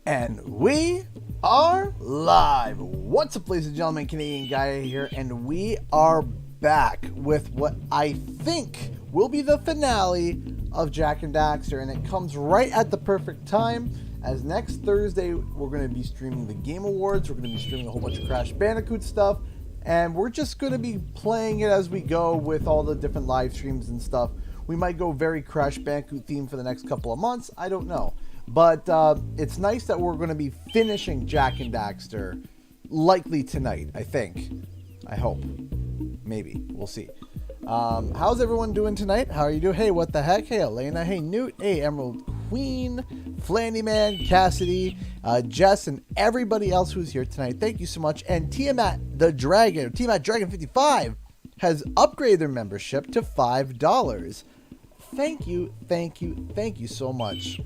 And we are live. What's up, ladies and gentlemen? Canadian Guy here, and we are back with what I think will be the finale of Jack and Daxter, and it comes right at the perfect time, as next Thursday we're going to be streaming the Game Awards. We're going to be streaming a whole bunch of Crash Bandicoot stuff, and we're just going to be playing it as we go with all the different live streams and stuff. We might go very Crash Bandicoot themed for the next couple of months. I don't know. But it's nice that we're going to be finishing Jack and Daxter likely tonight, I think. I hope. Maybe. We'll see. How's everyone doing tonight? How are you doing? Hey, what the heck? Hey, Elena. Hey, Newt. Hey, Emerald Queen. Flanny Man. Cassidy. Jess, and everybody else who's here tonight. Thank you so much. And Tiamat the Dragon, Tiamat Dragon 55, has upgraded their membership to $5. Thank you. Thank you. Thank you so much.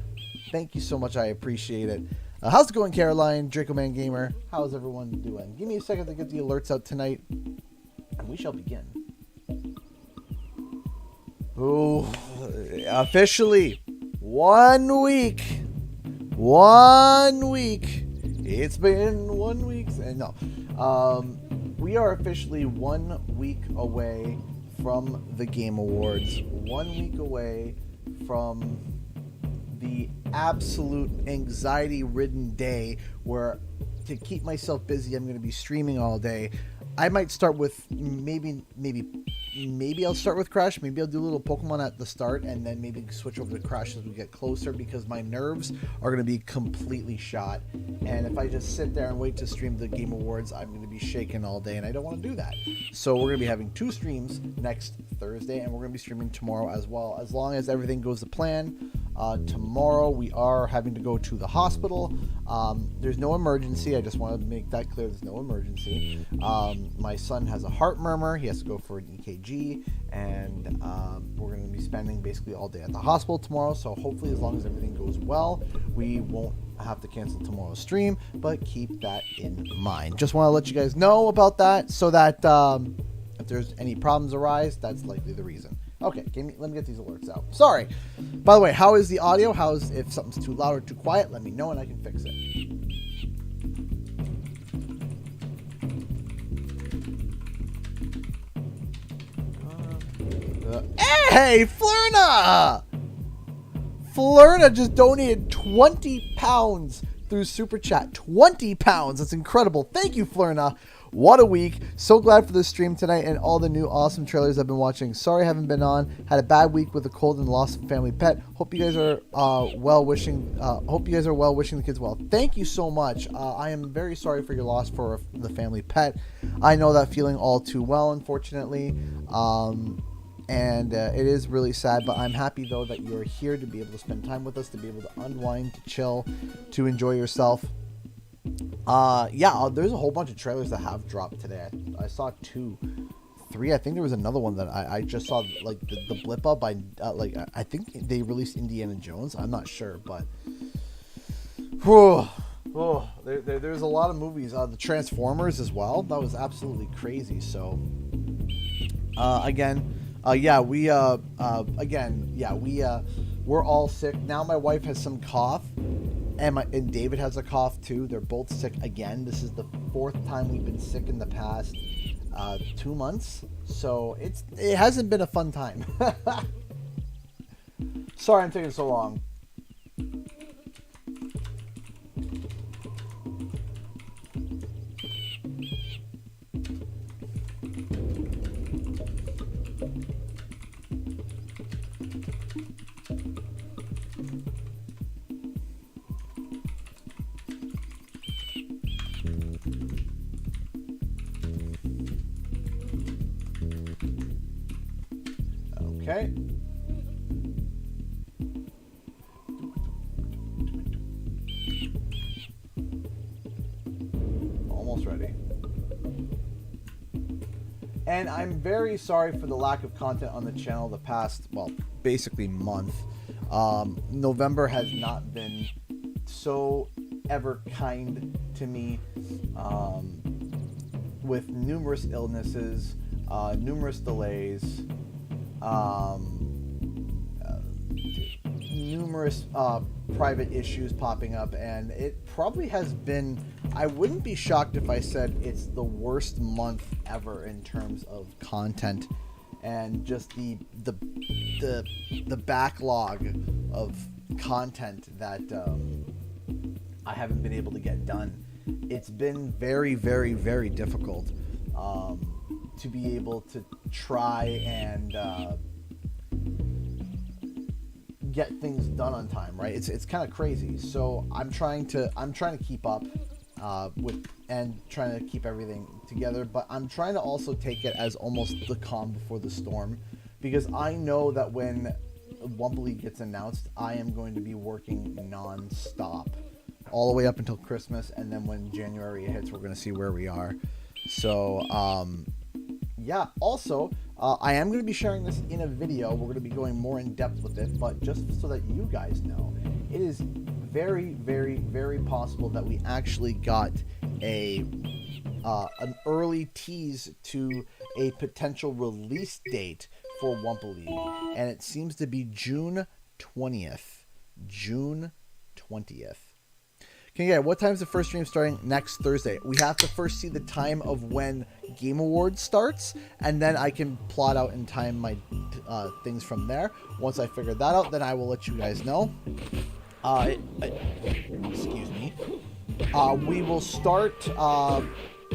Thank you so much. I appreciate it. How's it going, Caroline? Draco Man Gamer. How's everyone doing? Give me a second to get the alerts out tonight, and we shall begin. Oh, officially 1 week. 1 week. It's been 1 week. No. We are officially 1 week away from the Game Awards. 1 week away from the absolute anxiety-ridden day where, to keep myself busy, I'm going to be streaming all day. I might start with maybe I'll start with Crash. Maybe I'll do a little Pokemon at the start and then maybe switch over to Crash as we get closer, because my nerves are going to be completely shot. And if I just sit there and wait to stream the Game Awards, I'm going to be shaking all day, and I don't want to do that. So we're going to be having 2 streams next Thursday, and we're going to be streaming tomorrow as well, as long as everything goes to plan. Tomorrow we are having to go to the hospital. There's no emergency. I just want to make that clear. There's no emergency. My son has a heart murmur. He has to go for an EKG, and we're going to be spending basically all day at the hospital tomorrow. So hopefully, as long as everything goes well, we won't have to cancel tomorrow's stream, but keep that in mind. Just want to let you guys know about that, so that if there's any problems arise, that's likely the reason. Okay, let me get these alerts out. Sorry. By the way, how is the audio? If something's too loud or too quiet, let me know and I can fix it. Hey, Flurna! Flurna just donated 20 pounds through Super Chat. 20 pounds. That's incredible. Thank you, Flurna. What a week. So glad for the stream tonight and all the new awesome trailers I've been watching. Sorry I haven't been on. Had a bad week with a cold and loss of a family pet. Hope you guys are wishing the kids well. Thank you so much. I am very sorry for your loss for the family pet. I know that feeling all too well, unfortunately. And it is really sad, but I'm happy though that you're here to be able to spend time with us, to be able to unwind, to chill, to enjoy yourself. Yeah, there's a whole bunch of trailers that have dropped today. I saw 2, 3. I think there was another one that I just saw, like the blip up. I think they released Indiana Jones. I'm not sure, but there's a lot of movies. The Transformers as well. That was absolutely crazy. So we're all sick now. My wife has some cough. And David has a cough too. They're both sick again. This is the 4th time we've been sick in the past 2 months. So it hasn't been a fun time. Sorry I'm taking so long. Okay. Almost ready. And I'm very sorry for the lack of content on the channel the past, well, basically month. November has not been so ever kind to me, with numerous illnesses, numerous delays, numerous private issues popping up, and it probably has been, I wouldn't be shocked if I said it's the worst month ever in terms of content and just the backlog of content that I haven't been able to get done. It's been very, very, very difficult to be able to try and get things done on time, right? It's kind of crazy. So I'm trying to keep up with and trying to keep everything together, but I'm trying to also take it as almost the calm before the storm, because I know that when Wumpa League gets announced, I am going to be working non-stop all the way up until Christmas, and then when January hits, we're going to see where we are. So yeah, also I am going to be sharing this in a video. We're going to be going more in depth with it, but just so that you guys know, it is very, very, very possible that we actually got an early tease to a potential release date for Wumpa League, and it seems to be June 20th. June 20th. Okay, yeah, what time is the first stream starting? Next Thursday. We have to first see the time of when Game Awards starts, and then I can plot out and time my things from there. Once I figure that out, then I will let you guys know. Excuse me. We will start.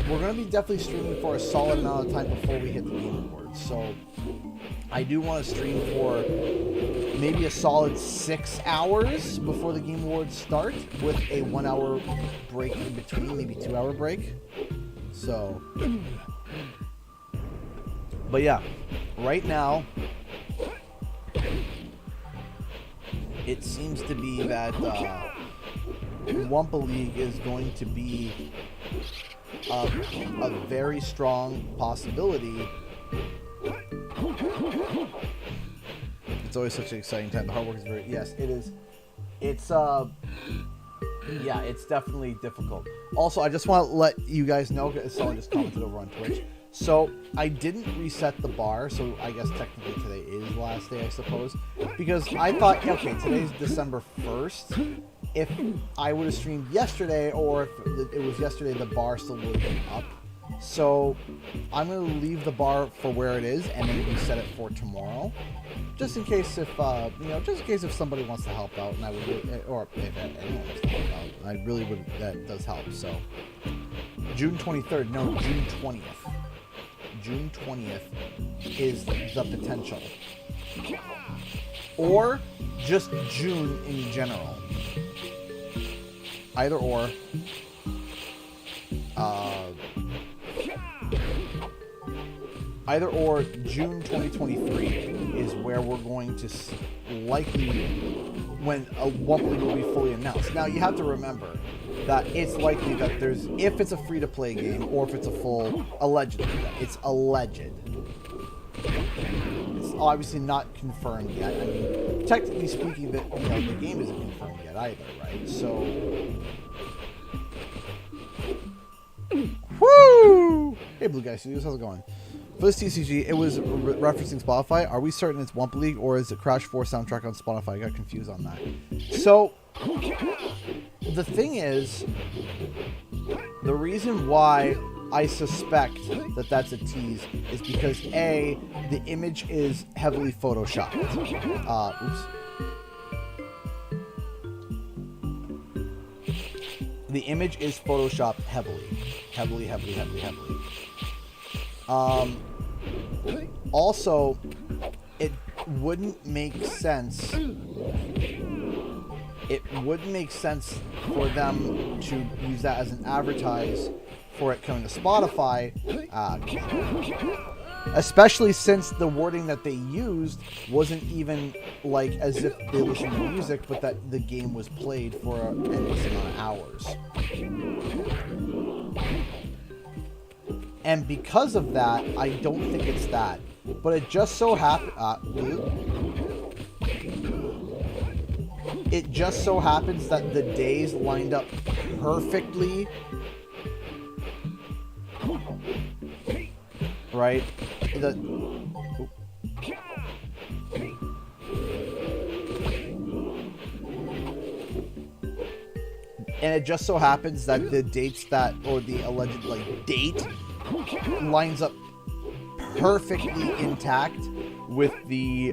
We're going to be definitely streaming for a solid amount of time before we hit the Game Awards. So I do want to stream for maybe a solid 6 hours before the Game Awards start, with a 1 hour break in between, maybe 2 hour break. So, but yeah, right now it seems to be that Wumpa League is going to be a very strong possibility. It's always such an exciting time. The hard work is very, yes, it is. It's yeah, it's definitely difficult. Also, I just want to let you guys know, because someone just commented over on Twitch. So I didn't reset the bar, so I guess technically today is the last day, I suppose, because I thought, okay, today's December 1st. If I would have streamed yesterday, or if it was yesterday, the bar still would have been up. So I'm going to leave the bar for where it is and then reset it for tomorrow, just in case if just in case if somebody wants to help out, and I would, or if anyone wants to help out, I really would. That does help. So June 23rd, no, June 20th. June 20th is the potential, or just June in general. Either or. Either or, June 2023 is where we're going to likely, when a Wumpa League will be fully announced. Now, you have to remember that it's likely that there's, if it's a free-to-play game, or if it's a full, allegedly, it's alleged. It's obviously not confirmed yet. I mean, technically speaking, the game isn't confirmed yet either, right? So, woo! Hey, Blue Guy Studios, how's it going? For this TCG, it was referencing Spotify. Are we certain it's Wumpa League, or is it Crash 4 soundtrack on Spotify? I got confused on that. So, the thing is, the reason why I suspect that that's a tease is because, A, the image is heavily photoshopped. The image is photoshopped heavily. Also, it wouldn't make sense. It wouldn't make sense for them to use that as an advertise for it coming to Spotify, especially since the wording that they used wasn't even like as if they listened to music, but that the game was played for an endless amount of hours. And because of that, I don't think it's that. But it just so happens that the days lined up perfectly, right? And it just so happens that the dates that, or the alleged like date, lines up perfectly intact with the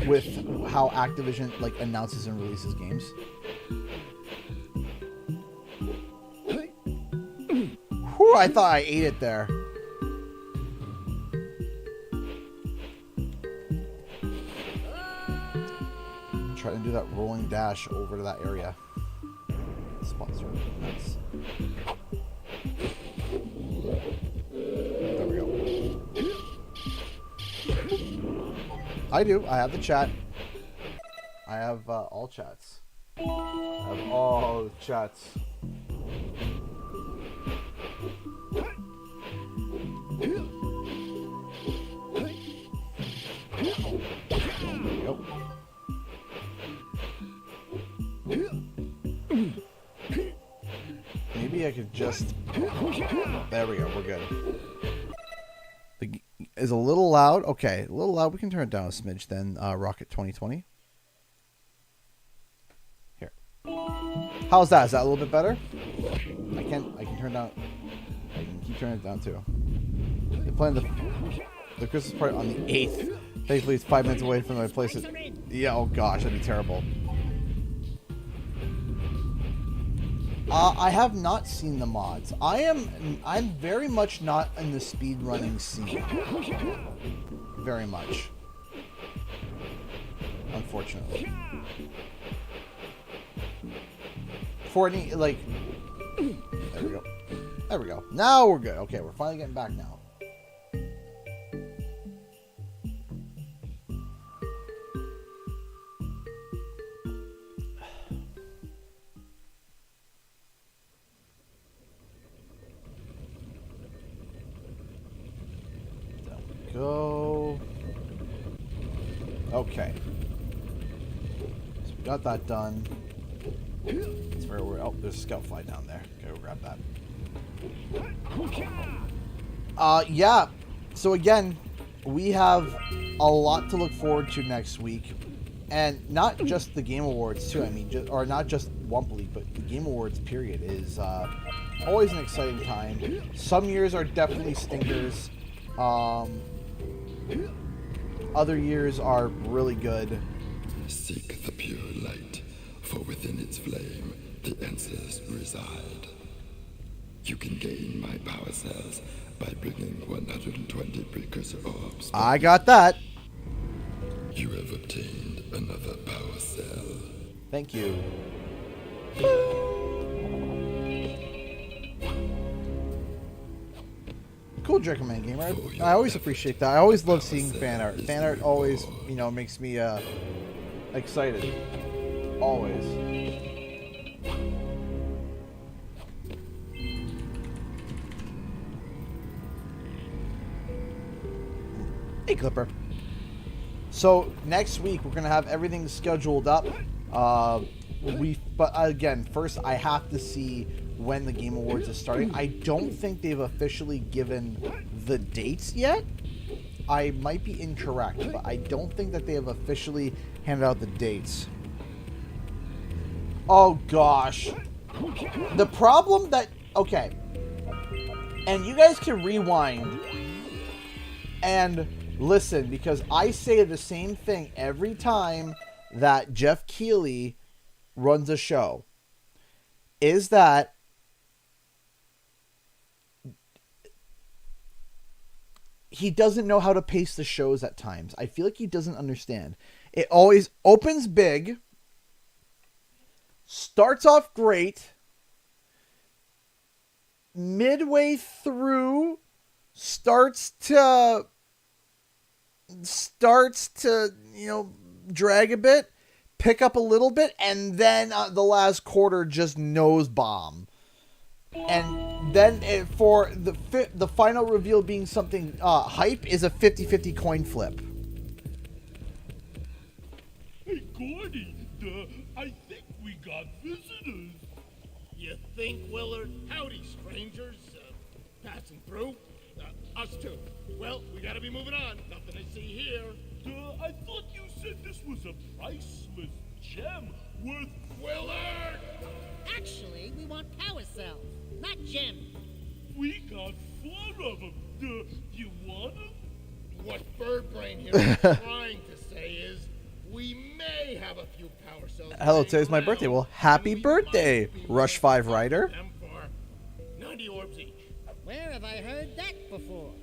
with how Activision like announces and releases games. Whew, I thought I ate it there. Try to do that rolling dash over to that area. Spots are nice. There we go. I do. I have the chat. I have all chats. I have all chats. Yep. Maybe I could just... There we go. We're good. Is a little loud. Okay, a little loud. We can turn it down a smidge then. Rocket 2020. Here. How's that? Is that a little bit better? I can turn down. I can keep turning it down too. They're playing the Christmas party on the 8th. Thankfully, it's 5 minutes away from my place. Yeah. Oh gosh, that'd be terrible. I have not seen the mods. I'm very much not in the speedrunning scene. Very much. Unfortunately. For any, like... There we go. There we go. Now we're good. Okay, we're finally getting back now. Go. Okay. So we got that done. It's where we're. Oh, there's a scout fly down there. Go grab that. Yeah. So again, we have a lot to look forward to next week, and not just the Game Awards too. I mean, or not just Wumpa League, but the Game Awards period is always an exciting time. Some years are definitely stinkers. Other years are really good. Seek the pure light, for within its flame the answers reside. You can gain my power cells by bringing 120 precursor orbs. I got that. You have obtained another power cell. Thank you. Cool Draco Man game. I always appreciate that. I always love seeing fan art. Fan art always, you know, makes me excited. Always. Hey, Clipper. So next week we're gonna have everything scheduled up. But again, first I have to see when the Game Awards is starting. I don't think they've officially given the dates yet. I might be incorrect, but I don't think that they have officially handed out the dates. Oh gosh. The problem that... Okay. And you guys can rewind and listen, because I say the same thing every time that Jeff Keighley runs a show. Is that he doesn't know how to pace the shows at times. I feel like he doesn't understand. It always opens big, starts off great, midway through starts to you know, drag a bit, pick up a little bit, and then the last quarter just nose bomb. And then for the final reveal being something hype is a 50-50 coin flip. Hey, Gordy, I think we got visitors. You think, Willard? Howdy, strangers. Passing through? Us too. Well, we gotta be moving on. Nothing to see here. I thought you said this was a priceless gem worth... Willard! Actually, we want power cells, not gems. We got 4 of them. You want them? What Birdbrain here is trying to say is, we may have a few power cells. Hello, today's my birthday. Well, happy birthday, Rush 5 Rider. Them for 90 orbs each. Where have I heard that before?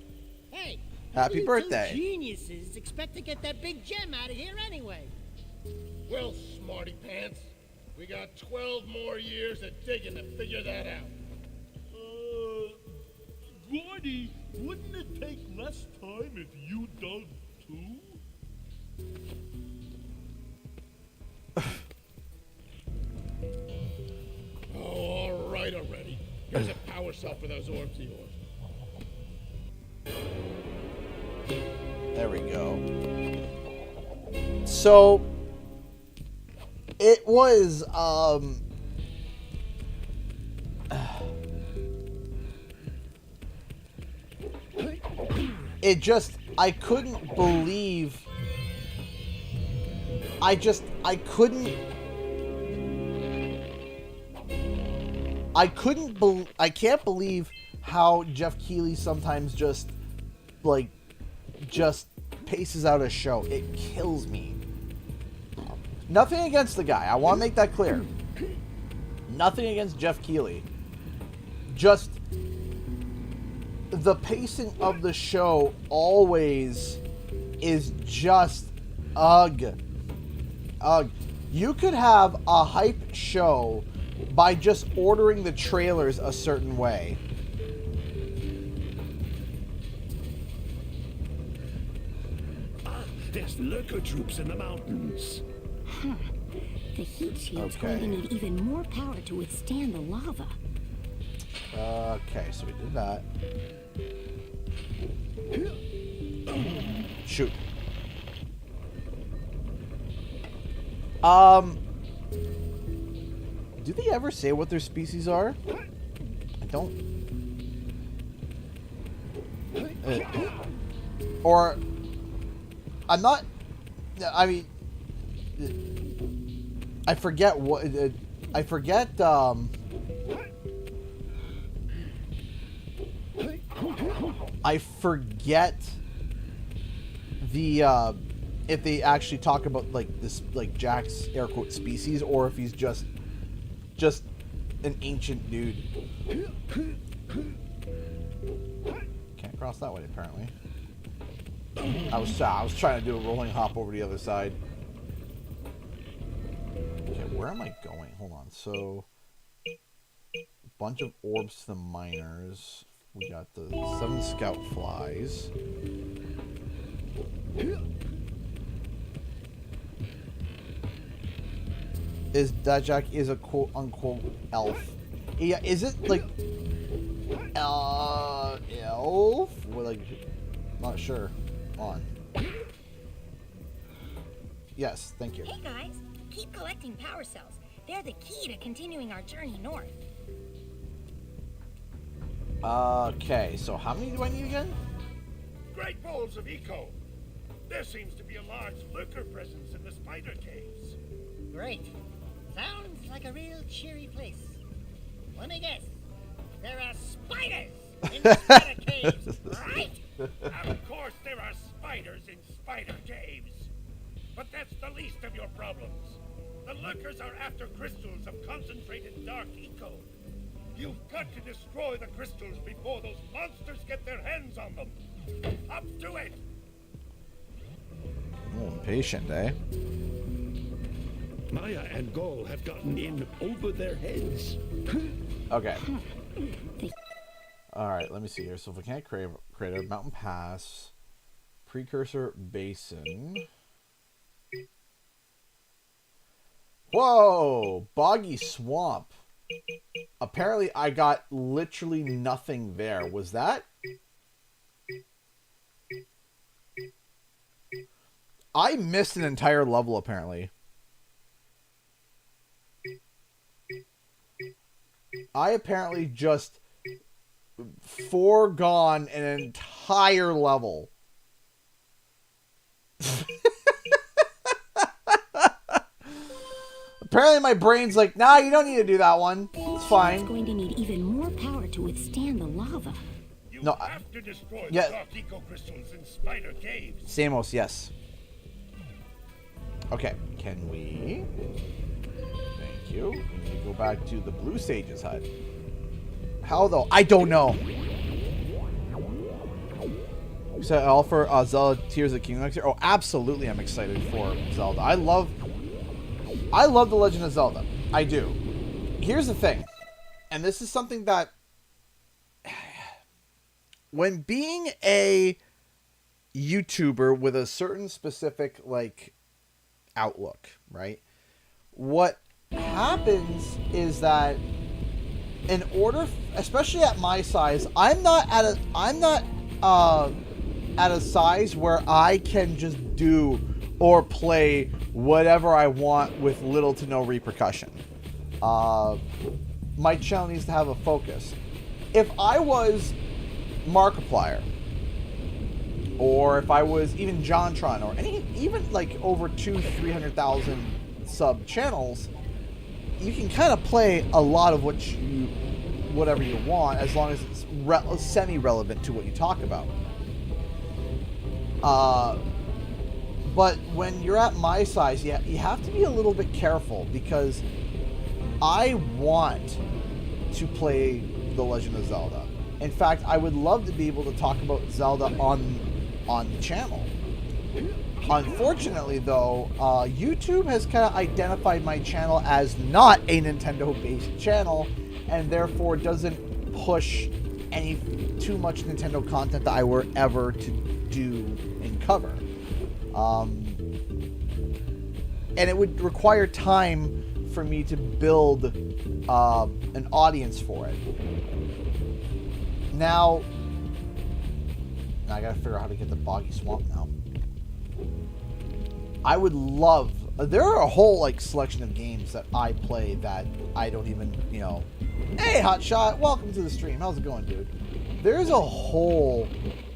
Hey, Happy you birthday. Two geniuses expect to get that big gem out of here anyway. Well, smarty pants, we got 12 more years of digging to figure that out. Gordy, wouldn't it take less time if you dug too? Oh, all right already. Here's a power cell for those orbs of yours. There we go. So it was it just I couldn't believe I can't believe how Jeff Keighley sometimes just paces out a show. It kills me. Nothing against the guy. I want to make that clear. Nothing against Jeff Keighley. Just the pacing of the show always is just ugh. You could have a hype show by just ordering the trailers a certain way. There's lurker troops in the mountains. Huh. The heat shield's going to need even more power to withstand the lava. Okay, so we did that. Shoot. Do they ever say what their species are? I don't. Or I'm not. I mean, I forget what. I forget. I forget the if they actually talk about like this, like Jack's air quote species, or if he's just an ancient dude. Can't cross that way apparently. I was trying to do a rolling hop over the other side. Okay, where am I going? Hold on. So, bunch of orbs to the miners. We got the 7 scout flies. Is that Jack is a quote unquote elf? Yeah, is it like elf? Well, like, not sure. On. Yes, thank you. Hey guys, keep collecting power cells. They're the key to continuing our journey north. Okay, so how many do I need again? Great balls of eco. There seems to be a large lurker presence in the spider caves. Great. Sounds like a real cheery place. Let me guess. There are spiders in the spider caves, right? Of course there are spiders in spider caves. But that's the least of your problems. The lurkers are after crystals of concentrated dark eco. You've got to destroy the crystals before those monsters get their hands on them. Up to it! Oh, impatient, eh? Maya and Gol have gotten in over their heads. Okay. Alright, let me see here. So Volcanic Crater, Mountain Pass, Precursor Basin. Whoa! Boggy Swamp. Apparently I got literally nothing there. Was that? I missed an entire level apparently. I apparently just foregone an entire level. apparently my brain's like, nah, you don't need to do that one. It's fine. It's going to need even more power to withstand the lava. You No, have to destroy yeah. the dark eco crystals in Spider Caves. Samos, yes. Okay, can we? Thank you. We need to go back to the Blue Sage's hut. How though? I don't know. So all for Zelda Tears of the Kingdom next year? Oh, absolutely! I'm excited for Zelda. I love The Legend of Zelda. I do. Here's the thing, and this is something that, when being a YouTuber with a certain specific like outlook, right? What happens is that in order, especially at my size, I'm not at a size where I can just do or play whatever I want with little to no repercussion. My channel needs to have a focus. If I was Markiplier, or if I was even JonTron, or even like over 200,000-300,000 sub channels, you can kind of play a lot of whatever you want, as long as it's semi-relevant to what you talk about. But when you're at my size, you have to be a little bit careful, because I want to play The Legend of Zelda. In fact, I would love to be able to talk about Zelda on the channel. Unfortunately, though, YouTube has kind of identified my channel as not a Nintendo-based channel, and therefore doesn't push too much Nintendo content that I were ever to do and cover. And it would require time for me to build an audience for it. Now I gotta figure out how to get the Boggy Swamp now. I would love... There are a whole like selection of games that I play that I don't even, Hey, Hotshot, welcome to the stream. How's it going, dude? There's a whole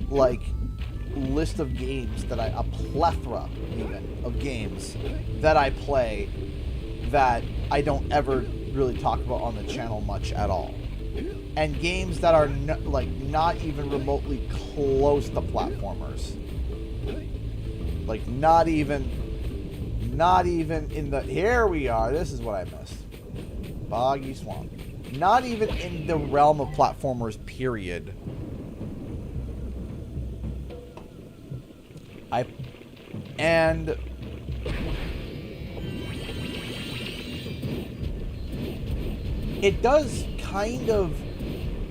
like list of games that a plethora even of games that I play that I don't ever really talk about on the channel much at all. And games that are not even remotely close to platformers. Like not even in the... Here we are. This is what I missed. Boggy Swamp. Not even in the realm of platformers, period. And it does kind of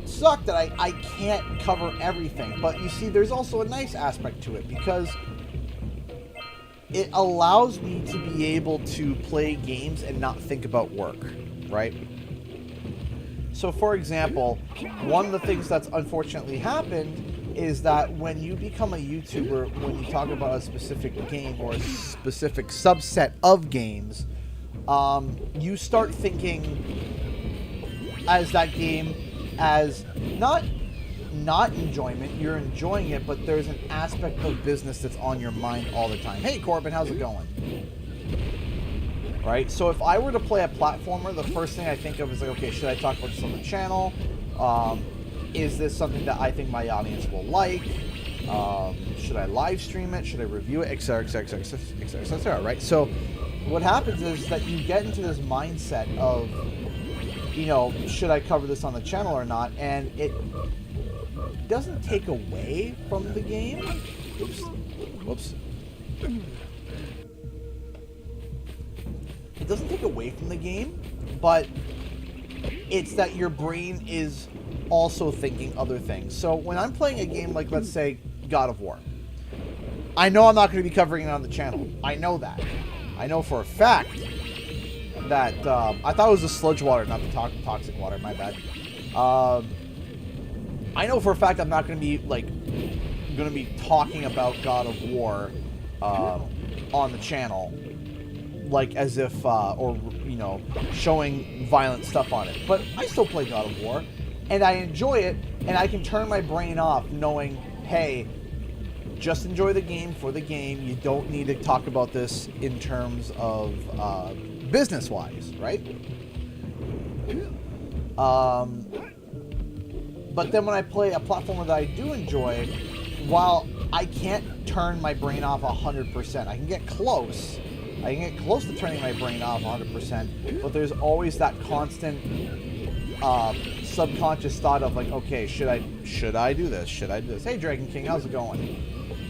suck that I can't cover everything. But you see, there's also a nice aspect to it, because it allows me to be able to play games and not think about work, right? So, for example, one of the things that's unfortunately happened is that when you become a YouTuber, when you talk about a specific game or a specific subset of games, you start thinking as that game as not enjoyment. You're enjoying it, but there's an aspect of business that's on your mind all the time. Hey, Corbin, how's it going? Right? So if I were to play a platformer, the first thing I think of is like, okay, should I talk about this on the channel? Is this something that I think my audience will like? Should I live stream it? Should I review it? Etc., etc., etc., etc., right? So what happens is that you get into this mindset of, should I cover this on the channel or not? And it doesn't take away from the game. Whoops. It doesn't take away from the game, but it's that your brain is also thinking other things. So when I'm playing a game like, let's say, God of War, I know I'm not going to be covering it on the channel. I know that. I know for a fact that... I thought it was the sludge water, not the toxic water. My bad. I know for a fact I'm not going to be talking about God of War on the channel, like as if showing violent stuff on it. But I still play God of War, and I enjoy it, and I can turn my brain off knowing, hey, just enjoy the game for the game. You don't need to talk about this in terms of business-wise, right? But then when I play a platformer that I do enjoy, while I can't turn my brain off 100%, I can get close. I can get close to turning my brain off 100%, but there's always that constant subconscious thought of like, okay, should I do this? Should I do this? Hey, Dragon King, how's it going?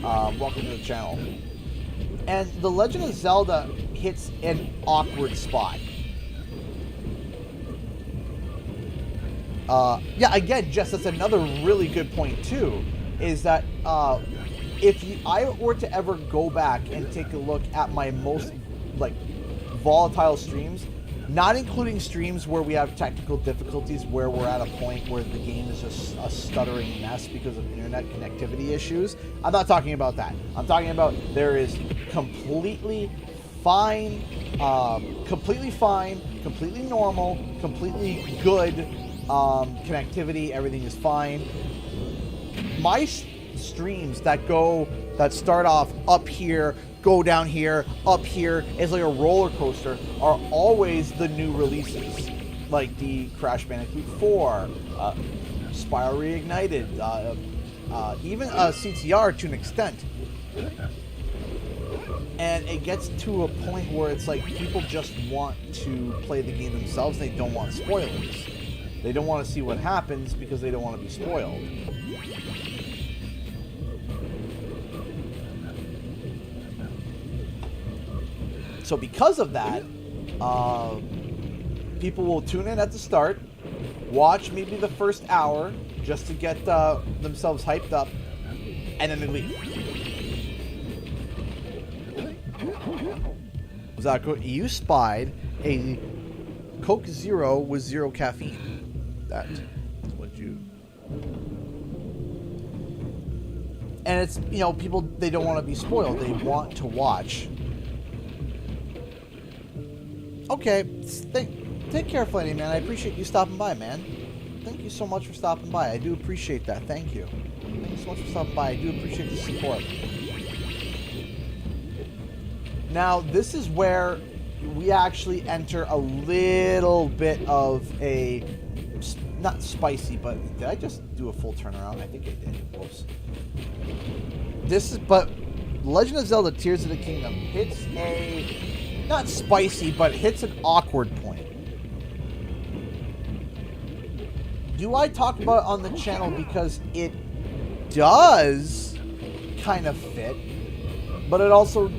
Welcome to the channel. And The Legend of Zelda hits an awkward spot. Yeah, again, Jess, that's another really good point too, is that if I were to ever go back and take a look at my most like volatile streams, not including streams where we have technical difficulties, where we're at a point where the game is just a stuttering mess because of internet connectivity issues. I'm not talking about that. I'm talking about there is completely fine, completely normal, completely good connectivity. Everything is fine. My streams that start off up here, go down here, up here, it's like a roller coaster, are always the new releases, like the Crash Bandicoot 4, Spyro Reignited, even CTR to an extent. And it gets to a point where it's like people just want to play the game themselves. They don't want spoilers. They don't want to see what happens because they don't want to be spoiled. So because of that, people will tune in at the start, watch maybe the first hour just to get themselves hyped up, and then they leave. Zako, you spied a Coke Zero with 0 caffeine. That's what you... And it's, you know, people, they don't want to be spoiled. They want to watch. Okay, take care, Flanny, man. I appreciate you stopping by, man. Thank you so much for stopping by. I do appreciate that. Thank you. Thank you so much for stopping by. I do appreciate the support. Now, this is where we actually enter a little bit of a, not spicy, but did I just do a full turnaround? I think I did. Whoops. But Legend of Zelda Tears of the Kingdom hits a, not spicy, but hits an awkward point. Do I talk about it on the channel because it does kind of fit, but it also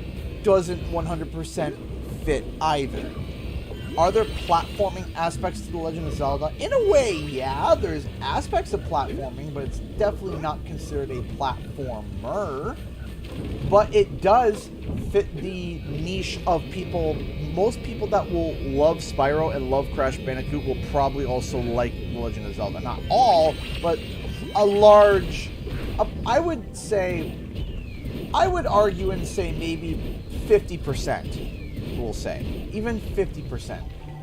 doesn't 100% fit either? Are there platforming aspects to The Legend of Zelda? In a way, yeah, there's aspects of platforming, but it's definitely not considered a platformer. But it does fit the niche of people. Most people that will love Spyro and love Crash Bandicoot will probably also like The Legend of Zelda. Not all, but a large, I would argue and say maybe 50%, we'll say. Even 50%.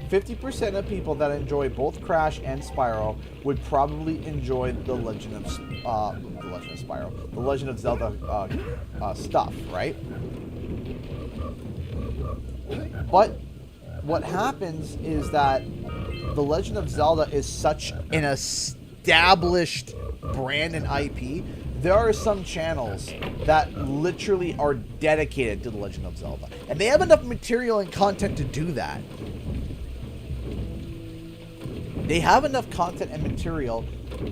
50% of people that enjoy both Crash and Spyro would probably enjoy The Legend of Spyro, The Legend of Zelda stuff, right? But what happens is that The Legend of Zelda is such an established brand and IP. There are some channels that literally are dedicated to The Legend of Zelda, and they have enough material and content to do that. They have enough content and material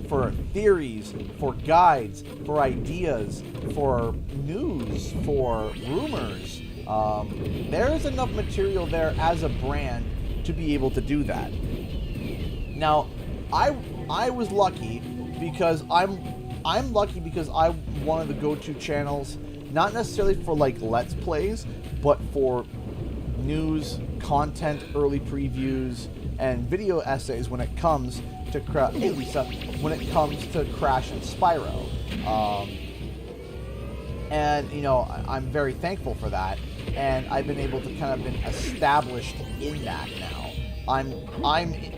for theories, for guides, for ideas, for news, for rumors. There is enough material there as a brand to be able to do that. Now, I was lucky because I'm lucky because I'm one of the go-to channels, not necessarily for like Let's Plays, but for news, content, early previews, and video essays when it comes to hey Lisa, when it comes to Crash and Spyro. And you know, I'm very thankful for that, and I've been able to kind of been established in that now. I'm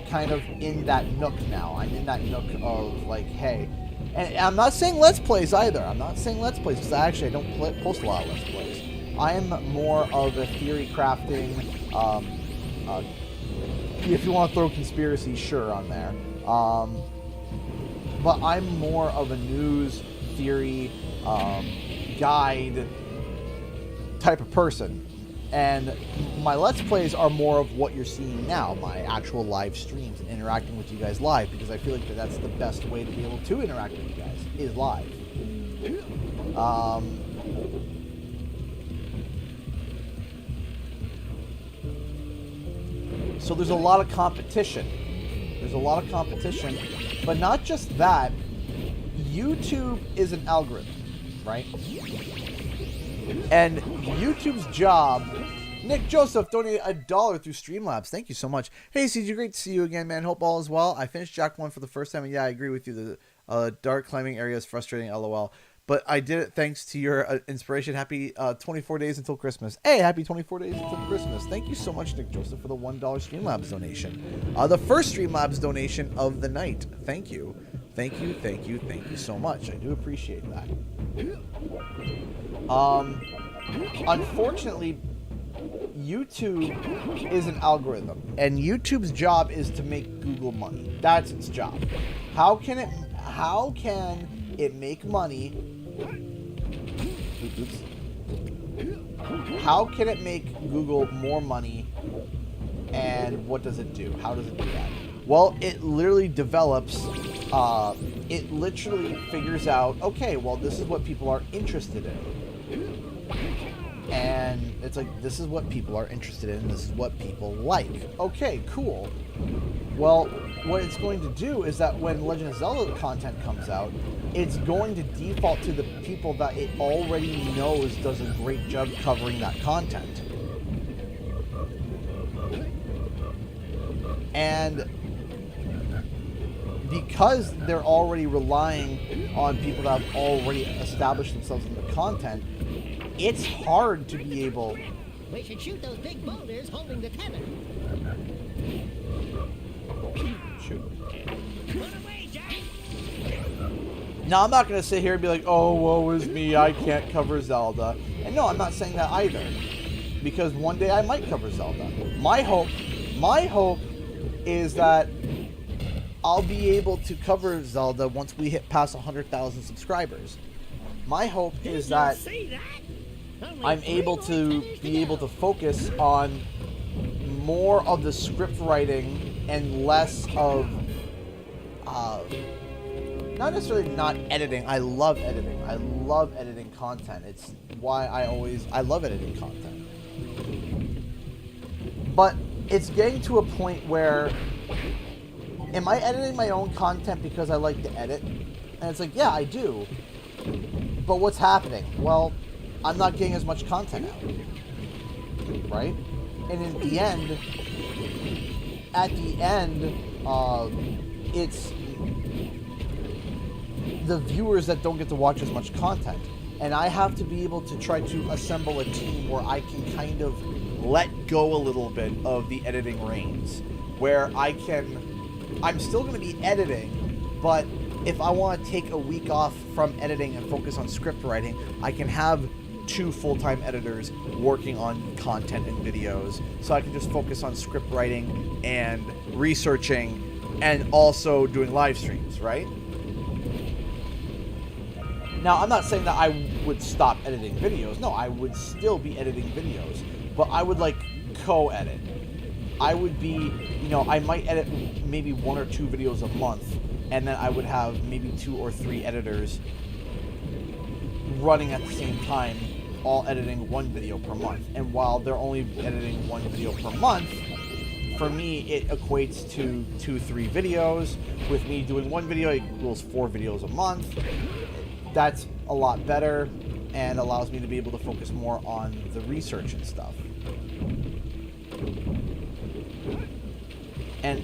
kind of in that nook now. I'm in that nook of like, hey, and I'm not saying Let's Plays either. I'm not saying Let's Plays because I don't post a lot of Let's Plays. I am more of a theory crafting, If you want to throw conspiracy, sure, on there. But I'm more of a news theory guide type of person. And my Let's Plays are more of what you're seeing now, my actual live streams and interacting with you guys live, because I feel like that's the best way to be able to interact with you guys, is live. So there's a lot of competition. But not just that, YouTube is an algorithm, right? And YouTube's job... Nick Joseph donated $1 through Streamlabs. Thank you so much. Hey, CG, great to see you again, man. Hope all is well. I finished Jack 1 for the first time, and yeah, I agree with you. The dark climbing area is frustrating, LOL. But I did it thanks to your inspiration. Happy 24 days until Christmas. Hey, happy 24 days until Christmas. Thank you so much, Nick Joseph, for the $1 Streamlabs donation. The first Streamlabs donation of the night. Thank you. Thank you so much. I do appreciate that. Unfortunately, YouTube is an algorithm, and YouTube's job is to make Google money. That's its job. How can it make money? Oops. How can it make Google more money? And what does it do? How does it do that? Well, it literally develops, it literally figures out, okay, well, this is what people are interested in. And it's like, this is what people are interested in, this is what people like. Okay, cool. Well, what it's going to do is that when Legend of Zelda content comes out, it's going to default to the people that it already knows does a great job covering that content. And because they're already relying on people that have already established themselves in the content, it's hard to be able... We should shoot those big boulders holding the tether. Shoot. Run away, Jack! Now, I'm not going to sit here and be like, oh, woe is me, I can't cover Zelda. And no, I'm not saying that either. Because one day I might cover Zelda. My hope is that I'll be able to cover Zelda once we hit past 100,000 subscribers. My hope is that I'm able to focus on more of the script writing and less of not necessarily not editing. I love editing. I love editing content. It's why I love editing content. But it's getting to a point where, am I editing my own content because I like to edit? And it's like, yeah, I do. But what's happening? Well, I'm not getting as much content out, right? And in the end, it's the viewers that don't get to watch as much content. And I have to be able to try to assemble a team where I can kind of let go a little bit of the editing reins, where I'm still going to be editing, but if I want to take a week off from editing and focus on script writing, I can have 2 full-time editors working on content and videos, so I can just focus on script writing and researching and also doing live streams, right? Now, I'm not saying that I would stop editing videos. No, I would still be editing videos, but I would like co-edit. I would be, I might edit maybe 1 or 2 videos a month, and then I would have maybe 2 or 3 editors running at the same time, all editing 1 video per month. And while they're only editing 1 video per month, for me, it equates to 2-3 videos. With me doing 1 video, it equals 4 videos a month. That's a lot better and allows me to be able to focus more on the research and stuff. And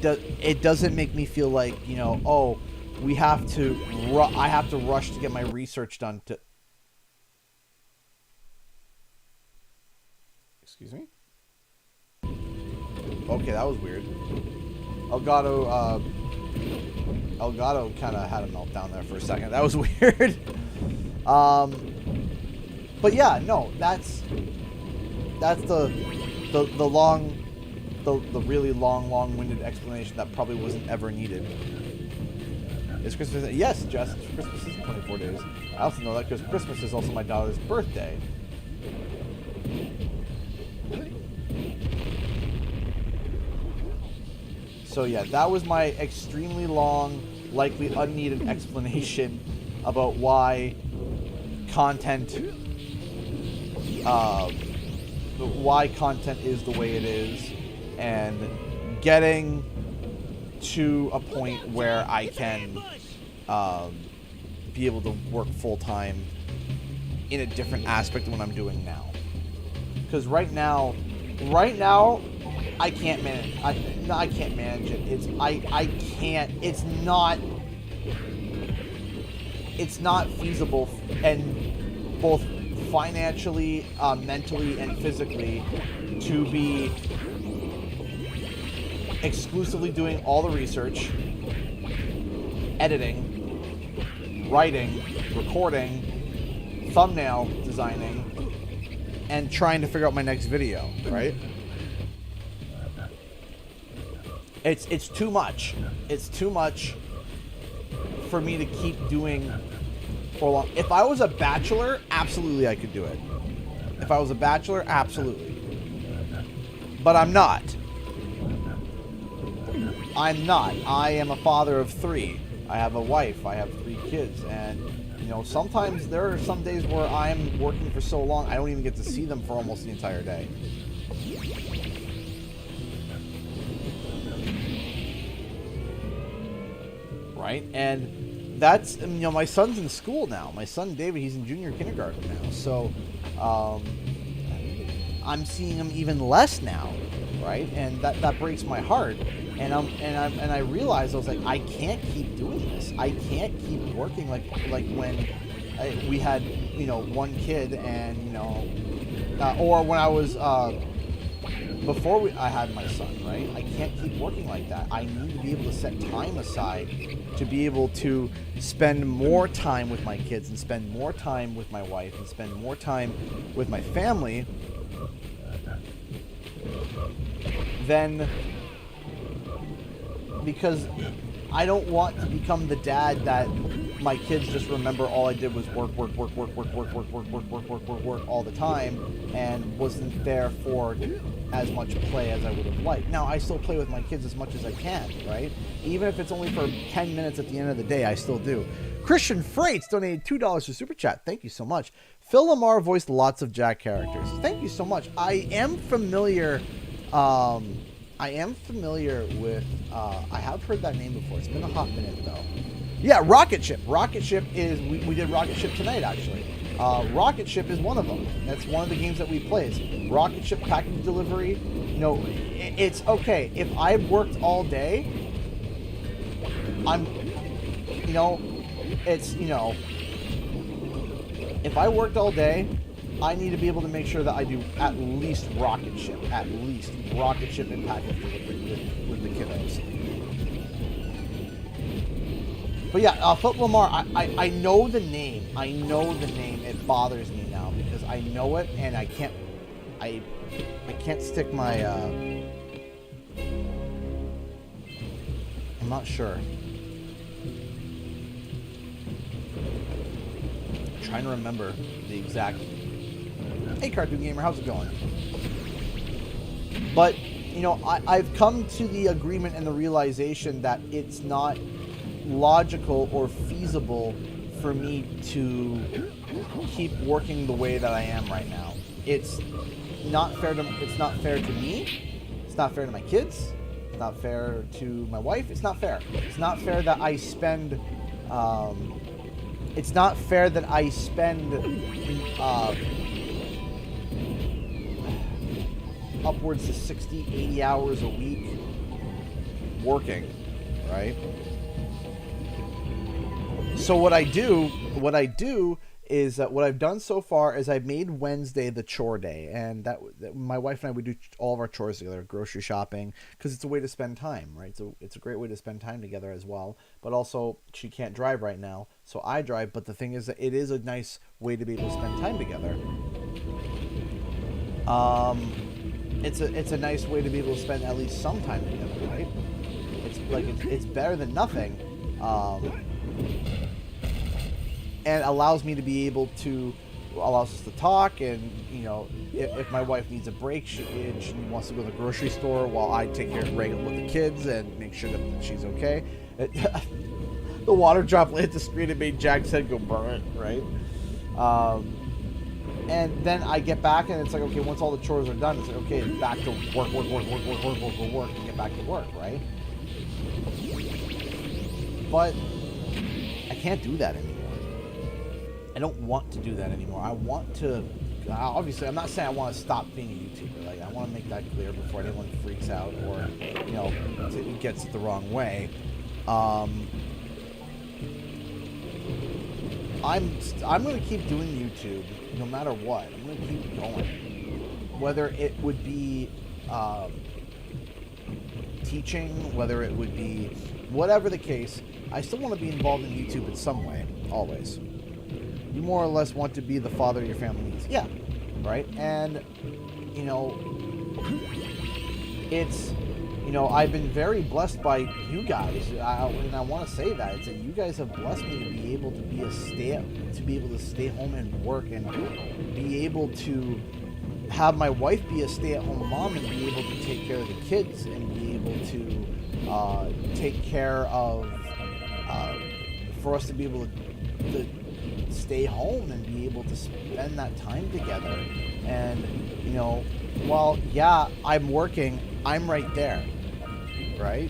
it doesn't make me feel like, oh, I have to rush to get my research done to... Excuse me? Okay, that was weird. Elgato kind of had a meltdown there for a second. That was weird. But yeah, no, that's the long the really long-winded explanation that probably wasn't ever needed. Is Christmas? Yes, Jess. Christmas is in 24 days. I also know that because Christmas is also my daughter's birthday. So yeah, that was my extremely long, likely unneeded explanation about why content is the way it is, and getting to a point where I can be able to work full time in a different aspect of what I'm doing now. Because right now, I can't manage. I can't manage it. I can't. It's not feasible, and both financially, mentally, and physically, to be exclusively doing all the research, editing, writing, recording, thumbnail designing, and trying to figure out my next video, right? It's too much. It's too much for me to keep doing for long. If I was a bachelor, absolutely I could do it. If I was a bachelor, absolutely. But I'm not. I'm not. I am a father of 3. I have a wife. I have 3 kids. And, you know, sometimes there are some days where I'm working for so long, I don't even get to see them for almost the entire day. Right? And that's, you know, my son's in school now. My son David, he's in junior kindergarten now. So, I'm seeing him even less now, right? And that breaks my heart. And I realized, I was like, I can't keep doing this. I can't keep working like when we had, you know, 1 kid, and, you know, or when I was before I had my son, right? I can't keep working like that. I need to be able to set time aside to be able to spend more time with my kids, and spend more time with my wife, and spend more time with my family than, because I don't want to become the dad that my kids just remember all I did was work all the time, and wasn't there for as much play as I would have liked. Now, I still play with my kids as much as I can, right? Even if it's only for 10 minutes at the end of the day, I still do. Christian Freights donated $2 to Super Chat. Thank you so much. Phil Lamar voiced lots of Jack characters. Thank you so much. I am familiar with, I have heard that name before. It's been a hot minute, though. Yeah, Rocket Ship. Rocket Ship is, we did Rocket Ship tonight, actually. Rocket Ship is one of them. That's one of the games that we play. Rocket Ship package delivery. You know, it's okay. If I've worked all day, you know, it's, you know, if I worked all day, I need to be able to make sure that I do at least Rocket Ship and package delivery with the kiddos. But yeah, Philip Lamar, I know the name. I know the name. It bothers me now because I know it, and I can't stick my, I'm not sure. I'm trying to remember the exact. Hey, Cartoon Gamer, how's it going? But, you know, I've come to the agreement and the realization that it's not logical or feasible for me to keep working the way that I am right now. It's not fair to me. It's not fair to my kids. It's not fair to my wife. It's not fair. It's not fair that I spend. It's not fair that I spend upwards to 60, 80 hours a week working, right? So what I do is that what I've done so far is I've made Wednesday the chore day, and that my wife and I would do all of our chores together, grocery shopping, because it's a way to spend time, right? So it's a great way to spend time together as well. But also, she can't drive right now, so I drive. But the thing is that it is a nice way to be able to spend time together. it's a nice way to be able to spend at least some time together, right? It's better than nothing, and allows me to be able to allows us to talk. And you know, if my wife needs a break, she wants to go to the grocery store while I take care of Reagan with the kids and make sure that she's okay. The water droplet hit the screen and made Jack's head go burn, right? And then I get back and it's like, okay, once all the chores are done, it's like, okay, back to work, and get back to work, right? But I can't do that anymore. I don't want to do that anymore. I want to, obviously, I'm not saying I want to stop being a YouTuber. Like, I want to make that clear before anyone freaks out or, you know, gets it the wrong way. I'm going to keep doing YouTube no matter what. I'm going to keep going. Whether it would be teaching, whether it would be whatever the case, I still want to be involved in YouTube in some way, always. You more or less want to be the father your family needs. Yeah, right? And, you know, it's... You know, I've been very blessed by you guys, and I want to say that. It's that you guys have blessed me to be able to be to be able to stay home and work, and be able to have my wife be a stay-at-home mom and be able to take care of the kids and be able to take care of, for us to be able to stay home and be able to spend that time together. And, you know, while, yeah, I'm working, I'm right there. Right?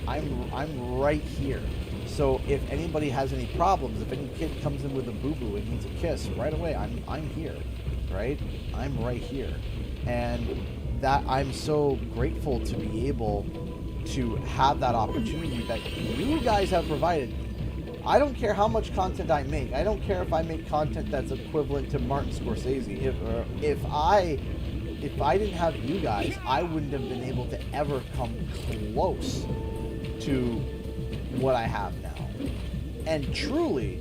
I'm right here. So if anybody has any problems, if any kid comes in with a boo-boo and needs a kiss, right away, I'm here. Right? I'm right here. And that I'm so grateful to be able to have that opportunity that you guys have provided. I don't care how much content I make. I don't care if I make content that's equivalent to Martin Scorsese. If I didn't have you guys, I wouldn't have been able to ever come close to what I have now. And truly,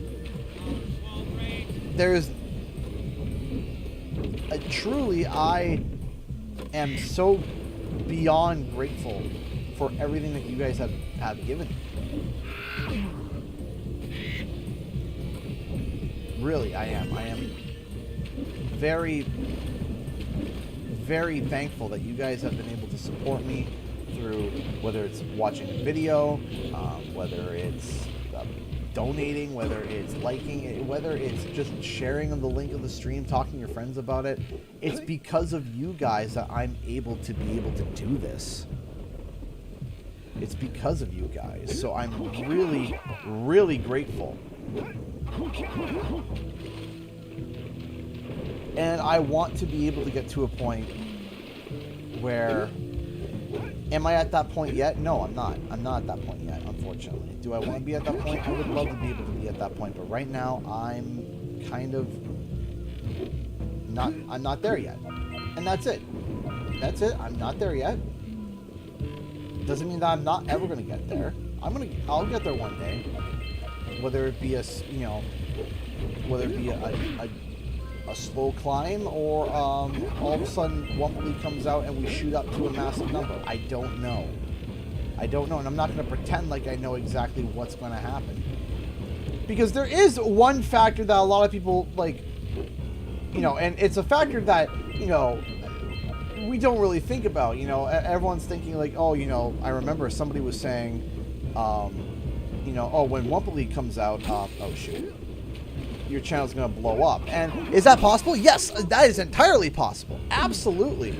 I am so beyond grateful for everything that you guys have given me. Really, I am. I am very, very thankful that you guys have been able to support me through, whether it's watching a video, whether it's donating, whether it's liking it, whether it's just sharing the link of the stream, talking to your friends about it. It's because of you guys that I'm able to do this. It's because of you guys. So I'm really, really grateful. And I want to be able to get to a point where... Am I at that point yet? No, I'm not. I'm not at that point yet, unfortunately. Do I want to be at that point? I would love to be able to be at that point, but right now I'm kind of not. I'm not there yet, and that's it. That's it. I'm not there yet. Doesn't mean that I'm not ever going to get there. I'll get there one day. Whether it be a slow climb, or all of a sudden Wumply comes out and we shoot up to a massive number. I don't know. And I'm not going to pretend like I know exactly what's going to happen. Because there is one factor that a lot of people, like, you know, and it's a factor that, you know, we don't really think about. You know, everyone's thinking like, oh, you know, I remember somebody was saying, you know, oh, when Wumply comes out, oh shoot, your channel's going to blow up. And is that possible? Yes, that is entirely possible. Absolutely.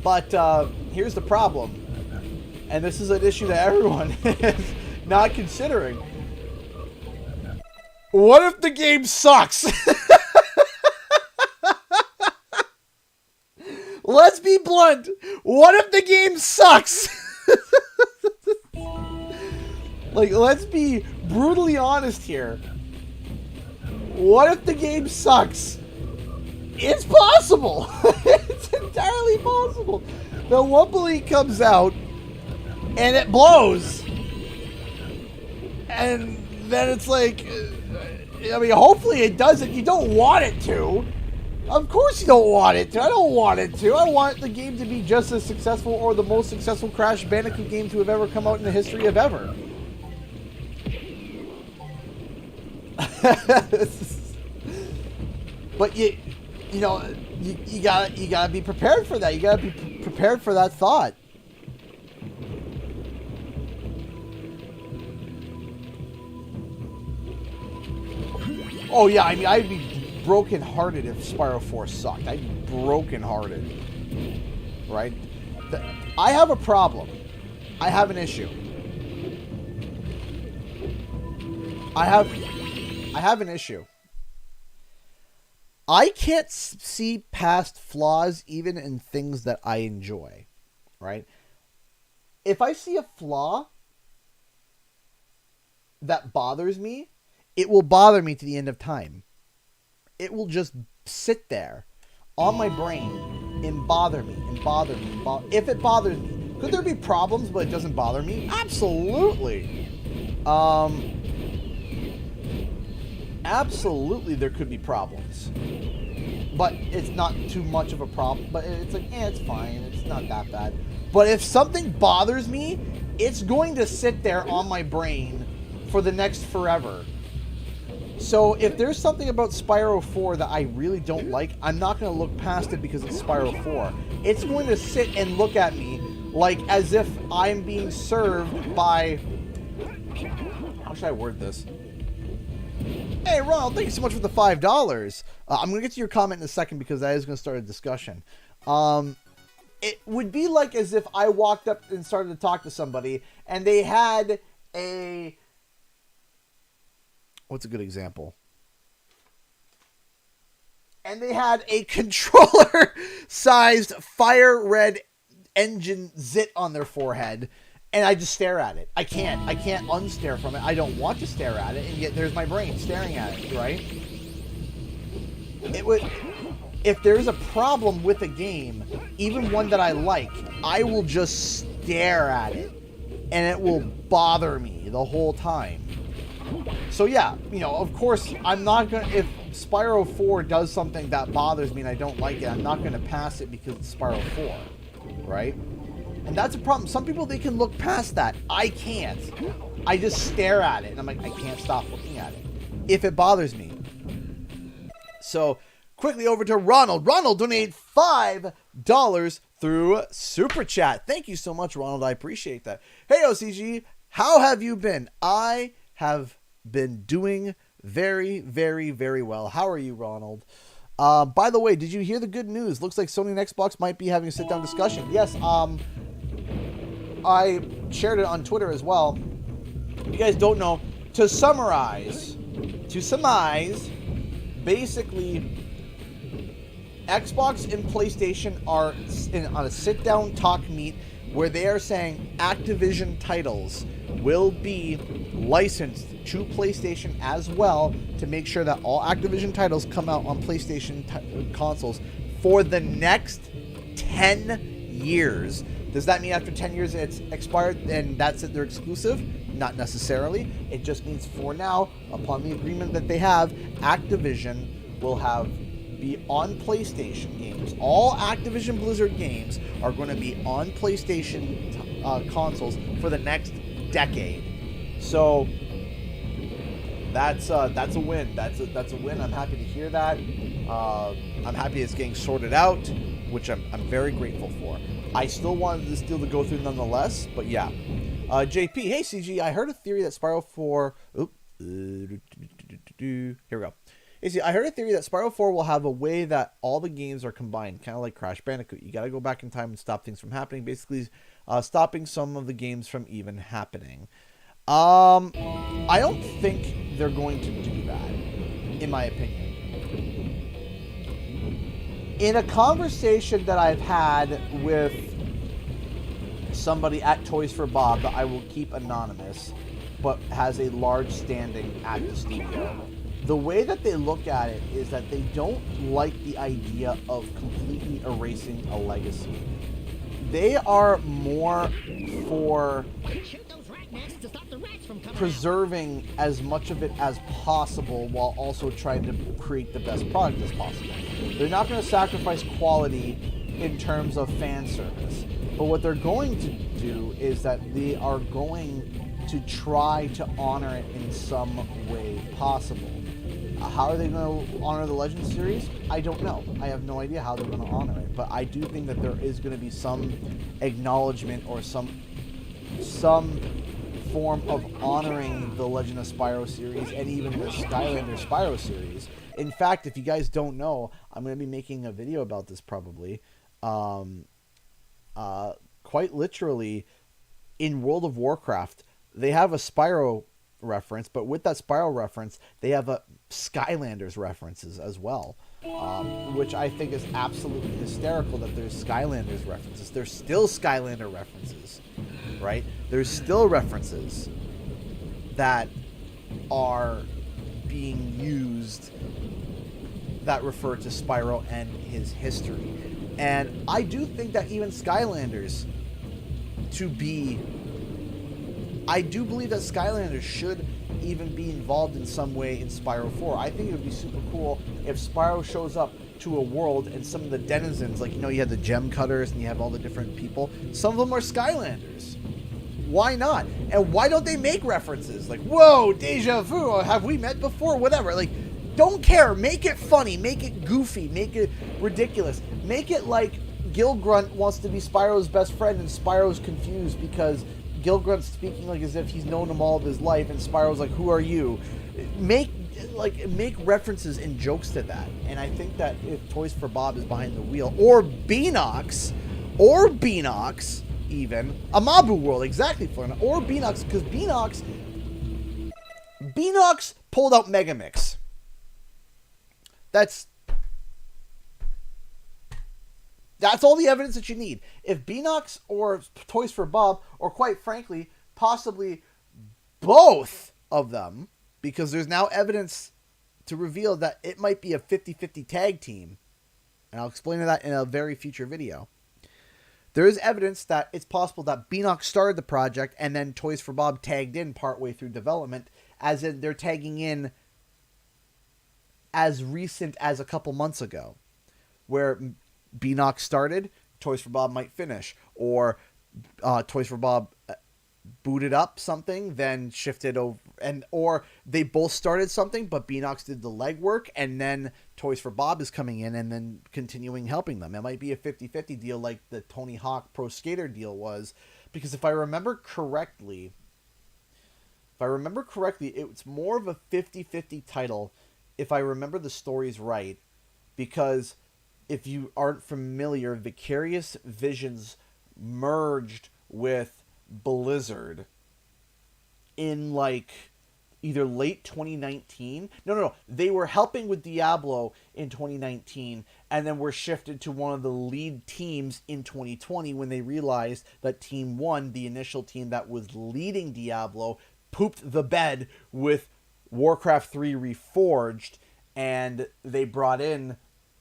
But here's the problem. And this is an issue that everyone is not considering. What if the game sucks? Let's be blunt. What if the game sucks? Like, let's be brutally honest here. What if the game sucks? It's possible. It's entirely possible. The Wumply comes out and it blows. And then it's like, I mean, hopefully it doesn't. You don't want it to. Of course you don't want it to. I don't want it to. I want the game to be just as successful or the most successful Crash Bandicoot game to have ever come out in the history of ever. But you gotta be prepared for that. You gotta be prepared for that thought. Oh yeah, I mean, I'd be brokenhearted if Spyro 4 sucked. I'd be brokenhearted, right? I have a problem. I have an issue. I have an issue. I can't see past flaws even in things that I enjoy, right? If I see a flaw that bothers me, it will bother me to the end of time. It will just sit there on my brain and bother me and bother me. If it bothers me, could there be problems but it doesn't bother me? Absolutely. Absolutely there could be problems. But it's not too much of a problem. But it's like, it's fine. It's not that bad. But if something bothers me, it's going to sit there on my brain for the next forever. So if there's something about Spyro 4 that I really don't like, I'm not going to look past it because it's Spyro 4. It's going to sit and look at me like as if I'm being served by... How should I word this? Hey, Ronald, thank you so much for the $5. I'm going to get to your comment in a second because that is going to start a discussion. It would be like as if I walked up and started to talk to somebody and they had a... What's a good example? And they had a controller-sized fire-red engine zit on their forehead, and I just stare at it. I can't unstare from it. I don't want to stare at it, and yet there's my brain staring at it, right? It would... If there's a problem with a game, even one that I like, I will just stare at it, and it will bother me the whole time. So yeah, of course, I'm not going to... If Spyro 4 does something that bothers me and I don't like it, I'm not going to pass it because it's Spyro 4, right? And that's a problem. Some people, they can look past that. I can't. I just stare at it, and I'm like, I can't stop looking at it if it bothers me. So, quickly over to Ronald. Ronald donated $5 through Super Chat. Thank you so much, Ronald. I appreciate that. Hey, OCG, how have you been? I have been doing very, very, very well. How are you, Ronald? By the way, did you hear the good news? Looks like Sony and Xbox might be having a sit-down discussion. Yes, I shared it on Twitter as well. If you guys don't know, to summarize, basically, Xbox and PlayStation are on a sit-down talk meet where they are saying Activision titles will be licensed to PlayStation as well to make sure that all Activision titles come out on PlayStation consoles for the next 10 years. Does that mean after 10 years it's expired and that's it, they're exclusive? Not necessarily. It just means for now, upon the agreement that they have, Activision will be on PlayStation games. All Activision Blizzard games are going to be on PlayStation consoles for the next decade. So that's a win. That's a win. I'm happy to hear that. I'm happy it's getting sorted out, which I'm very grateful for. I still wanted this deal to go through nonetheless, but yeah. JP, hey CG, I heard a theory that Spyro 4... here we go. Hey, see, I heard a theory that Spyro 4 will have a way that all the games are combined, kind of like Crash Bandicoot. You got to go back in time and stop things from happening, basically stopping some of the games from even happening. I don't think they're going to do that, in my opinion. In a conversation that I've had with somebody at Toys for Bob that I will keep anonymous, but has a large standing at the studio, the way that they look at it is that they don't like the idea of completely erasing a legacy. They are more for preserving as much of it as possible while also trying to create the best product as possible. They're not going to sacrifice quality in terms of fan service. But what they're going to do is that they are going to try to honor it in some way possible. How are they going to honor the Legends series? I don't know. I have no idea how they're going to honor it. But I do think that there is going to be some acknowledgement or some form of honoring the Legend of Spyro series and even the Skylander Spyro series. In fact, if you guys don't know, I'm going to be making a video about this probably. Quite literally, in World of Warcraft, they have a Spyro reference, but with that Spyro reference, they have a Skylanders references as well, which I think is absolutely hysterical that there's Skylanders references. There's still Skylander references, right? There's still references that are being used that refer to Spyro and his history. And I do think that even Skylanders I do believe that Skylanders should even be involved in some way in Spyro 4. I think it would be super cool if Spyro shows up to a world and some of the denizens, like, you know, you have the gem cutters and you have all the different people. Some of them are Skylanders. Why not? And why don't they make references? Like, whoa, deja vu, have we met before? Whatever. Like, don't care. Make it funny. Make it goofy. Make it ridiculous. Make it like Gilgrunt wants to be Spyro's best friend and Spyro's confused because Gilgrunt's speaking like as if he's known him all of his life and Spyro's like, who are you? Make references and jokes to that. And I think that if Toys for Bob is behind the wheel, or Beanox even, Amabu World, exactly, Florina, or Beanox, because Beanox pulled out Megamix. That's all the evidence that you need. If Beanox or Toys for Bob, or quite frankly, possibly both of them, because there's now evidence to reveal that it might be a 50-50 tag team, and I'll explain that in a very future video. There is evidence that it's possible that Beanox started the project and then Toys for Bob tagged in partway through development, as in they're tagging in as recent as a couple months ago, where Beanox started, Toys for Bob might finish, or Toys for Bob booted up something, then shifted over, or they both started something, but Beanox did the legwork, and then Toys for Bob is coming in and then continuing helping them. It might be a 50-50 deal like the Tony Hawk Pro Skater deal was, because if I remember correctly, it's more of a 50-50 title, if I remember the stories right, because if you aren't familiar, Vicarious Visions merged with Blizzard in like either late 2019. No. They were helping with Diablo in 2019 and then were shifted to one of the lead teams in 2020 when they realized that Team 1, the initial team that was leading Diablo, pooped the bed with Warcraft 3 Reforged, and they brought in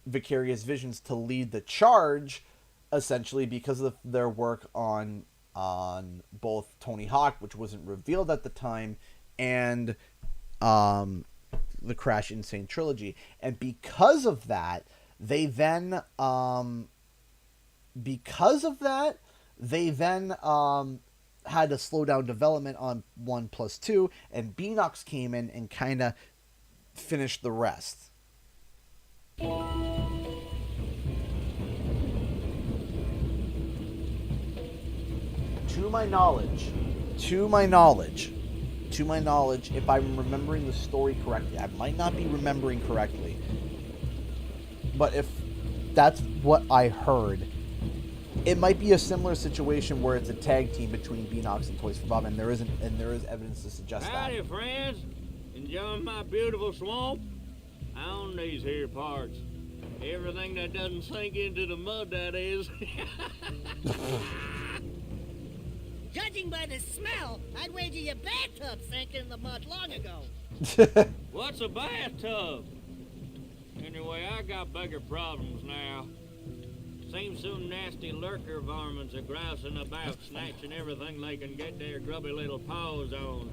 Vicarious Visions to lead the charge, essentially because of their work on both Tony Hawk, which wasn't revealed at the time, and the Crash Insane trilogy. And because of that, they then had to slow down development on 1+2, and Beanox came in and kind of finished the rest. To my knowledge, if I'm remembering the story correctly, I might not be remembering correctly, but if that's what I heard, it might be a similar situation where it's a tag team between Beanox and Toys for Bob, and there is evidence to suggest that. Howdy, friends. Enjoying my beautiful swamp? I own these here parts. Everything that doesn't sink into the mud, that is. Judging by the smell, I'd wager your bathtub sank in the mud long ago. What's a bathtub? Anyway, I got bigger problems now. Seems some nasty lurker varmints are grousing about, snatching everything they can get their grubby little paws on,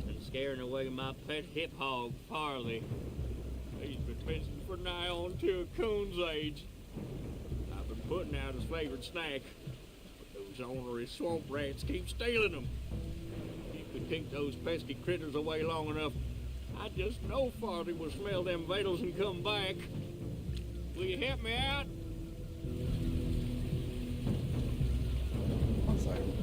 and scaring away my pet hip hog, Farley. He's been fencing for nigh on to a coon's age. I've been putting out his favorite snack, but those ornery swamp rats keep stealing them. If we keep those pesky critters away long enough, I just know Farty will smell them vitals and come back. Will you help me out? One second.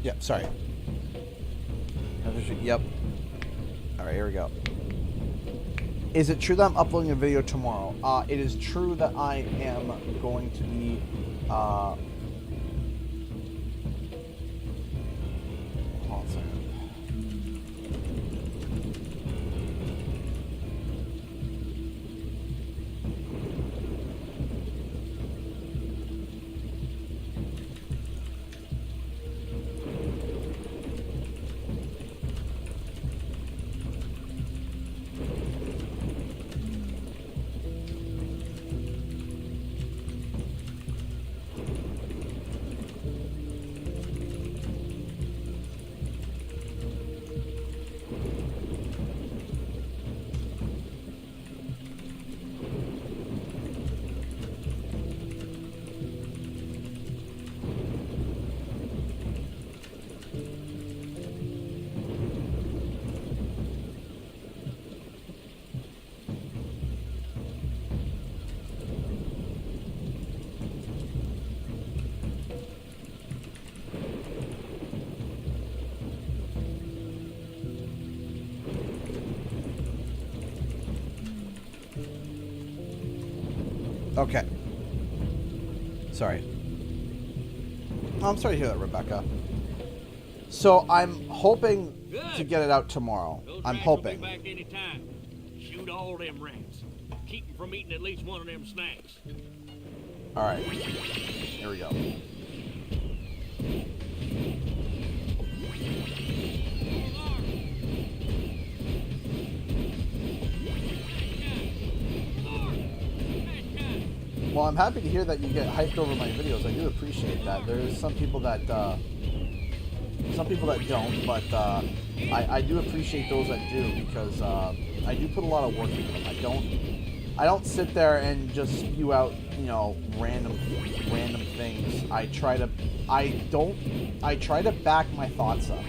Yep, sorry. Yep. Alright, here we go. Is it true that I'm uploading a video tomorrow? It is true that I am going to be, hold on a second. Okay. Sorry. I'm sorry to hear that, Rebecca. So I'm hoping to get it out tomorrow. Those I'm rats will hoping. be back any time. Shoot all them rats. Keep them from eating at least one of them snacks. All right. Here we go. Well, I'm happy to hear that you get hyped over my videos. I do appreciate that. There's some people that don't, but I do appreciate those that do, because I do put a lot of work into them. I don't sit there and just spew out, you know, random things. I try to back my thoughts up.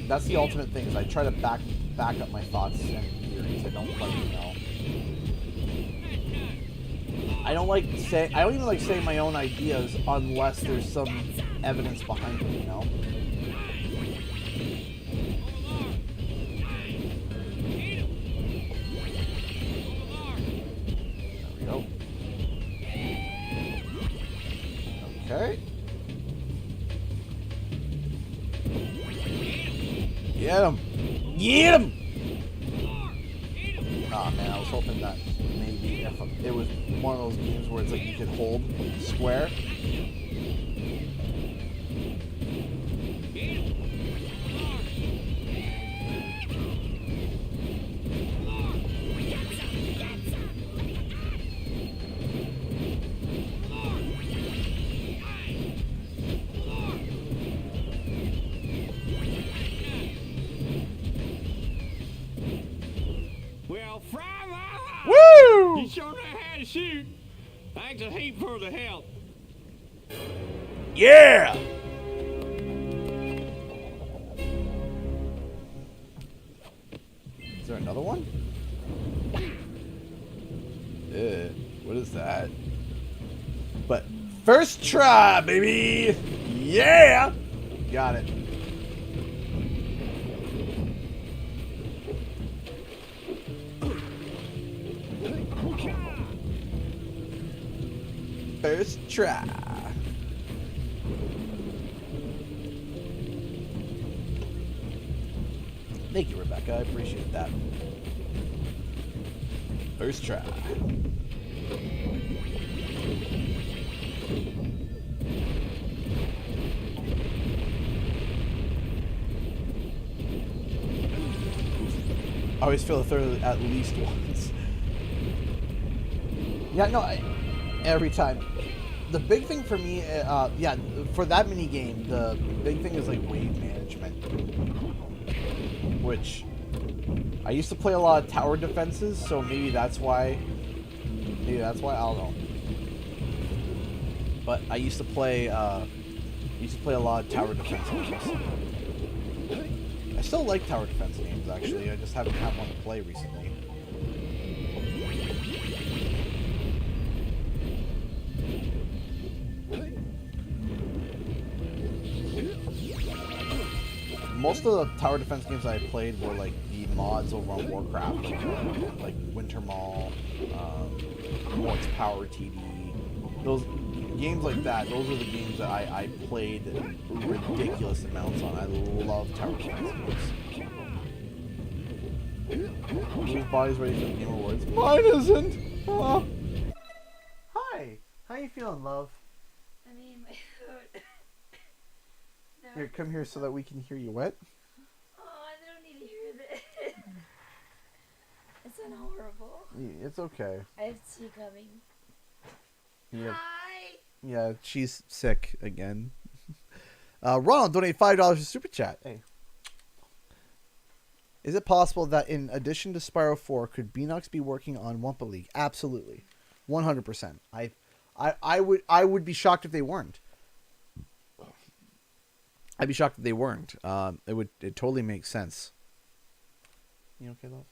That's the ultimate thing, is I try to back up my thoughts and theories. I don't even like saying my own ideas unless there's some evidence behind it, you know? There we go. Okay. Get him! Get him! Oh man, I was hoping that maybe if it was one of those games where it's like you could hold square. Well, fry my eye. Woo! You sure know how to shoot. Thanks a heap for the help. Yeah! Is there another one? What is that? But first try, baby! Yeah! Got it. First try. Thank you, Rebecca. I appreciate that. First try. I always fail the third at least once. Yeah, no, every time. The big thing for me, yeah, for that mini game, the big thing is like wave management, which I used to play a lot of tower defenses, so maybe that's why. Maybe that's why, I don't know. But I used to play a lot of tower defense games. I still like tower defense games, actually. I just haven't had one to play recently. Most of the tower defense games I played were like the mods over on Warcraft, like Winter Mall, Mort's Power TD. Those games like that, those are the games that I played ridiculous amounts on. I love tower defense games. Whose body's ready for the Game Awards? Mine isn't! Hi! How you feeling, love? I mean, my throat. Here, come here so that we can hear you wet. Oh, I don't need to hear this. It's sounds horrible. It's okay. I have tea coming. Yeah. Hi! Yeah, she's sick again. Ronald, donate $5 to Super Chat. Hey. Is it possible that in addition to Spyro 4, could Beanox be working on Wumpa League? Absolutely. 100%. I would be shocked if they weren't. I'd be shocked if they weren't. It totally makes sense. You okay, love?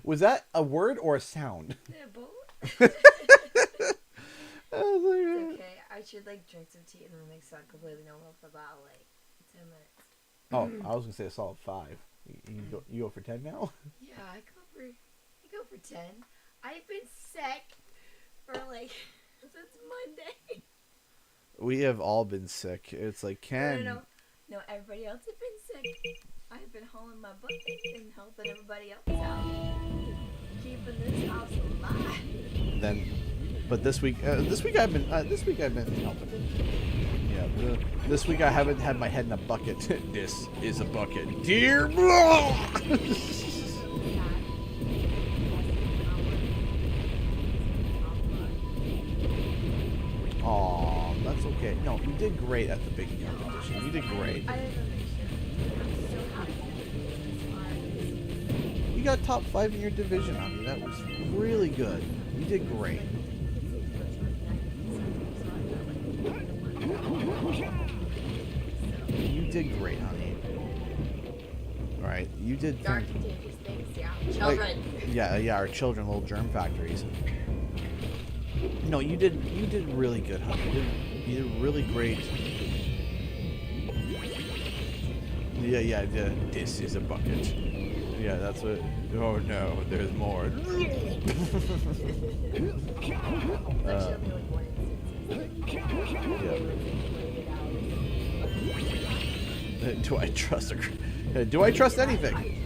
Was that a word or a sound? Yeah, both. It's okay. I should like drink some tea and then like sound completely normal for about like 10 minutes. Oh, I was gonna say a solid 5. You go for 10 now? Yeah, I go for 10. I've been sick for like since Monday. We have all been sick. It's like Ken. No, everybody else has been sick. I've been hauling my butt and helping everybody else out, keeping this house alive. But this week I've been helping. Yeah, this week I haven't had my head in a bucket. This is a bucket, dear. Aw, that's okay. No, you did great at the beginning of the audition. You did great. You got top 5 in your division, honey. That was really good. You did great. You did great, honey. Alright, you did Dark and dangerous things, yeah. Children. Like, yeah, our children, little germ factories. No, you did really good, honey. You did really great. Yeah. This is a bucket. Yeah, that's what. Oh no, there's more. Do I trust do I trust anything?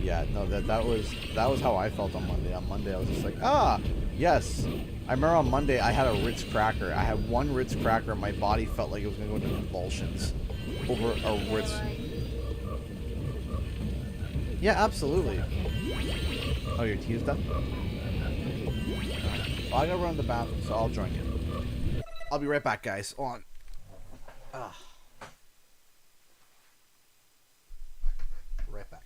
Yeah, no, that was how I felt on Monday. On Monday, I was just like, yes. I remember on Monday I had a Ritz cracker. I had one Ritz cracker, and my body felt like it was gonna go into convulsions over a Ritz. Yeah, absolutely. Oh, your tea's done? Well, I gotta run to the bathroom, so I'll join you. I'll be right back, guys. Hold on. Right back.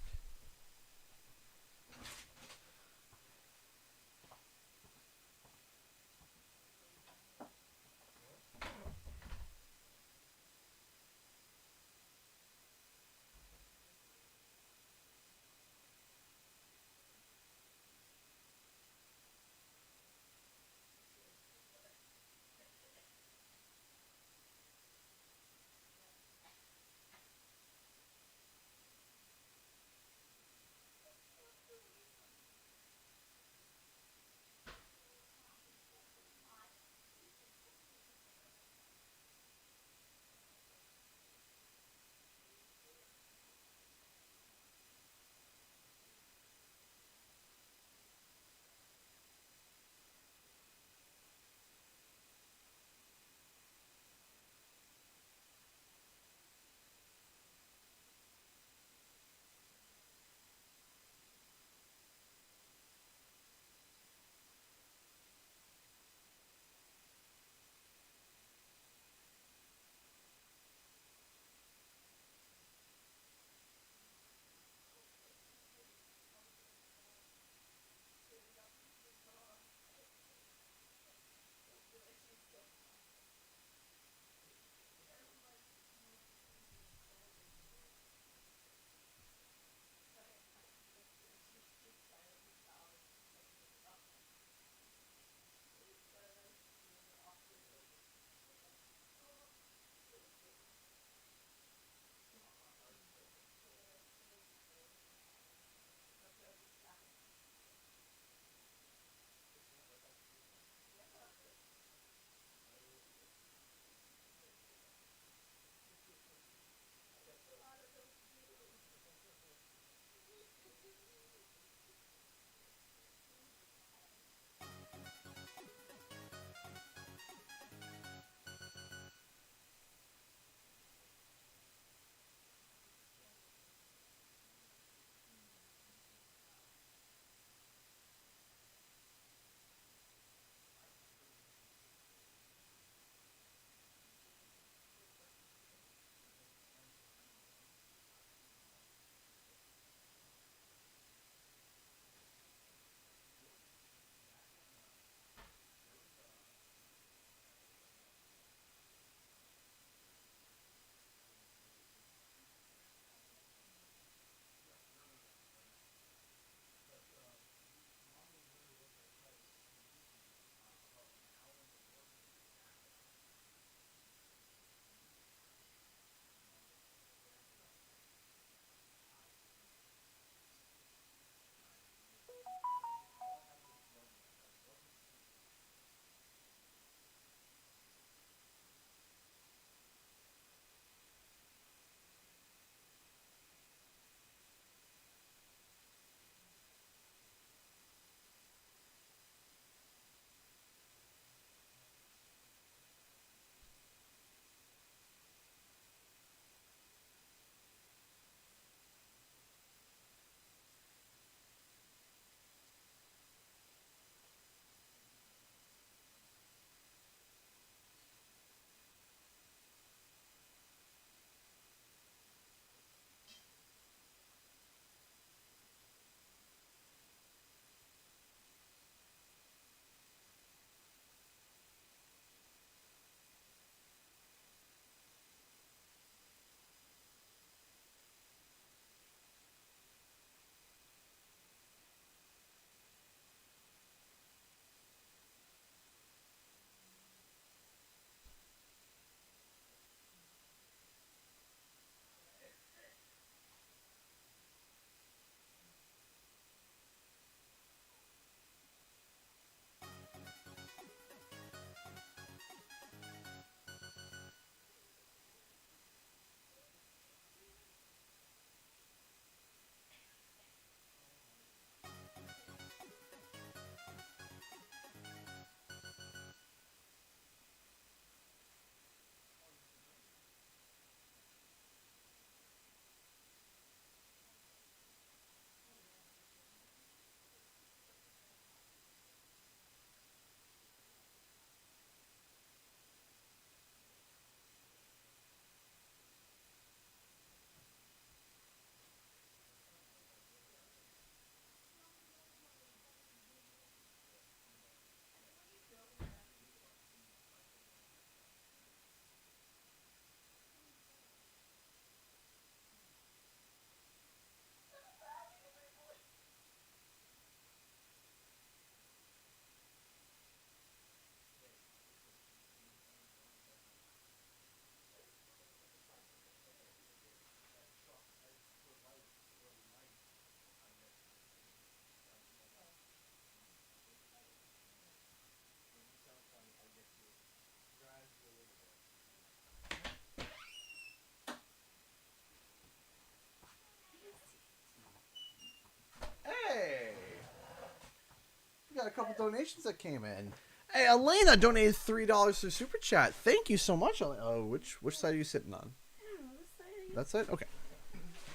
got a couple donations that came in. Hey, Elena donated $3 through Super Chat. Thank you so much, Elena. Oh, which side are you sitting on? I don't know, this side. That side? Okay.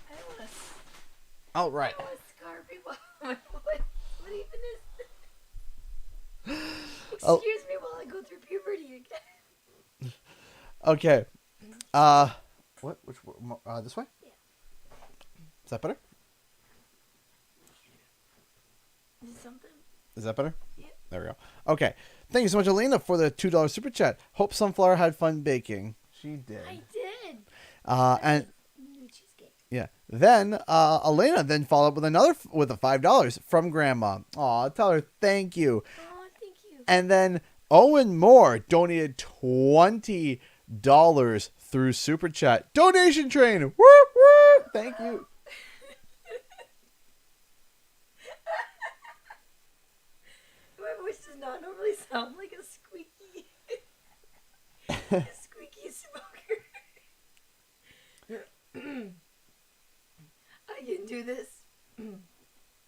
I don't want to. Oh, right. I don't want to scar people. What even is? Excuse me while I go through puberty again. Okay. What? Which? This way? Yeah. Is that better? Is it something? Is that better? Yeah. There we go. Okay. Thank you so much, Elena, for the $2 Super Chat. Hope Sunflower had fun baking. She did. I did. And New cheesecake. yeah. Then Elena then followed up with another with a $5 from Grandma. Aw, tell her thank you. Oh, thank you. And then Owen Moore donated $20 through Super Chat. Donation train. Woo woo. Thank you. My voice does not normally sound like a squeaky, squeaky smoker. I can do this.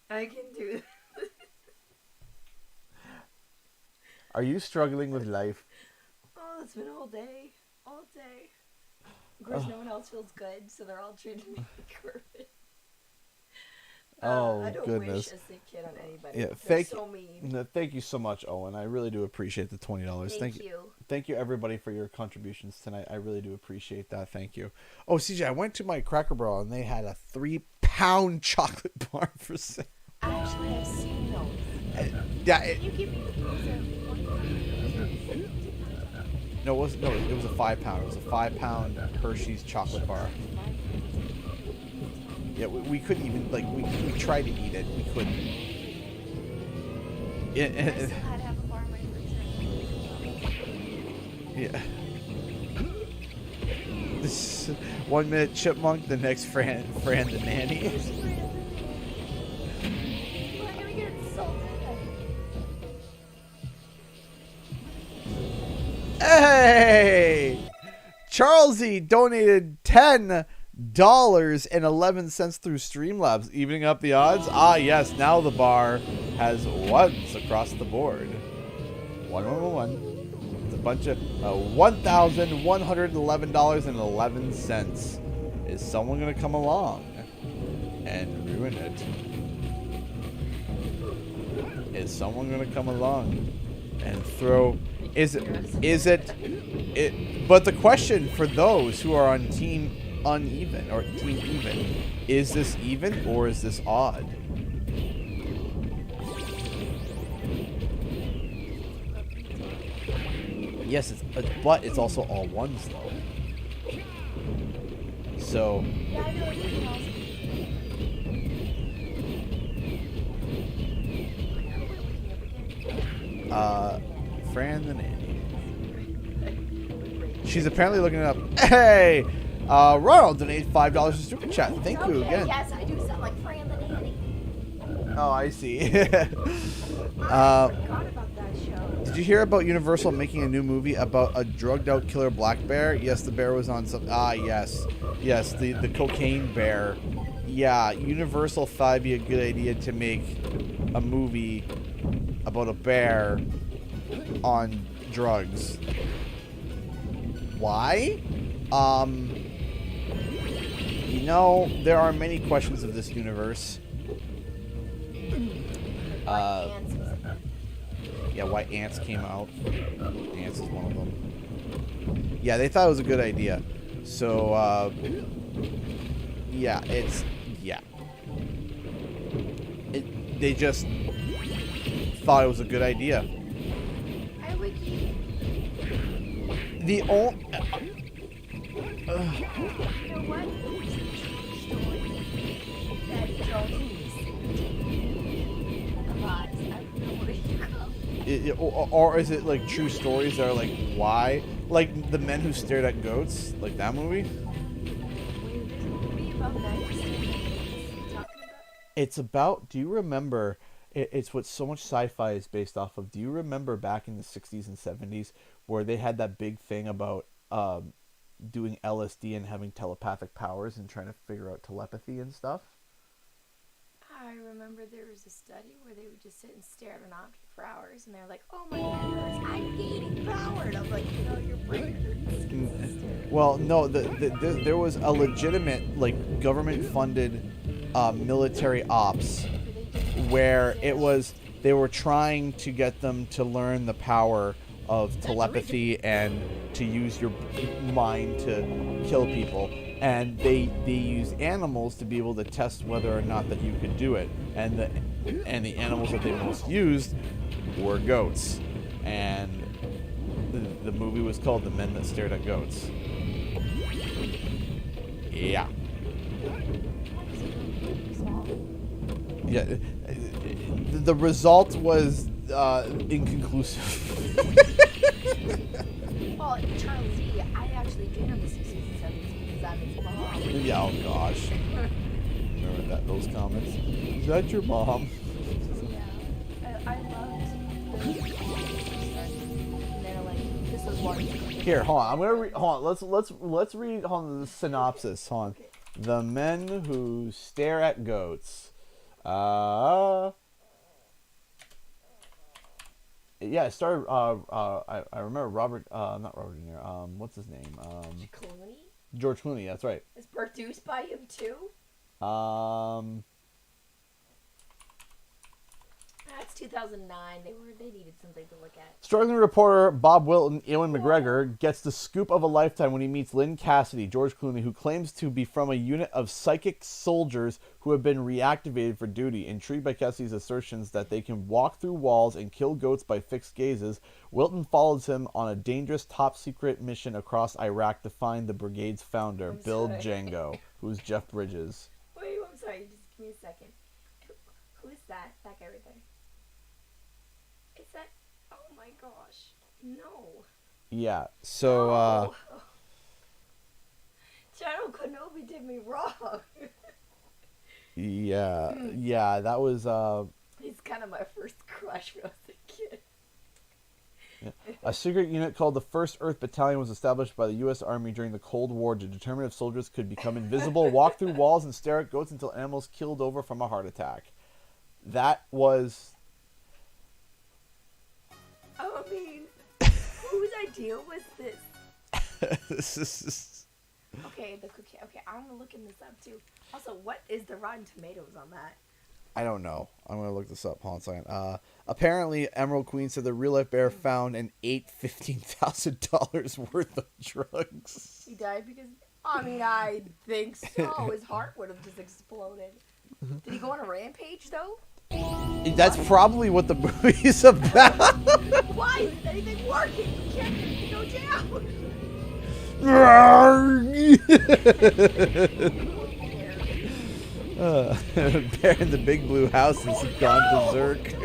I can do this. Are you struggling with life? Oh, it's been all day. All day. Of course, no one else feels good, so they're all treating me like garbage. Oh, I don't goodness. wish a sick kid on anybody. Yeah, They're so mean. No, thank you so much, Owen. I really do appreciate the $20. Thank you. Thank you, everybody, for your contributions tonight. I really do appreciate that. Thank you. Oh, CJ, I went to my Cracker Barrel, and they had a 3-pound chocolate bar for sale. Actually, I've seen those. Yeah, You give me the it was a 5-pound. It was a 5-pound Hershey's chocolate bar. Yeah, we couldn't even, like, we tried to eat it. We couldn't. I still had half a bar in my freezer. Yeah. This 1 minute Chipmunk, the next Fran the nanny. Am I gonna get insulted? Hey! Charlesy donated $10.11 through Streamlabs, evening up the odds. Ah, yes, now the bar has ones across the board. 111. It's a bunch of $1,111.11. Is someone going to come along and ruin it? Is someone going to come along and throw... Is it? But the question for those who are on team uneven or team even, is this even or is this odd? Yes, but it's also all ones though. So. Yeah, I know you can also. Fran the nanny. She's apparently looking it up. Hey, Ronald donated $5 to Super Chat. Thank you again. Yes, I do sound like Fran the nanny. Oh, I see. I forgot about that show. Did you hear about Universal making a new movie about a drugged-out killer black bear? Yes, the bear was on some. Yes, the cocaine bear. Yeah, Universal thought it'd be a good idea to make a movie about a bear on drugs. Why? You know, there are many questions of this universe. Yeah, why ants came out. Ants is one of them. Yeah, they thought it was a good idea. So, yeah, they just thought it was a good idea. I would keep. The only... You know what? That don't I don't know where you go. Or is it like true stories that are like, why? Like The Men Who Stared at Goats? Like that movie? It's about, do you remember, it's what so much sci-fi is based off of. Do you remember back in the 60s and 70s where they had that big thing about doing LSD and having telepathic powers and trying to figure out telepathy and stuff? I remember there was a study where they would just sit and stare at an object for hours, and they're like, "Oh my goodness, I'm gaining power," and I'm like, your brain hurts. Well, no, there was a legitimate, like, government-funded military ops where they were trying to get them to learn the power of telepathy and to use your mind to kill people. And they used animals to be able to test whether or not that you could do it. And the animals that they most used were goats. And the movie was called The Men That Stared at Goats. Yeah. Yeah. The result was inconclusive. Well, Charles D, I actually jammed the 60s and 70s because I'm his mom. Yeah, oh gosh. Remember those comments? Is that your mom? Yeah. I loved the and they're like, this was one. Here, hold on. I'm gonna read. Hold on. Let's read on the synopsis. Hold on. Okay. The Men Who Stare at Goats. Yeah, it started. I remember Robert. Not Robert De Niro. What's his name? Clooney. George Clooney. That's right. It's produced by him too. That's 2009. They needed something to look at. Struggling reporter Bob Wilton, Ewan McGregor, gets the scoop of a lifetime when he meets Lynn Cassidy, George Clooney, who claims to be from a unit of psychic soldiers who have been reactivated for duty. Intrigued by Cassidy's assertions that they can walk through walls and kill goats by fixed gazes, Wilton follows him on a dangerous top-secret mission across Iraq to find the brigade's founder, Bill Django, who's Jeff Bridges. Wait, I'm sorry. Just give me a second. Who is that? That guy right there. Is that? Oh my gosh. No. Yeah, so, General Kenobi did me wrong. yeah, that was, He's kind of my first crush when I was a kid. Yeah. A secret unit called the 1st Earth Battalion was established by the U.S. Army during the Cold War to determine if soldiers could become invisible, walk through walls, and stare at goats until animals killed over from a heart attack. That was... I mean, whose idea was this? Okay, the cookie. Okay, I'm looking this up too. Also, what is the Rotten Tomatoes on that? I don't know. I'm going to look this up. Hold on a second. Apparently, Emerald Queen said the real-life bear found and ate $15,000 worth of drugs. He died because... I mean, I think so. His heart would have just exploded. Did he go on a rampage, though? That's probably what the movie is about. Why isn't anything working? You can't go down. Bear in the Big Blue House has gone berserk.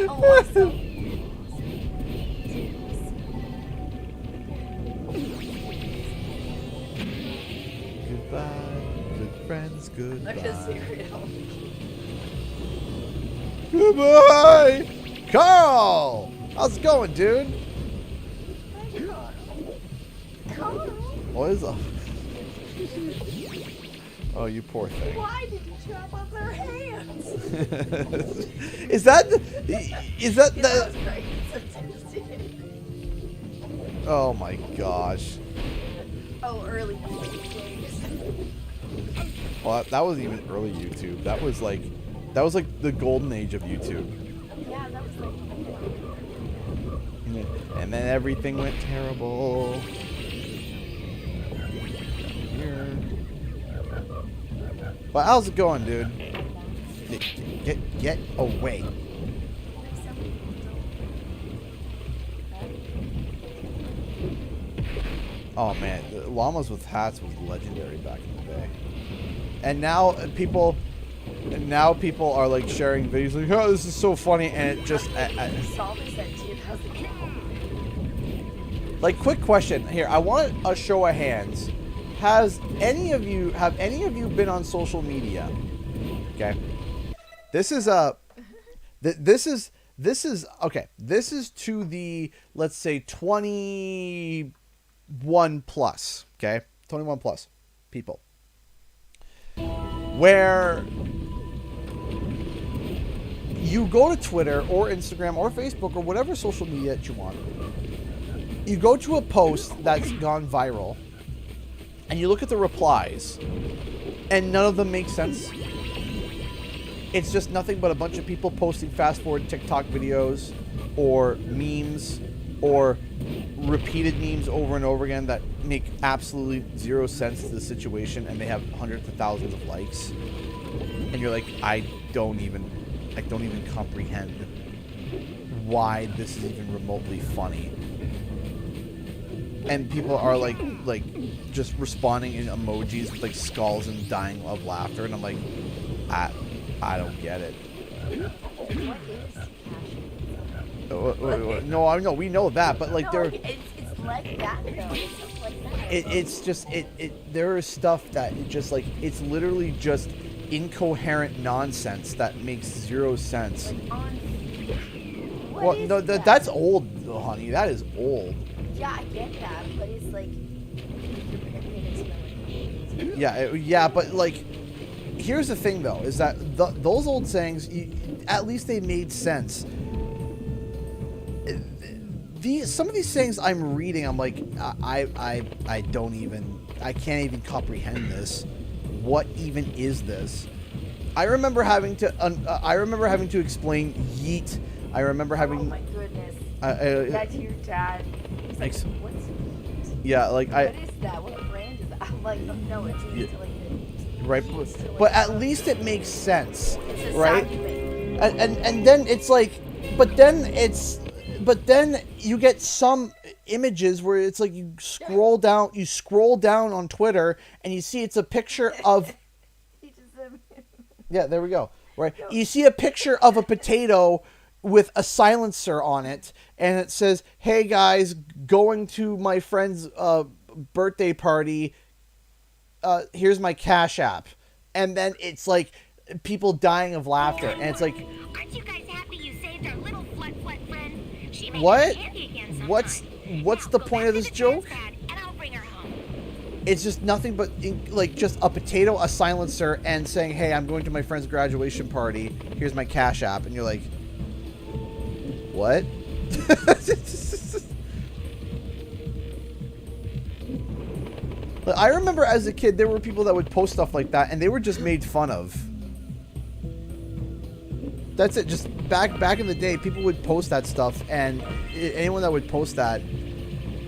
Oh, awesome. Goodbye, good friends, goodbye. Look at cereal. Goodbye! Carl! How's it going, dude? Carl? What is up? Oh, you poor thing. Why did you chop off their hands? Is that the... That was great. So tasty. Oh my gosh. Oh, early days. Well, that wasn't even early YouTube. That was like the golden age of YouTube. Yeah, that was like... And then everything went terrible. Here. Well, how's it going, dude? Get away. Oh man, the llamas with hats was legendary back in the day. And now people are like sharing videos like, oh, this is so funny, and it just like, quick question here. I want a show of hands. Have any of you been on social media? Okay. This is okay. This is to the, let's say, 21 plus. Okay, 21 plus people. Where you go to Twitter or Instagram or Facebook or whatever social media that you want. You go to a post that's gone viral, and you look at the replies, and none of them make sense. It's just nothing but a bunch of people posting fast-forward TikTok videos or memes or repeated memes over and over again that make absolutely zero sense to the situation, and they have hundreds of thousands of likes. And you're like, I don't even comprehend why this is even remotely funny. And people are like just responding in emojis with like skulls and dying of laughter, and I'm like, I don't get it. No, I know, we know that, but like it's like that though. It's just like that. It's just there is stuff that it just like it's literally just incoherent nonsense that makes zero sense. Well, no, that's old, honey. That is old. Yeah, I get that, but it's like yeah, but like, here's the thing though, is that those old sayings, at least they made sense. Some of these sayings I'm reading, I'm like, I can't even comprehend this. What even is this? I remember having to explain yeet. I remember having. Oh my goodness. That's your dad. He's like, what's yeet? Yeah, like what is that? What brand is that? I'm like, no, it's used to like the. Right, but at least it makes sense, It's a right? sound you make. And then it's like, but then you get some images where it's like you scroll down on Twitter and you see it's a picture of. Yeah, there we go. Right, you see a picture of a potato with a silencer on it, and it says, "Hey guys, going to my friend's birthday party. Here's my Cash App," and then it's like people dying of laughter, and it's like, aren't you guys happy you saved our little flut friend? She may what? be handy again sometime. What's the point of this joke? And I'll bring her home. It's just nothing but like just a potato, a silencer, and saying, "Hey, I'm going to my friend's graduation party. Here's my Cash App," and you're like, what? I remember as a kid, there were people that would post stuff like that, and they were just made fun of. That's it. Just back in the day, people would post that stuff, and anyone that would post that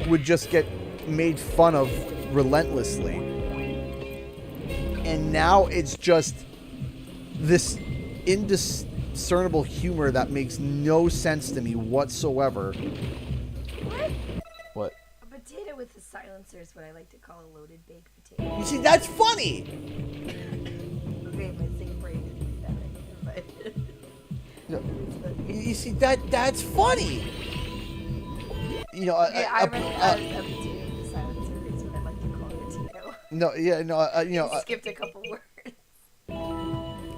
would just get made fun of relentlessly. And now it's just this indiscernible humor that makes no sense to me whatsoever. What? A potato with a silencer is what I like to call a loaded baked potato. You see, that's funny. Okay, my sing brain is better, but you see, that's funny. You know, a potato with a silencer is what I like to call a potato. No, yeah, no, you know. Skipped a couple words.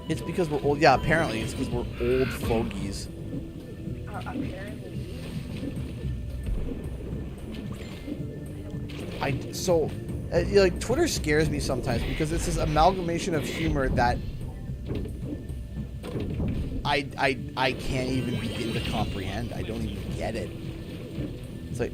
It's because we're old. Yeah, apparently it's because we're old fogies. Apparently. Like Twitter scares me sometimes because it's this amalgamation of humor that I can't even begin to comprehend. I don't even get it. It's like,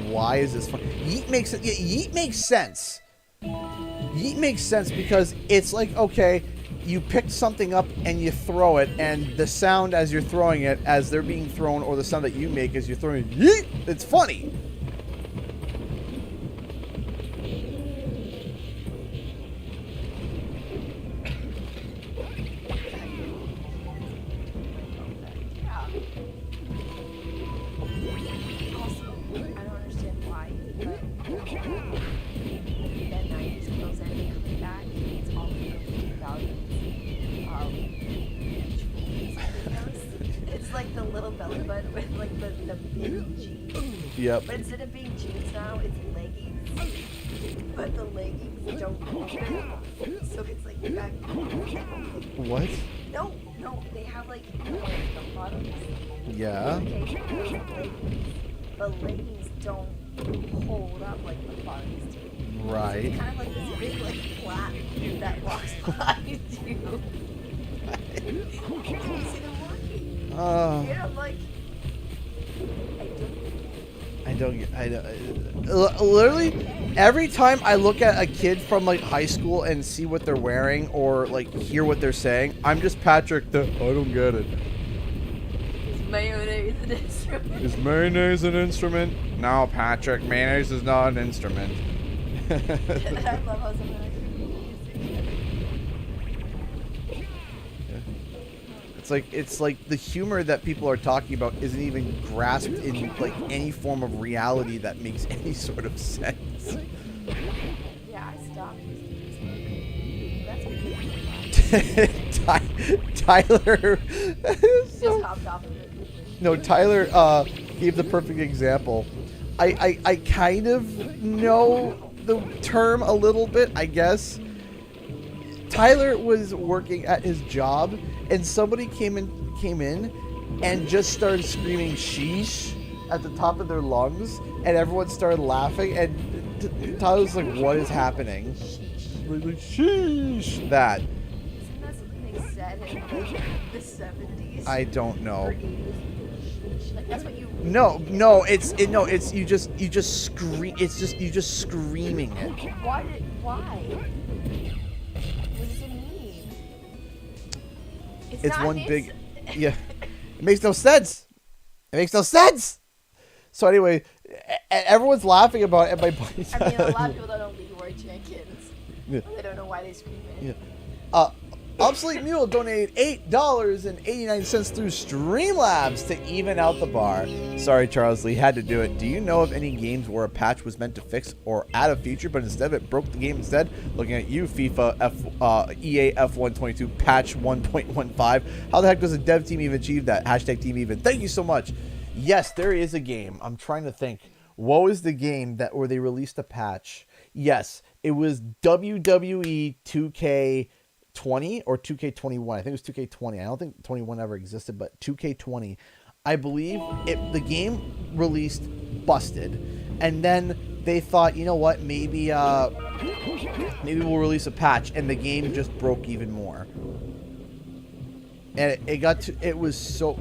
why is this fun? Yeet makes sense. Yeet makes sense because it's like, okay, you pick something up and you throw it, and the sound as you're throwing it, as they're being thrown, or the sound that you make as you're throwing it, yeet, it's funny. Yep. But instead of being jeans now, it's leggings. But the leggings don't open. So it's like you got. What? No, they have like the bottoms. Yeah. Okay, leggings. The leggings don't hold up like the bottoms do. Right. So it's kind of like this big like flap that walks behind you. You see them walking? I'm like, literally, every time I look at a kid from like high school and see what they're wearing or like hear what they're saying, I'm just Patrick. I don't get it. is mayonnaise an instrument? Is mayonnaise an instrument? No, Patrick. Mayonnaise is not an instrument. I love how someone It's like the humor that people are talking about isn't even grasped in like any form of reality that makes any sort of sense. Yeah, I stopped. That's okay. Tyler. Just hopped off of it. No, Tyler gave the perfect example. I kind of know the term a little bit, I guess. Tyler was working at his job, and somebody came in and just started screaming sheesh at the top of their lungs, and everyone started laughing, and Tyler was like, what is happening? Like, sheesh. That. Isn't that something they said in like, the 70s? I don't know. Like, that's what you... No, it's you just scream. It's just you just screaming it. Why? What does it mean? It's not one his- big, yeah. It makes no sense. It makes no sense. So anyway, everyone's laughing about it. And my buddy. I mean, a lot of people don't know Leroy Jenkins. Yeah. They don't know why they scream it. Yeah. Obsolete Mule donated $8.89 through Streamlabs to even out the bar. Sorry, Charles Lee, had to do it. Do you know of any games where a patch was meant to fix or add a feature, but instead of it broke the game instead? Looking at you, FIFA EA F122 patch 1.15. How the heck does a dev team even achieve that? Hashtag team even. Thank you so much. Yes, there is a game. I'm trying to think. What was the game that where they released a patch? Yes, it was WWE 2K20 or 2K21. I think it was 2K20. I don't think 21 ever existed, but 2K20. I believe the game released busted, and then they thought, you know what, maybe we'll release a patch, and the game just broke even more. And it was so.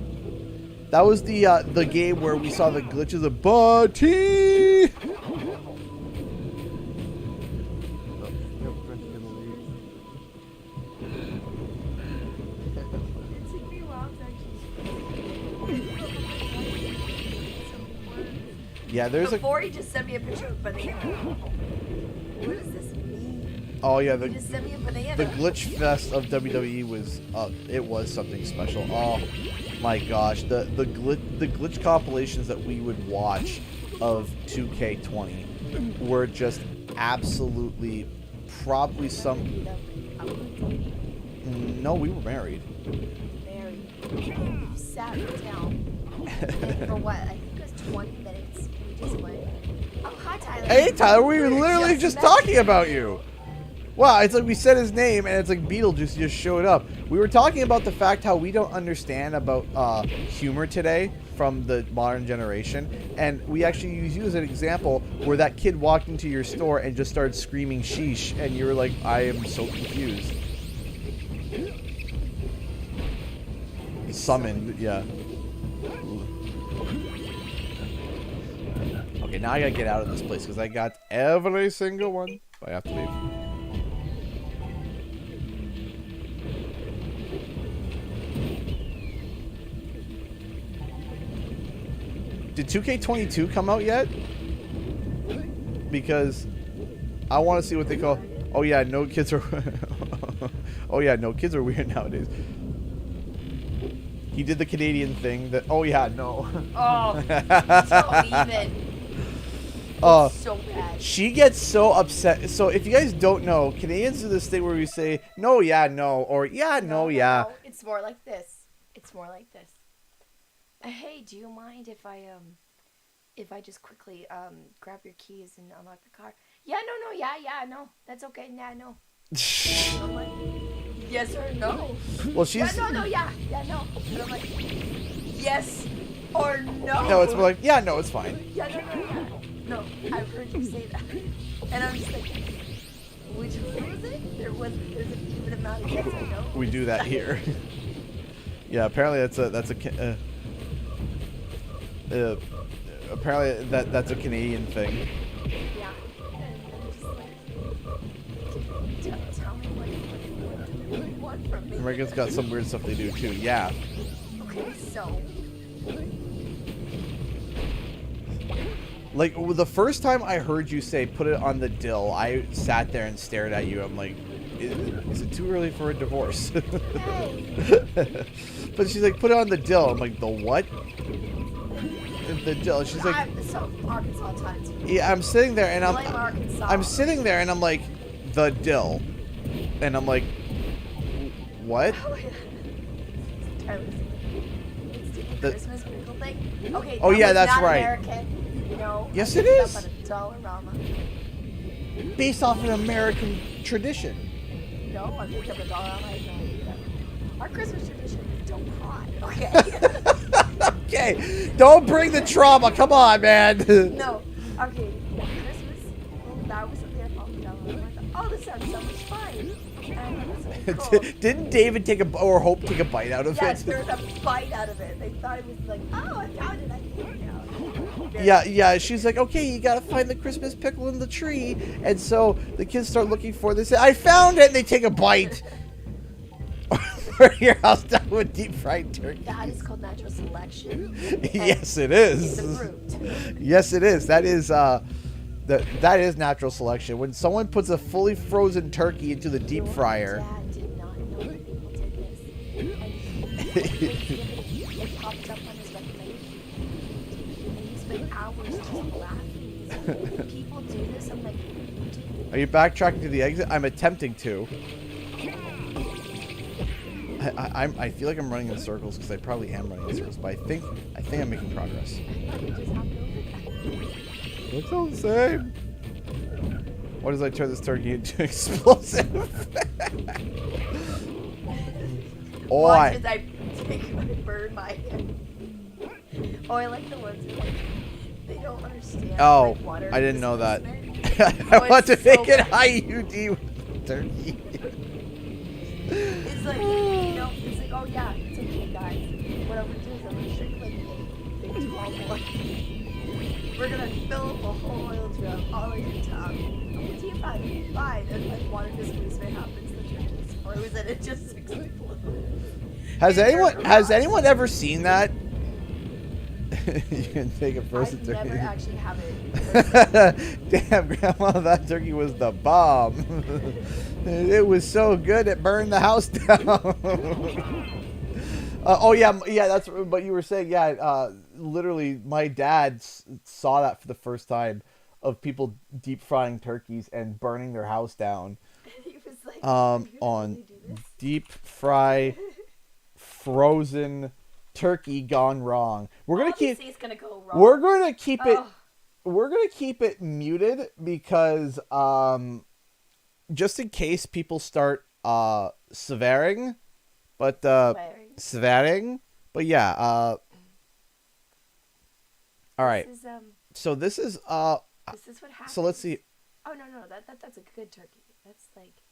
That was the game where we saw the glitches of Buddy. Yeah, there's Before he just sent me a picture of a banana. What does this mean? Oh yeah, He just sent me a banana. the glitch fest of WWE was it was something special. Oh my gosh, the glitch compilations that we would watch of 2K20 were just absolutely probably some. No, we were married. Married. You sat me down. And for what? I think it was 20 minutes. We just went. Oh, hi, Tyler. Hey, Tyler, we were literally just talking about you. Wow, it's like we said his name, and it's like Beetlejuice just showed up. We were talking about the fact how we don't understand about humor today from the modern generation, and we actually use you as an example where that kid walked into your store and just started screaming sheesh, and you were like, I am so confused. Summoned, yeah. Okay, now I gotta get out of this place because I got every single one. I have to leave. Did 2K22 come out yet? Because I want to see what they call. Oh yeah, no kids are. Oh yeah, no kids are weird nowadays. He did the Canadian thing that. Oh yeah, no. Oh, don't even. So bad. She gets so upset. So if you guys don't know, Canadians do this thing where we say no, yeah, no, or yeah, no, yeah. No, it's more like this. It's more like this. Hey, do you mind if I just quickly grab your keys and unlock the car? Yeah, no, no, that's okay. Nah, no. I'm like, yes or no? Well, she's. Yeah, no, yeah, no. And I'm like, yes or no? No, it's more like, yeah, no, it's fine. Yeah, no. No, I've heard you say that. And I'm just like, which one was it? There's an even amount of yes or no. We do that here. Yeah, apparently apparently that's a Canadian thing. Yeah. And I'm just like, tell me what you really want from me. Americans got some weird stuff they do too. Yeah. Okay, so. Like the first time I heard you say put it on the dill, I sat there and stared at you. I'm like, is it too early for a divorce? Hey. But she's like, put it on the dill. I'm like, the what? The dill. She's like, So Arkansas times. yeah. I'm sitting there and I'm sitting there and I'm like, the dill, and I'm like, what? The Christmas pickle thing. Okay. Oh yeah, that's not right. American, you know. Yes, it is. Up at a Dollarama. Based off an American tradition. No, I picked up a Dollarama. I don't do that. Our Christmas tradition is don't cry. Okay. Okay, don't bring the trauma. Come on, man. No. Okay. Christmas. Well, that was something I found in Dollarama. I thought, oh, this sounds so much fun. And cool. Didn't David or Hope take a bite out of Yes, it? there was a bite out of it. They thought it was like, oh, I found it. I can eat it now. Yeah. She's like, okay, you gotta find the Christmas pickle in the tree, and so the kids start looking for this. I found it. And they take a bite. Burn your house down with deep fried turkey. That is called natural selection. Yes, it is. It's a fruit. Yes, it is. That is that is natural selection. When someone puts a fully frozen turkey into the deep fryer. Dad did not know that people did this. And it popped up on his recommendation. And he spent hours just laughing. People do this. I'm like, Are you backtracking to the exit? I'm attempting to. I feel like I'm running in circles because I probably am running in circles, but I think I'm making progress. Looks all the same. What does I turn this turkey into explosive? Oh, watch as I burn my hand. Oh, I like the ones who like they don't understand. Oh, like, water I didn't know that. displacement. I want to it's so make it bad. IUD with turkey. It's like, you know, it's like, oh yeah, it's okay, guys. What I'm gonna do is I'm gonna shake like big 12 ones. We're gonna fill up a whole oil drum all in your tub. I'm gonna see fine. And like water displacement happens, the turkey explodes, and it just explodes. Has anyone ever seen that? You can take a frozen I've turkey. never actually have it. Damn, Grandma, that turkey was the bomb. It was so good it burned the house down. Oh yeah, that's what you were saying. Yeah, literally, my dad saw that for the first time of people deep frying turkeys and burning their house down. He was like, on deep fry frozen turkey gone wrong. We're gonna obviously it's gonna go wrong. We're gonna keep it. Oh. We're gonna keep it muted because just in case people start swearing, but swearing. But yeah. All right. This is, so this is this is what happens. So let's see. Oh no, that's a good turkey. That's like,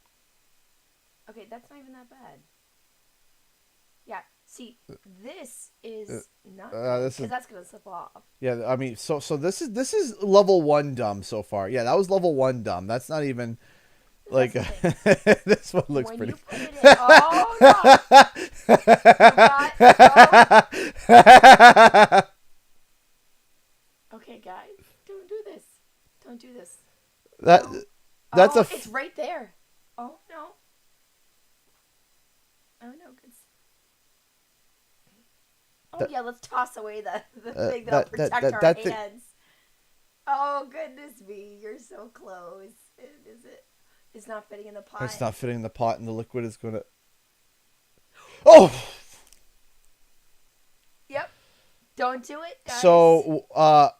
okay, that's not even that bad. Yeah, see, this is not because that's gonna slip off. Yeah, I mean, so this is level 1 dumb so far. Yeah, that was level 1 dumb. That's not even like this one looks when pretty. You put it in, oh no! Okay, guys, don't do this. Don't do this. That's it's right there. Oh no. Oh no, good. Oh yeah, let's toss away the thing that'll protect our hands. Oh goodness me, you're so close. Is it? It's not fitting in the pot. It's not fitting in the pot, and the liquid is gonna. Oh. Yep. Don't do it, guys. So,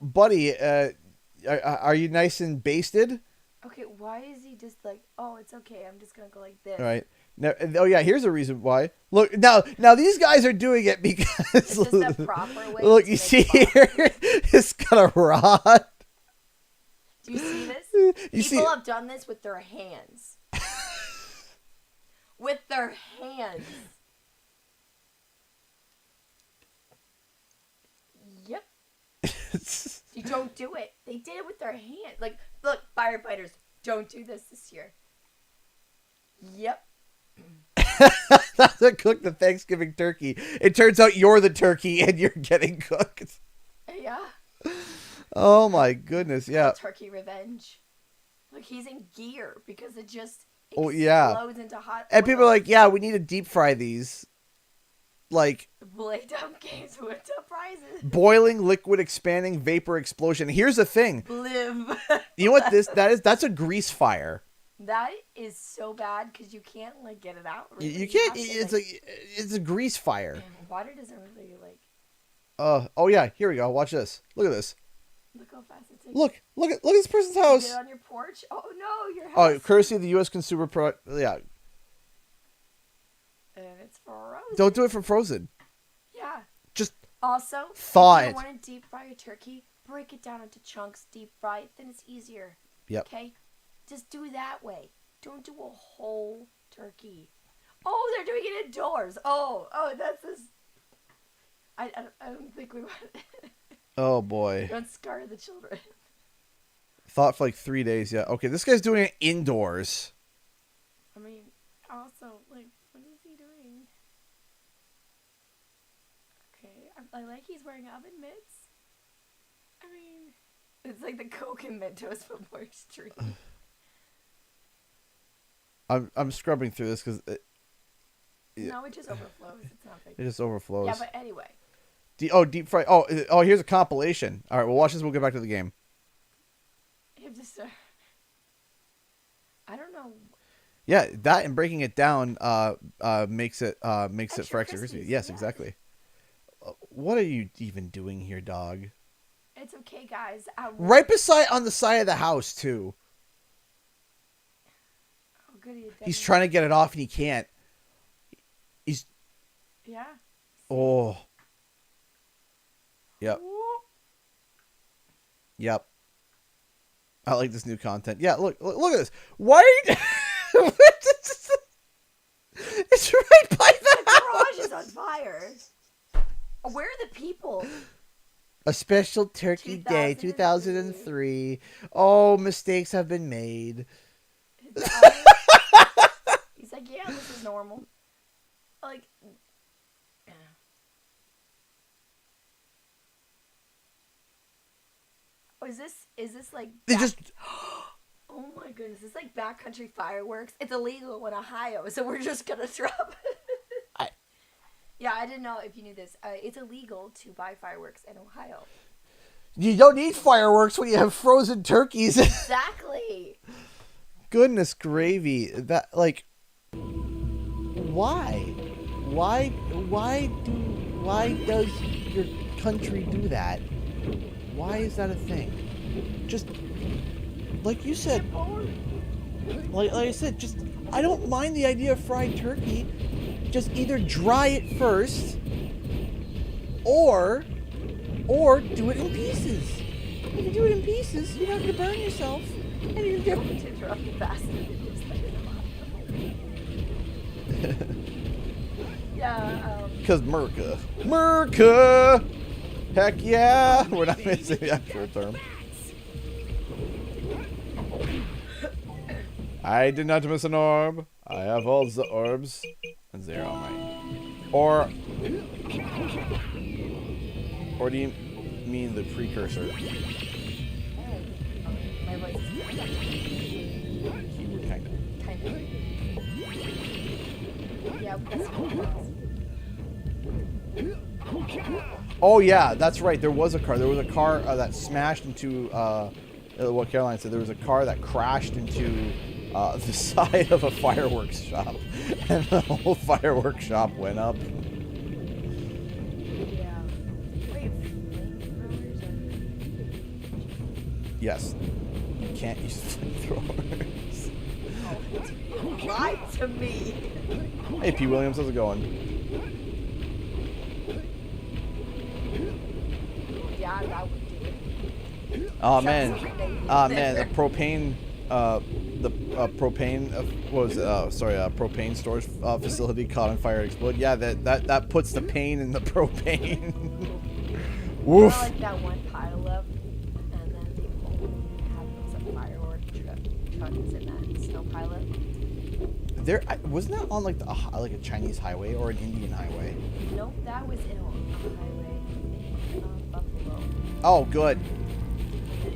buddy, are you nice and basted? Okay, why is he just like, oh, it's okay, I'm just gonna go like this. All right. Now, oh yeah, here's a reason why. Look, now these guys are doing it because this is the proper way. Look, you see here, it's got a rod. Do you see this? People have done this with their hands. With their hands. don't do it. They did it with their hand. Like, look, firefighters, don't do this year. Yep. That's to cook the Thanksgiving turkey. It turns out you're the turkey and you're getting cooked. Yeah. Oh my goodness, yeah. Turkey revenge. Look, he's in gear because it just explodes into hot oil. And people are like, yeah, we need to deep fry these. Like, play dumb games with surprises. Boiling, liquid, expanding, vapor, explosion. Here's the thing. Live. You know what that is? That's a grease fire. That is so bad because you can't like get it out. Really. You can't. It's a grease fire. Man, water doesn't really like. Oh yeah. Here we go. Watch this. Look at this. Look how fast it takes. Look at this person's house. Get on your porch. Oh no, your house. Oh, courtesy of the U.S. Consumer Product. Yeah. And it's frozen. Don't do it from frozen. Yeah. Just also thaw if it. you want to deep fry your turkey, break it down into chunks, deep fry it, then it's easier. Yep. Okay. Just do it that way. Don't do a whole turkey. Oh, they're doing it indoors. Oh, that's this. I don't think we want it. Oh boy. Don't scar the children. Thought for like 3 days. Yeah. Okay. This guy's doing it indoors. I mean, also, like, what is he doing? Okay, I like he's wearing oven mitts. I mean, it's like the Coke and Mentos, but more extreme. I'm scrubbing through this because no, it just overflows. It's not big. It just overflows. Yeah, but anyway. Deep fry. Oh, here's a compilation. All right, we'll watch this. We'll get back to the game. You just, I don't know. Yeah, that and breaking it down makes it for extra crispy. Yes, yeah. Exactly. What are you even doing here, dog? It's okay, guys. Right beside on the side of the house too. Oh, goody, he's trying to get it off and he can't. He's. Yeah. Oh. Yep. Ooh. Yep. I like this new content. Yeah, look at this. Why are you? It's right by the house. Garage is on fire. Where are the people? A special turkey day, 2003. Oh, mistakes have been made. He's like, yeah, this is normal. Like, oh, is this like? They just. Oh my goodness! It's like backcountry fireworks. It's illegal in Ohio, so we're just gonna drop. Yeah, I didn't know if you knew this. It's illegal to buy fireworks in Ohio. You don't need fireworks when you have frozen turkeys. Exactly. Goodness gravy. That, like, why? Why does your country do that? Why is that a thing? Just, like you said, like I said, just, I don't mind the idea of fried turkey. Just either dry it first, or do it in pieces. If you do it in pieces, you're not going to burn yourself, and you're going to drop the bastard. Yeah. Because Merca. Heck yeah. We're not missing the actual term. I did not miss an orb. I have all the orbs. And 0 mine. Or do you mean the precursor? My voice is Kind of. Yeah, that's Oh yeah, that's right. There was a car. There was a car that smashed into what Caroline said. There was a car that crashed into the side of a fireworks shop, and the whole fireworks shop went up. Yeah. Wait, flamethrowers are... Yes. You can't use flamethrowers. Oh, lied to me. Hey, P. Williams, how's it going? Yeah, that would do it. Oh man, the propane, propane storage facility caught on fire and exploded. Yeah, that puts the pain in the propane. Woof. I like that one pile up. truck is in that snow pilot. There wasn't that on like like a Chinese highway or an Indian highway? Nope, that was in a highway in Buffalo. Oh, good. The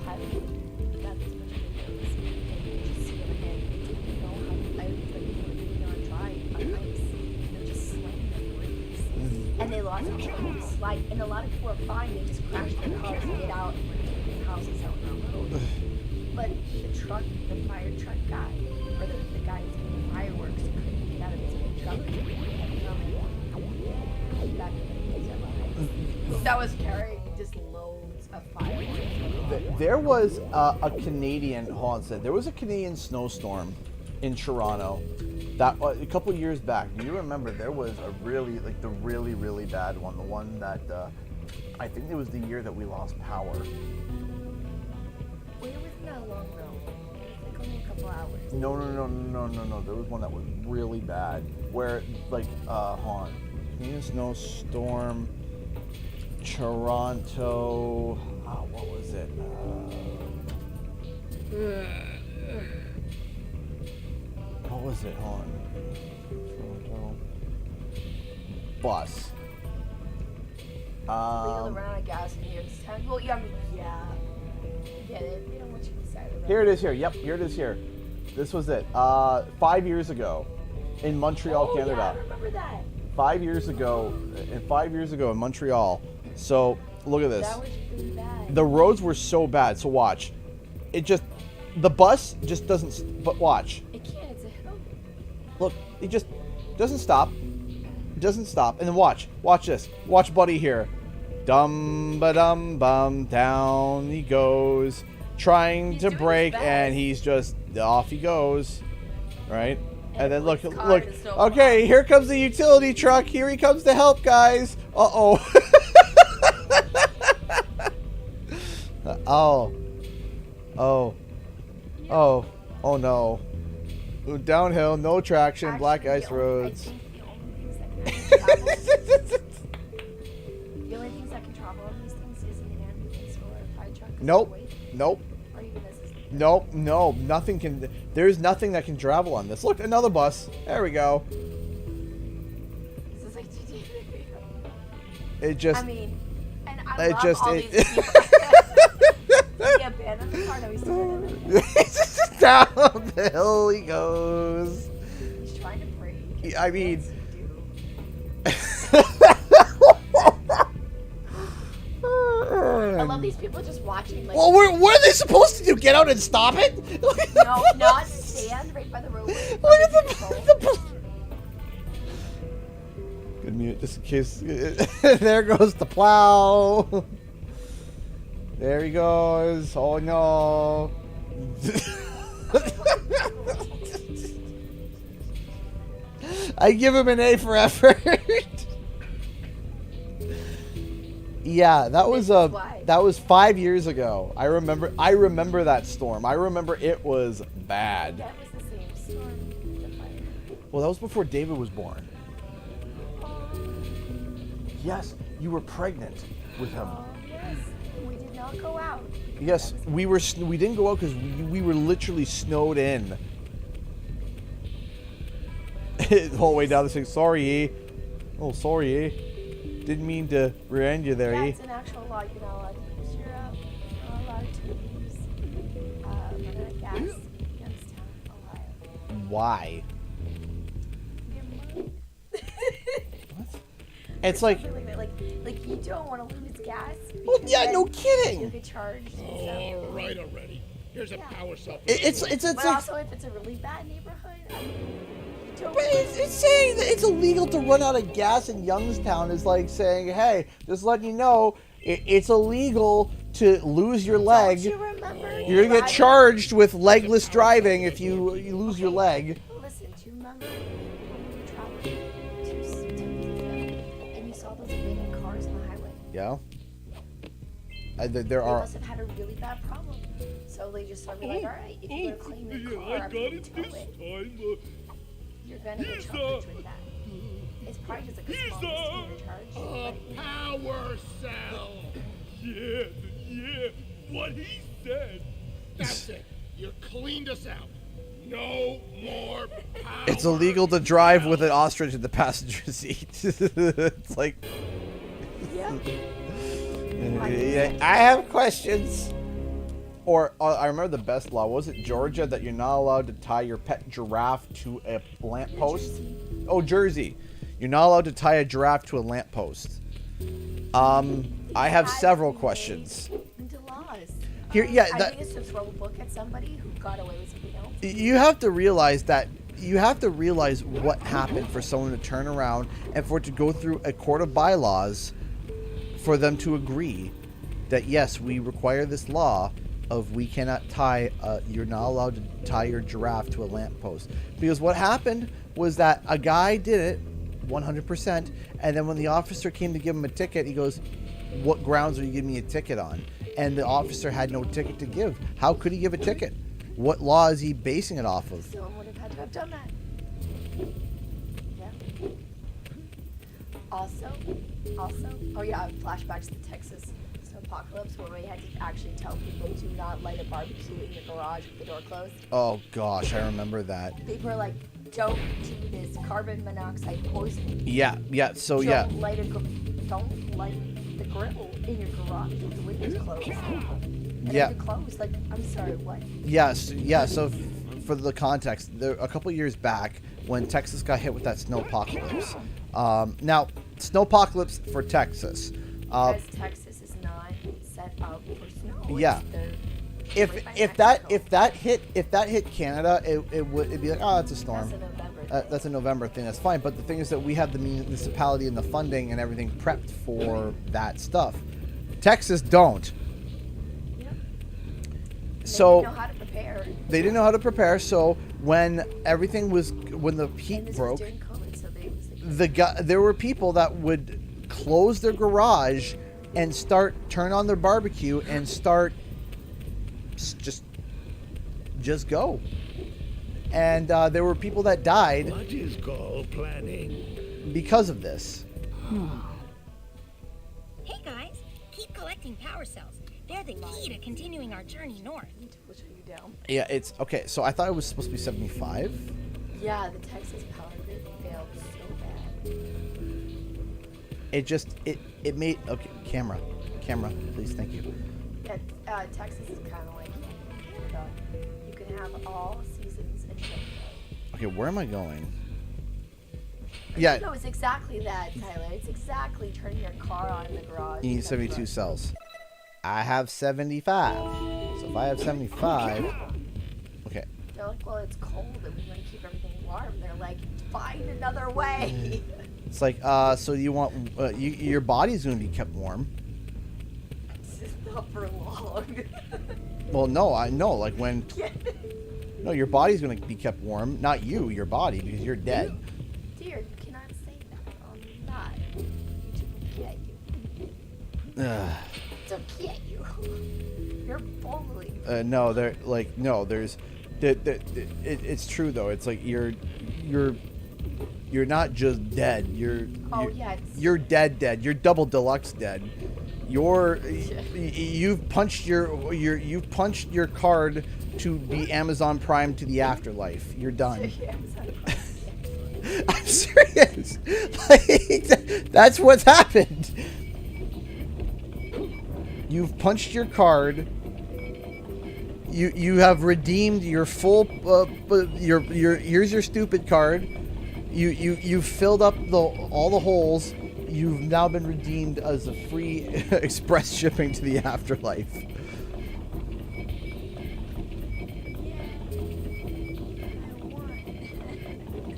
pilot got this bunch of videos, and you just see them ahead. They didn't know how to really on dry on ice. They're just slamming their brakes, and they lost control. Slide, and a lot of people are fine. They just crash their cars and get out and take houses out on the road. But the truck, the fire truck guy, or the guy who's doing fireworks, couldn't get out of his big truck. That was carrying just loads of fireworks. There was a Canadian, hold on a second, there was a Canadian snowstorm in Toronto that a couple years back. Do you remember there was a really, like the really, really bad one, the one that I think it was the year that we lost power. Wait, it wasn't that long though. It was like only a couple hours. No. There was one that was really bad where like, hold on. Canadian snowstorm, Toronto, what was it? What was it? Hold on. Toronto. Bus. Legal around on gas in here this time. Well, yeah, I mean, yeah. Get it? We don't want you to decide about Here it is here. Yep, here it is here. This was it. 5 years ago in Montreal, Canada. Yeah, I remember that. 5 years ago, in Montreal. So look at this. That was really bad. The roads were so bad. So watch. The bus just doesn't. But watch. It can't. It's a hill. Look, it just doesn't stop. Doesn't stop. And then watch. Watch this. Watch Buddy here. Dum ba dum bum. Down he goes, trying to brake, and he's just off he goes. Right. And then look. Okay, here comes the utility truck. Here he comes to help, guys. Uh-oh. Oh no. Downhill, no traction, Actually, black ice roads. The only things that can travel on these things is an ambulance or a fire truck. Nope. Or even this. Nope. Nothing can. There's nothing that can travel on this. Look, another bus. There we go. This is like GTA. It just. I mean, and I love all these people. He abandoned the car. No, he's still in it. Down the hill he goes. He's trying to brake. I mean. I love these people just watching. Like, Well, what are they supposed to do? Get out and stop it? no, not stand right by the roadway. Look at the Good mute, just in case. There goes the plow. There he goes. Oh no. I give him an A for effort. Yeah, that was 5 years ago. I remember that storm. I remember it was bad. That was the same storm. The fire. Well, that was before David was born. Yes, you were pregnant with him. Yes, we did not go out. Yes, we didn't go out because we were literally snowed in. The whole way down the thing. Sorry, E. Oh, sorry, E. Didn't mean to rear-end you there, Yeah, E. it's an actual law. You're not allowed to use your you're not allowed to use run out of gas in Youngstown, Ohio. Why? Your money. What? It's like. Something like you don't want to lose gas. Well, because yeah, then no kidding. You get charged. And All stuff. right already. Here's a power supply. It's But like. also, if it's a really bad neighborhood, I mean, you don't. But it's saying that it's illegal to run out of gas in Youngstown is like saying, hey, just letting you know, it's illegal to lose your leg. Don't you remember? You're gonna get charged with legless driving if you lose your leg. Listen, do you remember when we were traveling to Tempe and you saw those abandoned cars on the highway? Yeah. There They are. must have had a really bad problem. So they just started like, all right, if you're gonna claim your Yeah, car I after got you it tow this it, time. you're gonna get charged with that. It's probably just like a small misdemeanor charge. A power cell. Yeah, what he said. That's it. You're cleaned us out. No more power. It's illegal to drive with an ostrich in the passenger seat. It's like... Yeah. I have questions. Or I remember the best law. Was it Georgia that you're not allowed to tie your pet giraffe to a lamppost? Oh, Jersey. You're not allowed to tie a giraffe to a lamppost. I have several questions. Into laws. Here, yeah, I think it's to throw a book at somebody who got away with something else. You have to realize that. You have to realize what happened for someone to turn around and for it to go through a court of bylaws for them to agree that yes, we require this law of we cannot tie. You're not allowed to tie your giraffe to a lamppost, because what happened was that a guy did it 100%, and then when the officer came to give him a ticket, he goes, "What grounds are you giving me a ticket on?" And the officer had no ticket to give. How could he give a ticket? What law is he basing it off of? Someone would have had to have done that. Yeah. Also, oh yeah, flashbacks to the Texas apocalypse where we had to actually tell people to not light a barbecue in your garage with the door closed. Oh gosh, I remember that. People were like, "Don't do this, carbon monoxide poisoning." Yeah. So Don't yeah. Don't light the grill in your garage with the windows closed. And Yeah. if you're closed, like, I'm sorry, what? Yes. Yeah. So for the context, a couple years back when Texas got hit with that snowpocalypse. Now, snowpocalypse for Texas. Because Texas is not set up for snow. Yeah. If that hit Canada, it'd be like, oh, it's a storm. That's a November thing. That's a November thing. That's fine. But the thing is that we have the municipality and the funding and everything prepped for that stuff. Texas don't. Yeah. So They didn't know how to prepare. They didn't know how to prepare. So when the heat broke, Was during COVID, so they was like, there were people that would close their garage and turn on their barbecue and start just go. And there were people that died. What is called planning? Because of this. Hey guys, keep collecting power cells. They're the key to continuing our journey north. I need to push you down. Yeah, it's okay. So I thought it was supposed to be 75. Yeah, the Texas power grid failed so bad. It made okay. Camera, please, thank you. Yeah, Texas is kind of like Canada. You can have all seasons and shit. Okay, where am I going? Yeah, No, it's exactly that, Tyler. It's exactly turning your car on in the garage. you need 72 cells. I have 75. So if I have 75, okay. They're like, well, it's cold and we want to keep everything warm. They're like, find another way. It's like, so you want your body's gonna be kept warm. It's just not for long. Well, no, I know. Like when, no, your body's gonna be kept warm. Not you, your body, because you're dead. Dear, you cannot say that on live. YouTube will get you. They'll get you. You're bullying. No, they're like no. There's, it's true though. It's like you're not just dead. You're dead. You're double deluxe dead. You've punched your card to be Amazon Prime to the afterlife. You're done. I'm serious. Like, that's what's happened. You've punched your card. You have redeemed your full. Here's your stupid card. You've filled up all the holes. You've now been redeemed as a free express shipping to the afterlife.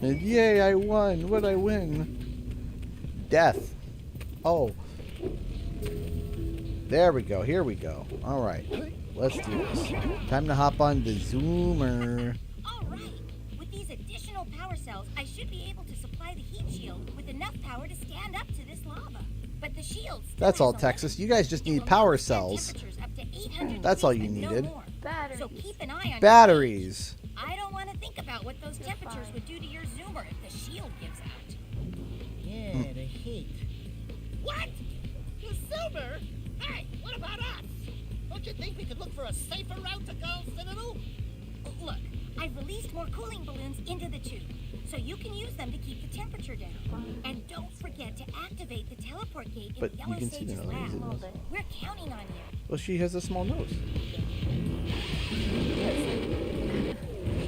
And yay, I won. What'd I win? Death. Oh. There we go. Here we go. All right. Let's do this. Time to hop on the Zoomer. All right. With these additional power cells, I should be able to supply the heat shield with enough power to stand up to this lava. But the shield still That's all, has a Texas. limit. You guys just It need will power only stand cells. temperatures up to 800 That's all degrees you and no needed. more. Batteries. So keep an eye on your Batteries. gauge. I don't want to think about what those temperatures would do to your Zoomer if the shield gives out. Yeah, the heat. What? The Zoomer? Hey, what about us? Don't you think we could look for a safer route to Gold Citadel? I've released more cooling balloons into the tube, so you can use them to keep the temperature down. And don't forget to activate the teleport gate in But you Yellow can see Sage's the lab. nose. We're counting on you. Well, she has a small nose.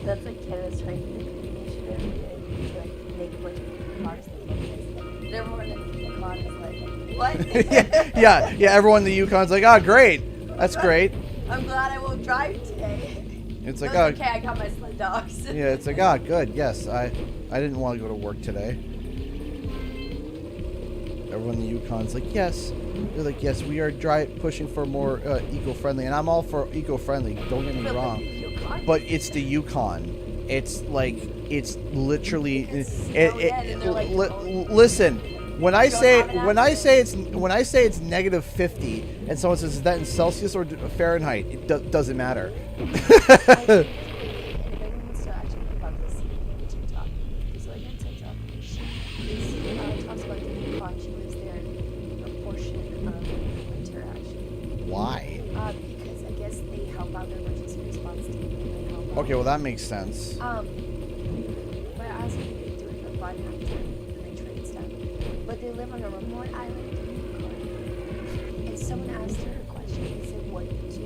That's like Canada's trying to make an initiative to like make like cars that look nice. They're more like the car is like, what? yeah. Everyone in the Yukon's like, oh, great. That's great. I'm glad I won't drive today. It's like, No, it's okay, I got my sled dogs. yeah, it's like, ah, good. Yes, I didn't want to go to work today. Everyone in the Yukon's like, yes. They're like, yes, we are pushing for more eco-friendly, and I'm all for eco-friendly. Don't get me wrong, but it's the Yukon. It's like, it's literally. Listen, when I say it's negative 50, and someone says, is that in Celsius or Fahrenheit? It doesn't matter. Why? Because I guess they help out their emergency response team. Okay, well that makes sense. But I asked if they do it for fun after they trade stuff. But they live on a remote island in Yukon. And someone asked her a question. They said, what do you do?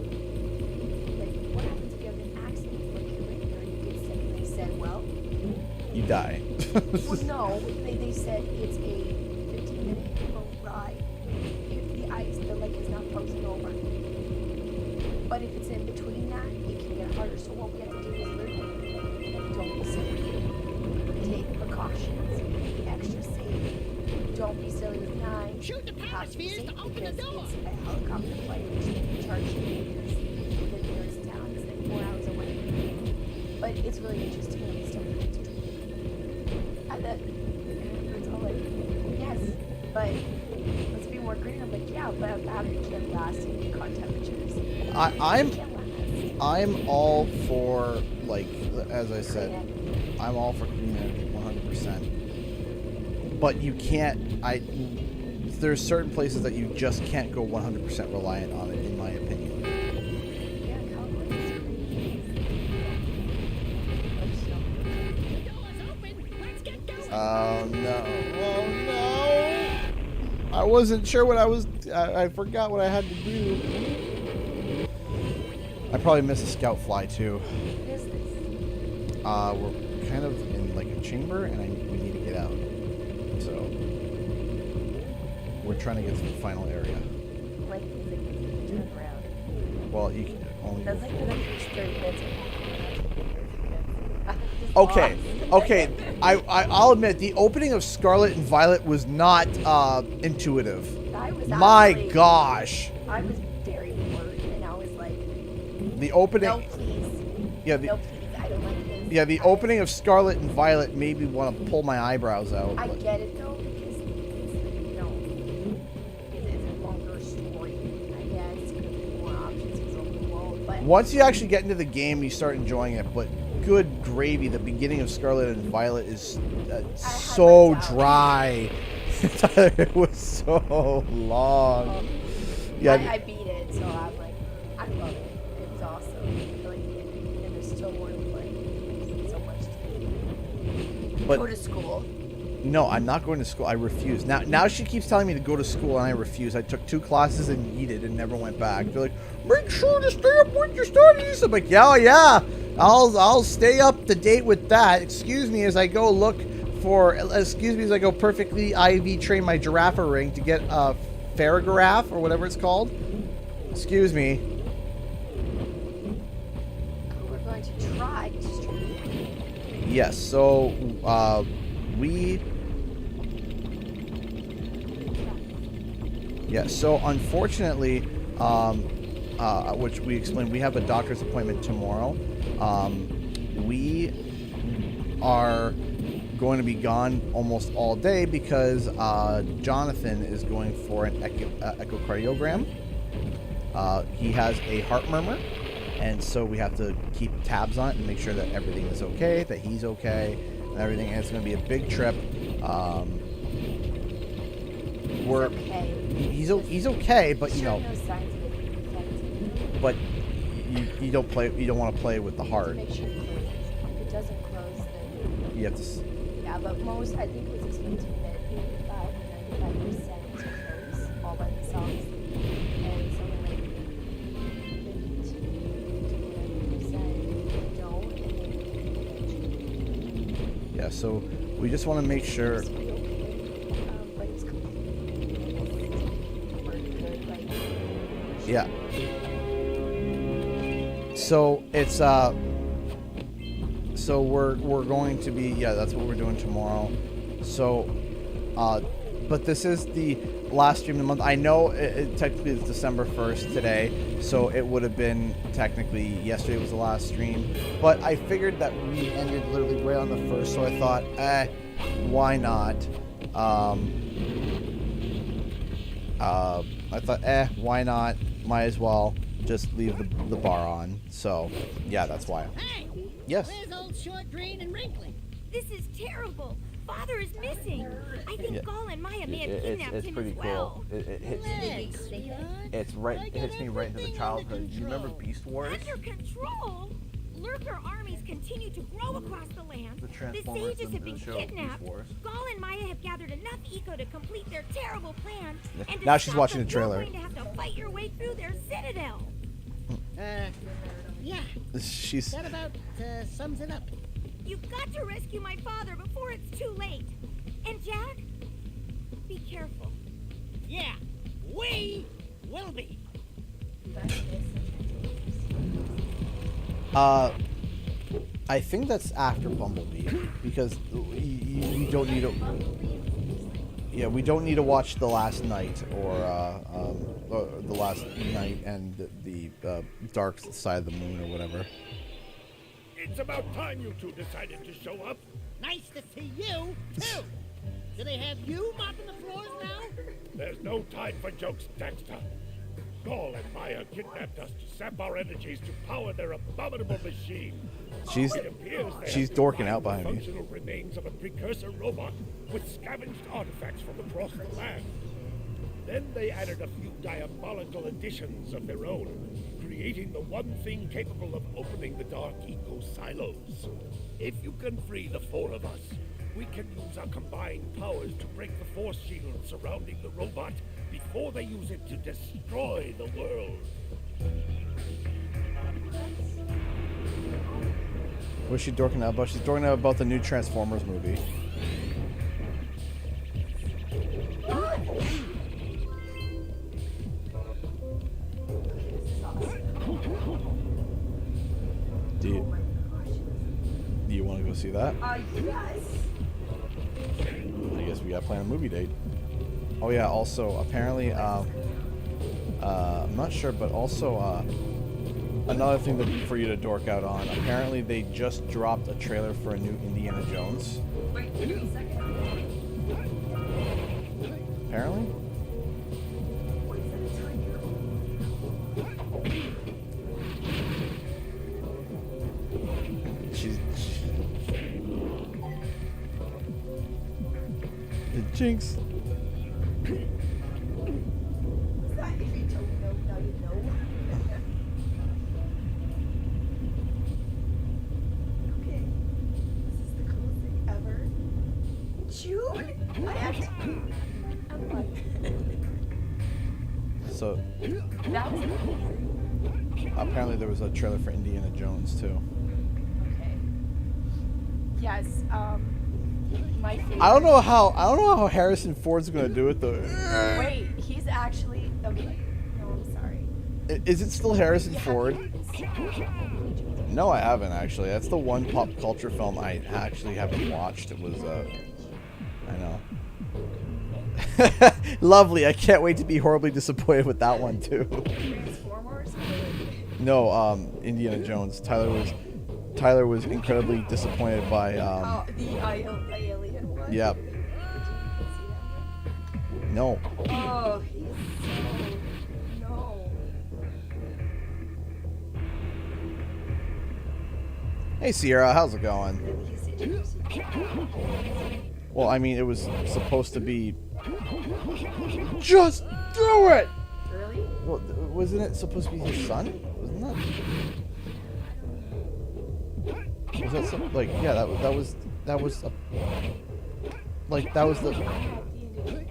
Like, what happens if you have an accident? Like, you're right here and you get sick. And they said, well, you die. well, no. They said it's a 15-minute boat ride if the ice, the lake is not frozen over. But if it's in between that, it can get harder. So what we have to do is literally don't be silly. Take precautions. Be extra safe. Don't be silly with knives. Shoot the power spheres to open the door. It's a helicopter flight which they can charge you because the nearest town is like 4 hours away. But it's really interesting when they start to do. And then it's all like, yes, but let's be more green. I'm like, yeah, but a battery can't last in Yukon temperatures. I'm all for, like, as I said, I'm all for clean energy 100%. But you can't. There's certain places that you just can't go 100% reliant on it, in my opinion. Yeah, California's crazy. Oh no! Oh no! I wasn't sure what I was. I forgot what I had to do. I probably missed a scout fly too. What is this? We're kind of in like a chamber, and we need to get out. So we're trying to get to the final area. Like, turn around. Well, you can only. That's like for the first 30 minutes. Okay. I'll admit the opening of Scarlet and Violet was not intuitive. My gosh. I was very bored, and I was like, the opening. no, please. Yeah. No, please. I don't like this. Yeah, the opening of Scarlet and Violet made me want to pull my eyebrows out. I get it though, because it's, it's a longer story. I guess it's gonna be more options because open world. But once you actually get into the game, you start enjoying it. But good gravy, the beginning of Scarlet and Violet is so dry. It was so long. Yeah. I beat it, so I'm like, I love it. It was awesome. I like the ending, and there's still more to play. There's so much to do. But go to school. No, I'm not going to school. I refuse. Now she keeps telling me to go to school, and I refuse. I took 2 classes and yeeted and never went back. They're like, make sure to stay up with your studies. I'm like, yeah. I'll stay up to date with that. Excuse me as I go perfectly IV train my giraffe ring to get a Farragiraffe or whatever it's called. Excuse me. We're going to try to stream. Yes, so so unfortunately, which we explained, we have a doctor's appointment tomorrow. We are going to be gone almost all day because Jonathan is going for an echocardiogram. He has a heart murmur, and so we have to keep tabs on it and make sure that everything is okay, that he's okay, and everything. And it's going to be a big trip. He's okay, but you know. But you don't want to play with the heart. you have to. Yeah, but most, I think it was explained to me that 95% knows all by themselves, and something like 52% don't, and then Yeah, so we just want to make sure. it's pretty okay, but it's completely good, like, Yeah. So it's so we're going to be, yeah, that's what we're doing tomorrow. So but this is the last stream of the month. I know it technically it's December 1st today, so it would have been technically yesterday was the last stream, but I figured that we ended literally right on the 1st, so I thought, why not? I thought, why not? Might as well just leave the bar on. So, yeah, that's why. Hey! Yes. Where's old short, green, and wrinkly? This is terrible. Father is missing. I think Yeah. Gaul and Maya may have kidnapped him as well. It hits. Relax, sweetheart. It's right. It hits me right into the Everything childhood. under Do you remember control. Beast Wars? Under control? Lurker armies continue to grow across the land. The Transformers, sages the have been show Beast kidnapped. Wars. Gaul and Maya have gathered enough eco to complete their terrible plan. And to Now she's stop watching them, the trailer. You're going to have to fight your way through their citadel. Yeah, She's. that about sums it up. You've got to rescue my father before it's too late. And Jack, be careful. Yeah, we will be. I think that's after Bumblebee because you don't need to. Yeah, we don't need to watch The Last Night or The Last Night and the Dark Side of the Moon or whatever. It's about time you two decided to show up. Nice to see you, too. Do they have you mopping the floors now? There's no time for jokes, Daxter. Gaul and Maya kidnapped us to sap our energies to power their abominable machine. She's It appears they she's have dorking out combined behind the me. functional remains of a precursor robot with scavenged artifacts from across the land. Then they added a few diabolical additions of their own, creating the one thing capable of opening the dark eco silos. If you can free the four of us, we can use our combined powers to break the force shield surrounding the robot before they use it to destroy the world. What's she dorking out about? She's dorking out about the new Transformers movie. Do you want to go see that? Yes. I guess we gotta plan a movie date. Oh yeah, also apparently I'm not sure, but also another thing for you to dork out on. Apparently they just dropped a trailer for a new Indiana Jones. Wait, give me a second. Apparently? She's the Jinx. If you don't know, now you know. Okay. This is the coolest thing ever. June? I actually. I'm like. So That was amazing. apparently there was a trailer for Indiana Jones too. Okay. Yes, my favorite. I don't know how Harrison Ford's gonna do it though. Wait, he's actually. Okay. No, I'm sorry. Is it still Harrison Ford? Have you seen No, I haven't actually. That's the one pop culture film I actually haven't watched. It was I know. Lovely. I can't wait to be horribly disappointed with that one too. Transformers? No, Indiana Jones. Tyler was incredibly disappointed by Oh, the alien one? yeah. Did you see that one? No. Oh, he's so. No. Hey Sierra, how's it going? Did you see Well, I mean, it was supposed to be. Just do it. Really? Well, wasn't it supposed to be his son? Wasn't that? Was that some, like, yeah, that was That was a, like that was the I had the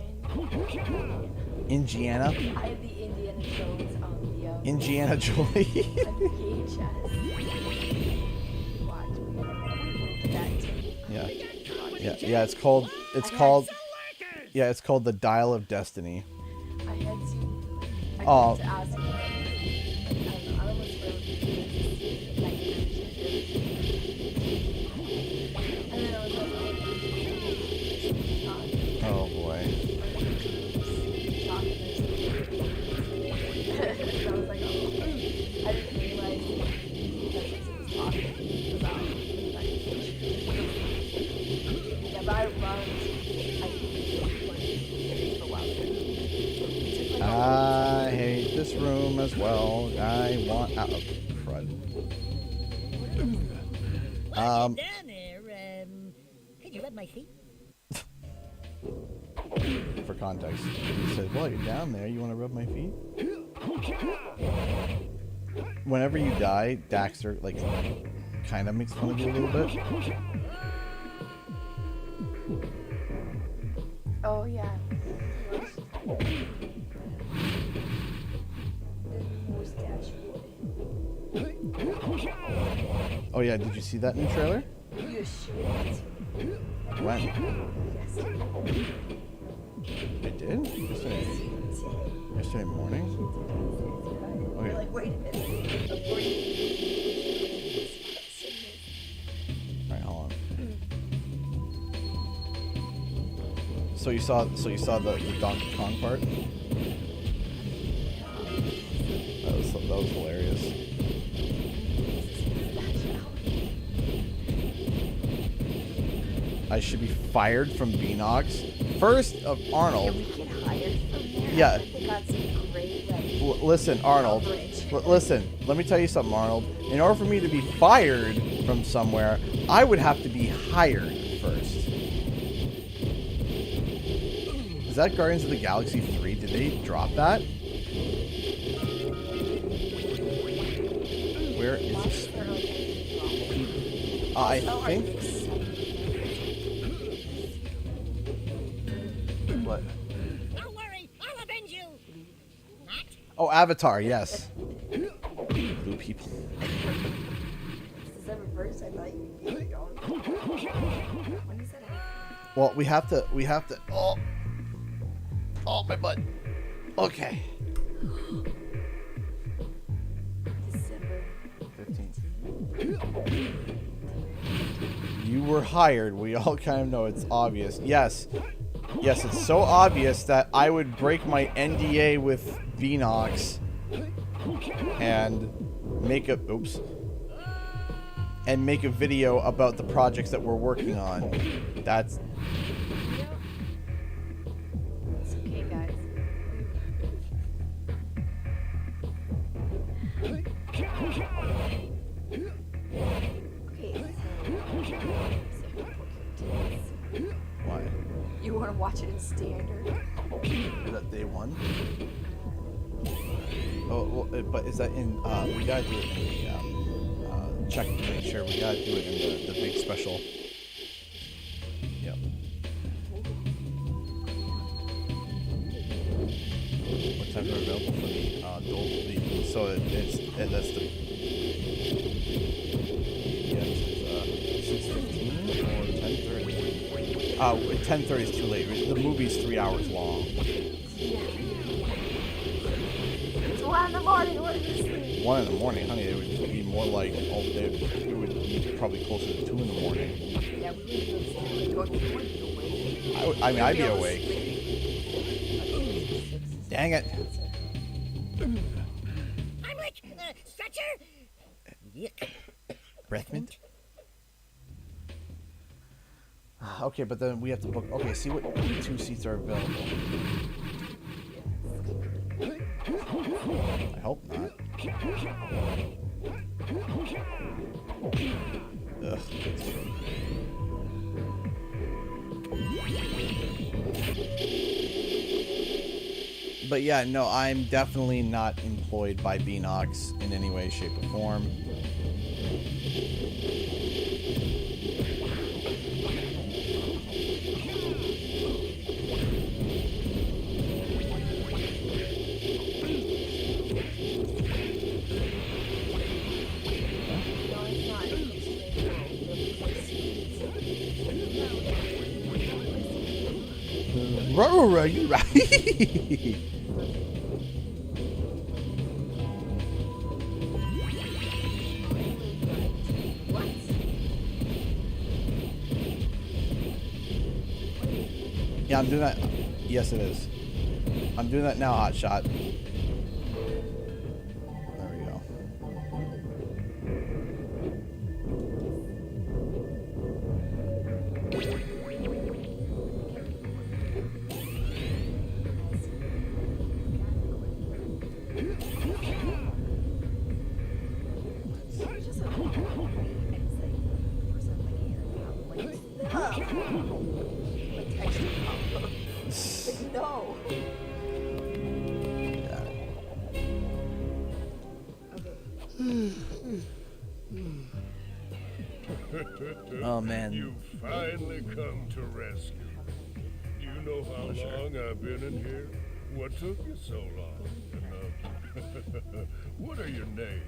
Indiana. I had the Indiana Jones on the Indiana Jolie. on VHS. Watch that too. Yeah. Yeah. It's called. Yeah. It's called The Dial of Destiny. I had to. I Oh. had to ask him. I almost wrote and then I was like, Oh boy. I was like, oh, I didn't realize that he was talking about yeah, but I I hate this room as well. I want out of crud. Down there, could you rub my feet? For context, he said, "Well, you're down there. You want to rub my feet?" Whenever you die, Daxter like kind of makes fun of you a little bit. oh yeah. Oh yeah, did you see that in the trailer? You showed it. When? Yes. I did? Yesterday morning? You're Okay. like, wait a minute. Before you... Alright, hold on. So you saw the Donkey Kong part? That was hilarious. I should be fired from Beanox. First of Arnold. Can we get hired from there? Yeah. They got some great, like, Listen, Arnold. Listen, let me tell you something, Arnold. In order for me to be fired from somewhere, I would have to be hired first. Is that Guardians of the Galaxy 3? Did they drop that? Where is this? I think. What? Don't worry, I'll avenge you. Not. Oh, Avatar, yes. Blue people. December 1st, I thought you would be going. When is that? Well, we have to, oh, my butt. Okay. December 15th. You were hired. We all kind of know it's obvious. Yes. Yes, it's so obvious that I would break my NDA with Beanox and make a video about the projects that we're working on. That's It's okay, guys. Okay, why. you want to watch it in standard? Is that day one? Oh, well, but is that in? We gotta do it in the check to make sure. We gotta do it in the big special. Yep. What times are available for the so that's the. Yeah, it's 6:15 or 10:30. 10:30 is too late. The movie's 3 hours long. It's 1 in the morning. What is this thing? 1 in the morning, honey. It would be more like it would be probably closer to 2 in the morning. Yeah, we would be awake. I mean, I'd be awake. Dang it! I'm like, stretcher. Yuck. Breath mint. Okay, but then we have to book. Okay, see what 2 seats are available. I hope not. Ugh. But yeah, no, I'm definitely not employed by Beanox in any way, shape, or form. Yeah, I'm doing that. Yes, it is. I'm doing that now, Hotshot. There we go. No. Oh man. You finally come to rescue. You know how long I've been in here? What took you so long? And, what are your names?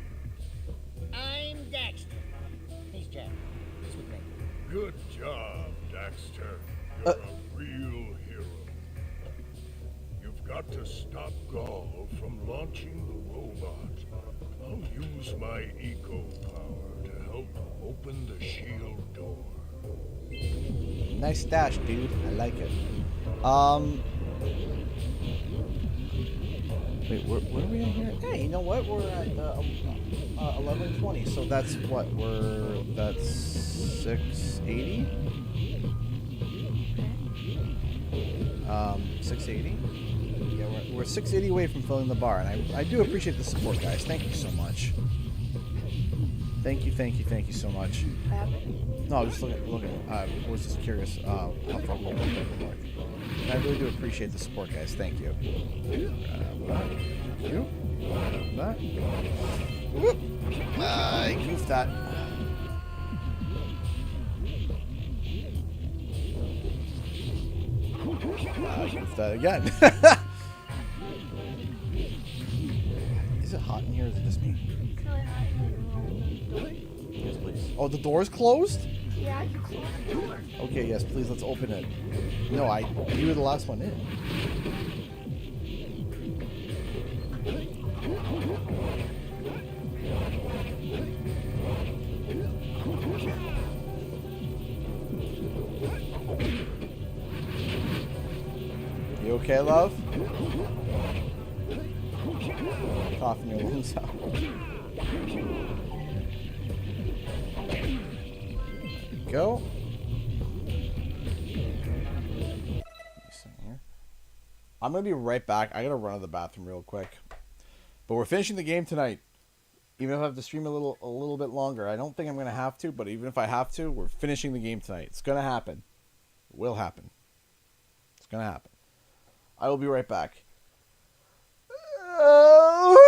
I'm Daxter. He's Jack. He's with me. Good job, Daxter. You're a real hero. You've got to stop Gaul from launching the robot. I'll use my eco power to help open the shield door. Nice stash, dude. I like it. Wait, where are we at here? Hey, you know what? We're at 11:20, so that's what that's 680. 680. Yeah, we're 680 away from filling the bar, and I do appreciate the support, guys. Thank you so much. Thank you so much. What happened? No, I was just looking. I was just curious how far we'll go. I really do appreciate the support, guys. Thank you. Thank you. That. Whoop. I goofed that. I goofed that again. Is it hot in here? Or is it just me? It's really hot in here. Yes, please. Oh, the door's closed? Yeah, you closed the door. Okay, yes, please, let's open it. No, you were the last one in. You okay, love? Coughing your lungs out. Go. I'm gonna be right back. I gotta run to the bathroom real quick. But we're finishing the game tonight. Even if I have to stream a little bit longer. I don't think I'm gonna have to, but even if I have to, we're finishing the game tonight. It's gonna happen. It will happen. It's gonna happen. I will be right back. Oh.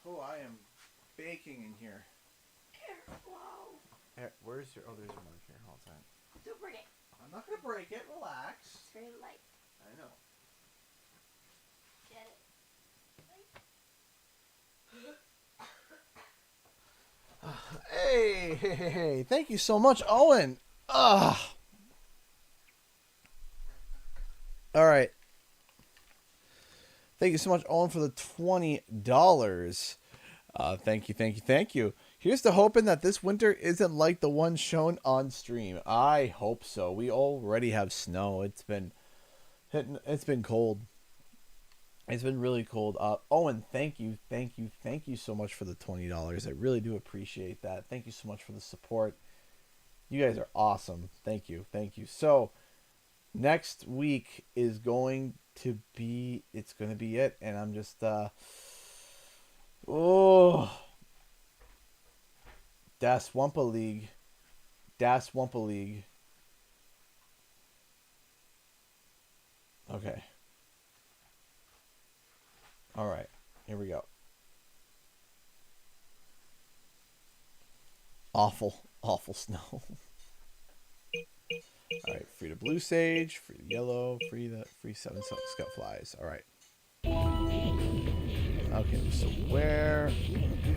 Oh, I am baking in here. Airflow. Where's your... Oh, there's your mug here. Hold on. Don't break it. I'm not going to break it. Relax. It's very light. I know. Get it. Hey. Thank you so much, Owen. All right. Thank you so much, Owen, for the $20. Thank you. Here's to hoping that this winter isn't like the one shown on stream. I hope so. We already have snow. It's been cold. It's been really cold. Owen, thank you so much for the $20. I really do appreciate that. Thank you so much for the support. You guys are awesome. Thank you. So next week is going to be it, and I'm just Das Wumpa League. Okay. All right. Here we go. Awful snow. All right. Free the blue sage. Free the yellow. Free 7 scout flies. All right. Okay. So where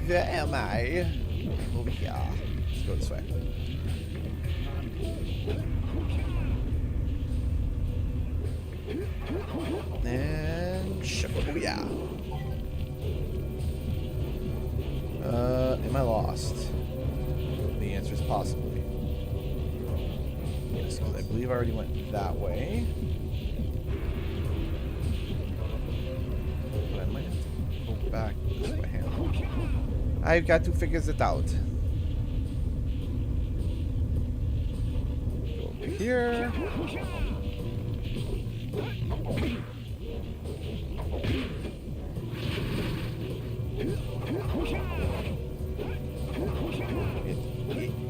am I? Over here. Let's go this way. And Shabuya. Am I lost? The answer is possibly. Yes, because I believe I already went that way. But I might have to go back this way. Hang on. I've got to figure it out. Go over here.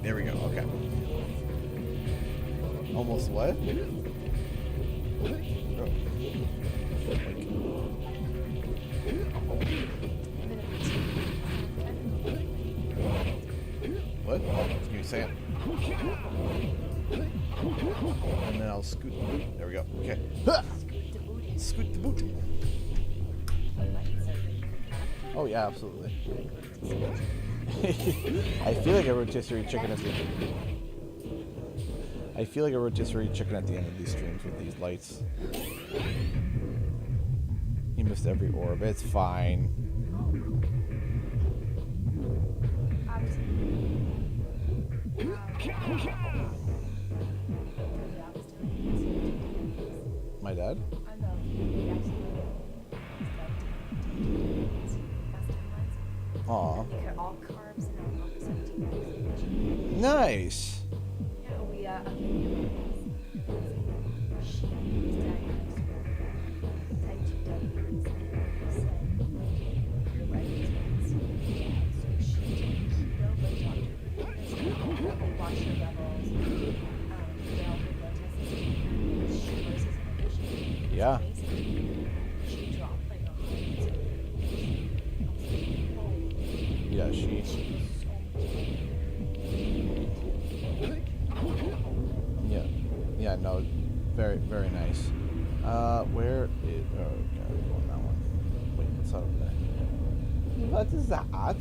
There we go. Okay. Almost what? What? Can you say it? And then I'll scoot the boot. There we go. Okay. Scoot the boot. Oh yeah, absolutely. I feel like a rotisserie chicken at the end. I feel like a rotisserie chicken at the end of these streams with these lights. You missed every orb. It's fine. My dad? Aw. All carbs and all 17 Nice. Yeah, we she was diagnosed with type 2 diabetes. Said, your life is so she took keto, but doctor watch her levels, get all her blood tests, sugars as an addition. Yeah. She dropped like 100. Yeah, she. Yeah, no, very, very nice. Where is... Oh, okay, I'm going that one. Wait, what's up there? What is that?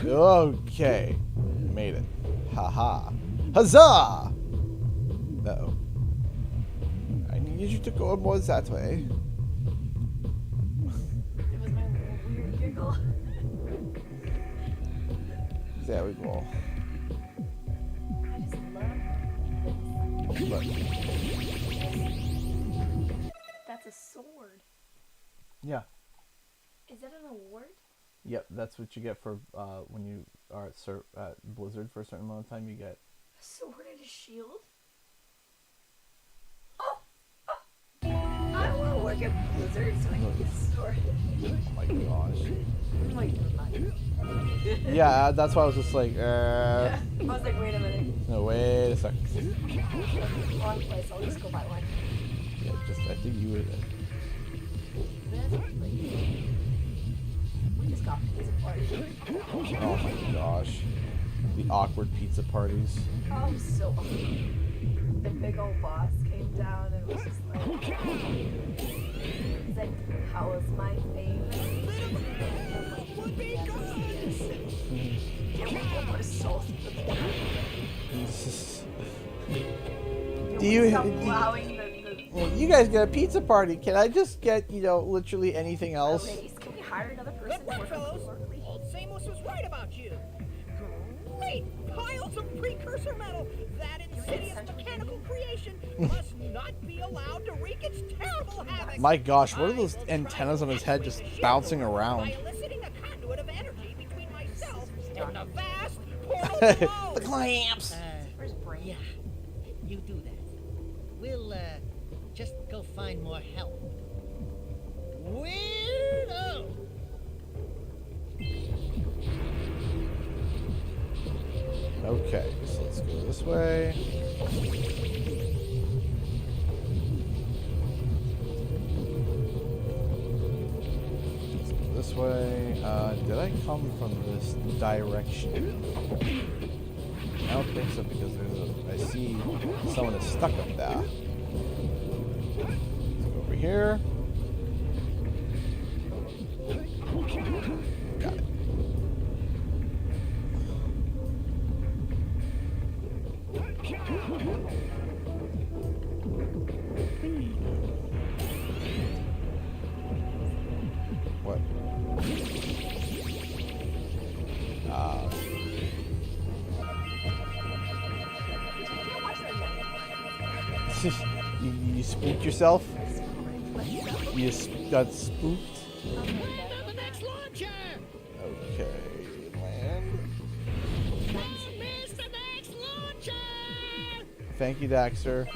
Okay, made it. Haha. Huzzah! Uh-oh. I need you to go more that way. It was my weird giggle. There we go. I just love this. Look. That's a sword. Yeah. Is that an award? Yep, that's what you get for when you are at Blizzard for a certain amount of time. You get a sword and a shield. Oh! I want to work at Blizzard so I can get a sword. Oh my gosh. I'm like, yeah, that's why I was just like, Yeah. I was like, wait a minute. No, wait a second. Wrong place. I'll just go buy one. I think you would. We just got pizza party. Oh my gosh. The awkward pizza parties. Oh, so awkward. The big old boss came down and was just like, he's like, how was my favorite? Would be good. And we all put a sauce in Do you? Stop allowing the Well, you guys get a pizza party. Can I just get, literally anything else? ladies, can we hire another person Good to work, work fellows. on the Old Samos was right about you. Great piles of precursor metal. That insidious mechanical creation must not be allowed to wreak its terrible havoc. My gosh, what are those antennas on his head just bouncing around? By eliciting a conduit of energy between myself and the vast portal below. The clamps! Where's Brain? Yeah, you do that. We'll, just go find more help. Weirdo! Okay, so let's go this way. Let's go this way. Did I come from this direction? I don't think so because I see someone is stuck up there. Let's go over here. Got it. What? You spooked yourself? You got spooked? The next launcher! Okay, land. Don't miss the next launcher! Thank you, Daxter. He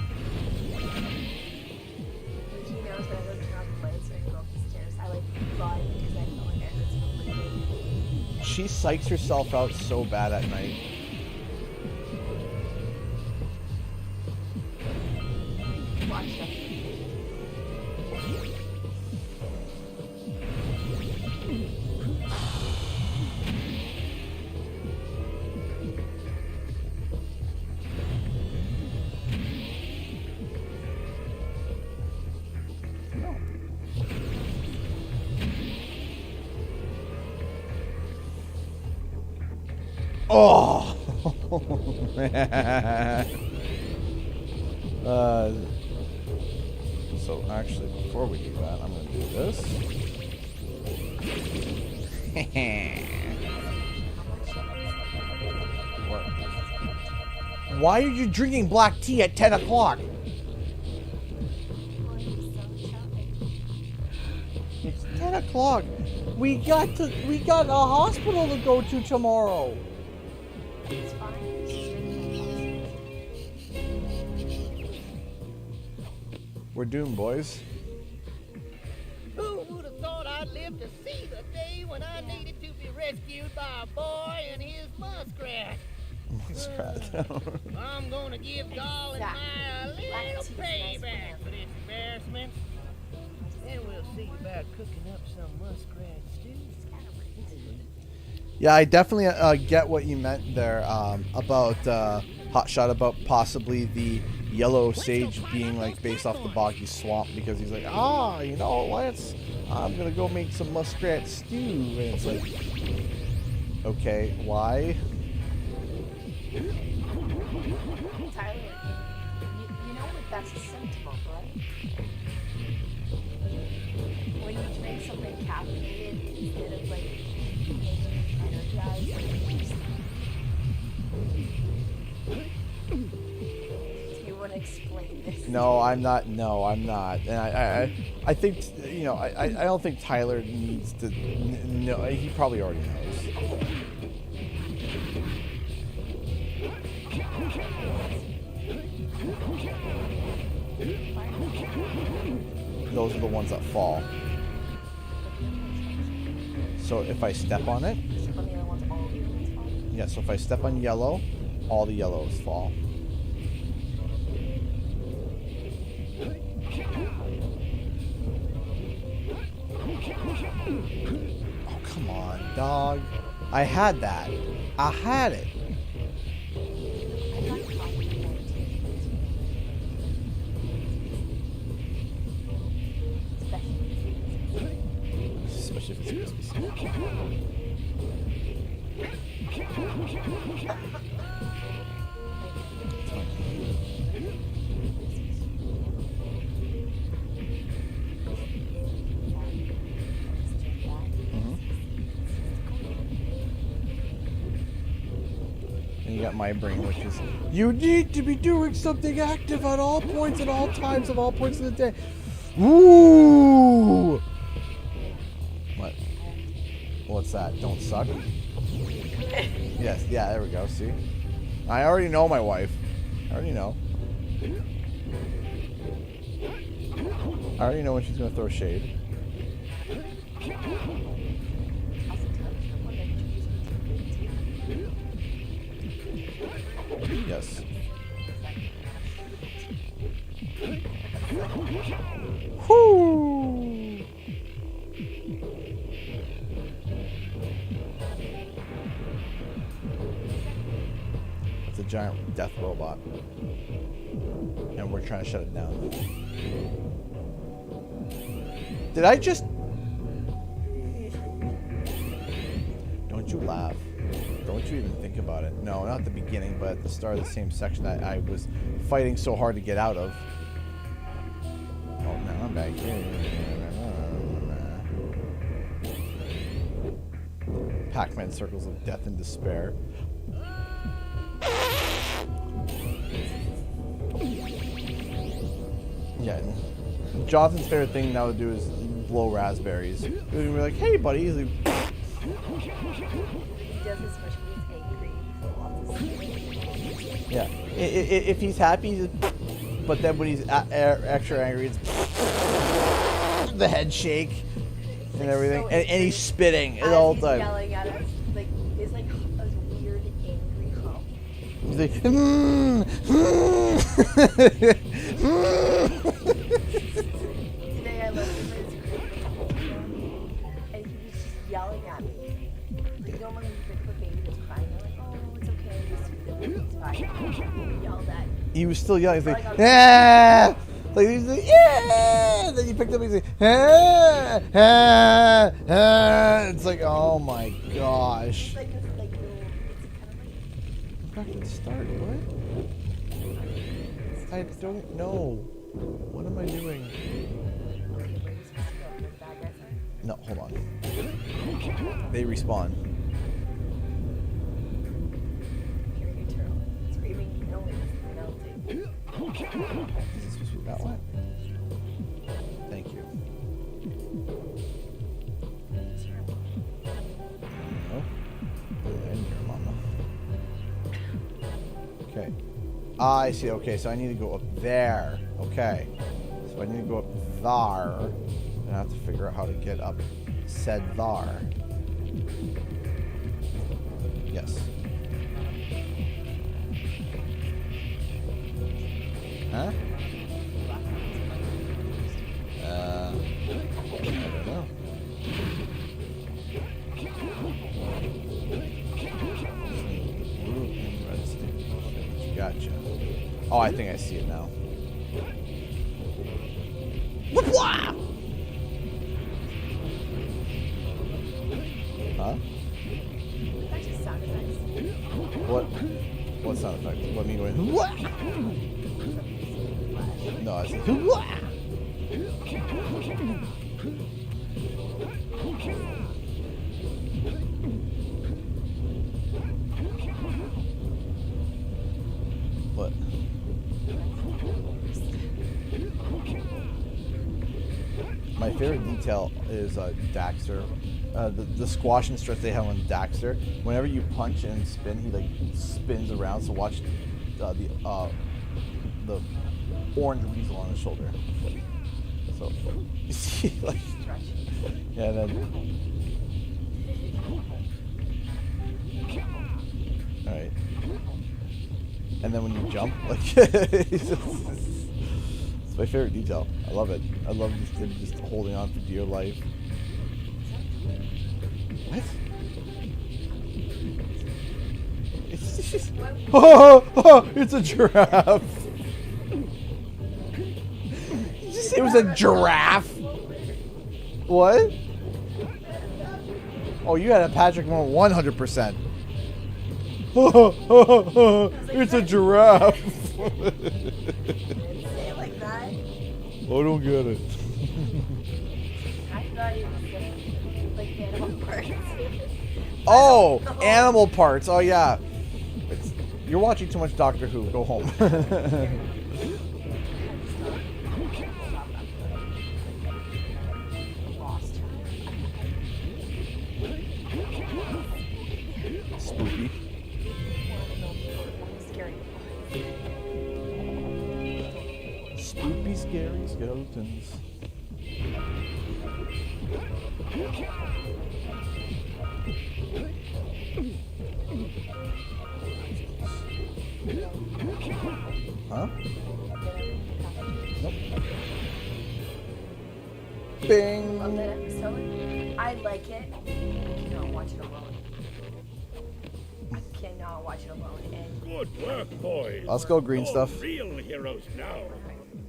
knows that I wasn't around the place so I can go up the stairs. I like run because I feel like I heard something. She psychs herself out so bad at night. Watch that. Oh, man. So actually, before we do that, I'm gonna do this. What? Why are you drinking black tea at 10 o'clock? It's 10 o'clock. We got a hospital to go to tomorrow. It's fine. We're doomed, boys. Who would have thought I'd live to see the day when I needed to be rescued by a boy and his muskrat? Muskrat. I'm gonna give Doll and I a little payback for this embarrassment. Then we'll see about cooking up some muskrat stew. Yeah, I definitely get what you meant there about Hotshot about possibly the yellow sage being like based off the boggy swamp because he's like, you know, Lance, I'm gonna go make some muskrat stew, and it's like, okay, why? Tyler, you know what that's a symptom of, right? When you drink something caffeinated instead of like energized. Do you want to explain this? No, I'm not. No, I'm not. And I think, you know, I don't think Tyler needs to. No, he probably already knows. Those are the ones that fall. So if I step on it, yeah, so if I step on yellow, all the yellows fall. Oh, come on, dog. I had that. I had it. Especially if it's crispy. And you got my brain, which is, you need to be doing something active at all points, at all times, of all points of the day. Ooh! What? What's that? Don't suck? Yes, yeah, there we go, see? I already know my wife. I already know. I already know when she's gonna throw shade. Yes. Whoo! It's a giant death robot. And we're trying to shut it down. Did I just... Don't you laugh. Don't you even think about it. No, not at the beginning, but at the start of the same section that I was fighting so hard to get out of. Oh, now I'm back here. Pac-Man circles of death and despair. Yeah. Jonathan's favorite thing now to do is blow raspberries. He's gonna be like, "Hey, buddy." He's like, He does this much when he's angry. yeah. If he's happy, he's but then when he's extra angry, it's the head shake and everything, and he's spitting the whole time. Yelling at us, like it's like a weird angry hump. He's like, Today I left him in his crib and he was just yelling at me. Like normally you pick up a baby that's crying, you're like, oh, it's okay, just feed him, it's fine. He yelled at me. he was still yelling. He's like, ah! Like he's like, yeah! And then you picked up and he's like, ah! Ah! Ah! It's like, oh my gosh. It's like this, like little, it's kind of like Back to the start, what? I don't know. What am I doing? okay, where are you supposed to go? Where the bad guys are? No, hold on. They respawn. Hearing a turtle screaming, no, it's melting. Is it supposed to be that way? Thank you. No. And your mama. Okay. I see. Okay, so I need to go up there. Okay. So I need to go up there. And I have to figure out how to get up said there. Yes. Huh? I don't know. Gotcha. Oh, I think I see it now. Huh? That just sound effects. What sound effect? What me going? What? No, I said. What? What? My favorite detail is Daxter. The squash and stretch they have on Daxter. Whenever you punch and spin, he like spins around. So watch the orange weasel on his shoulder. So you see, like, yeah, and then. All right. And then when you jump, like, it's my favorite detail. I love it. I love just holding on for dear life. It's a giraffe. Did you say it was a giraffe? What? Oh, you had a Patrick moment 100%. It's a giraffe. Say it like that. I don't get it. I thought it was like animal parts. Oh, animal parts. Oh, yeah. You're watching too much Doctor Who. Go home. Spooky. Spooky, scary skeletons. Huh? Nope. Bing. Love that episode. I like it. I cannot watch it alone. I cannot watch it alone. And Good work, boys. Let's go, green You're stuff. Real heroes now.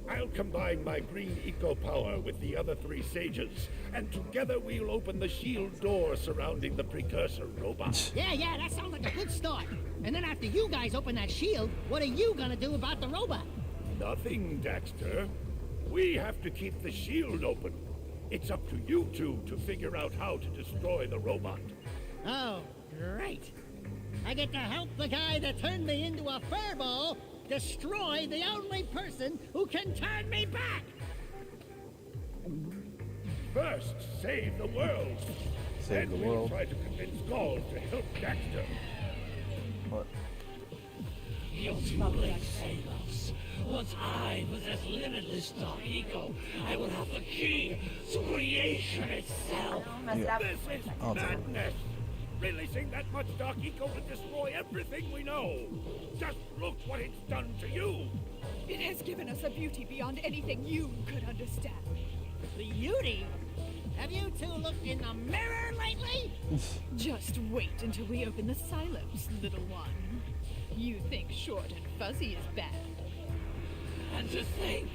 I'll combine my green eco power with the other three sages, and together we'll open the shield door surrounding the Precursor robot. Yeah, that sounds like a good start. And then after you guys open that shield, what are you gonna do about the robot? Nothing, Daxter. We have to keep the shield open. It's up to you two to figure out how to destroy the robot. Oh, great. I get to help the guy that turned me into a furball destroy the only person who can turn me back. First, save the world. Save the Then world. we'll try to convince Gaul to help Daxter. What? You smuggling sailors. Once I possess limitless dark eco, I will have the key to creation itself. mess it up. This is I'll take it. madness. Releasing that much dark eco will destroy everything we know. Just look what it's done to you. It has given us a beauty beyond anything you could understand. Beauty? Have you two looked in the mirror lately? Just wait until we open the silos, little one. You think short and fuzzy is bad. And to think,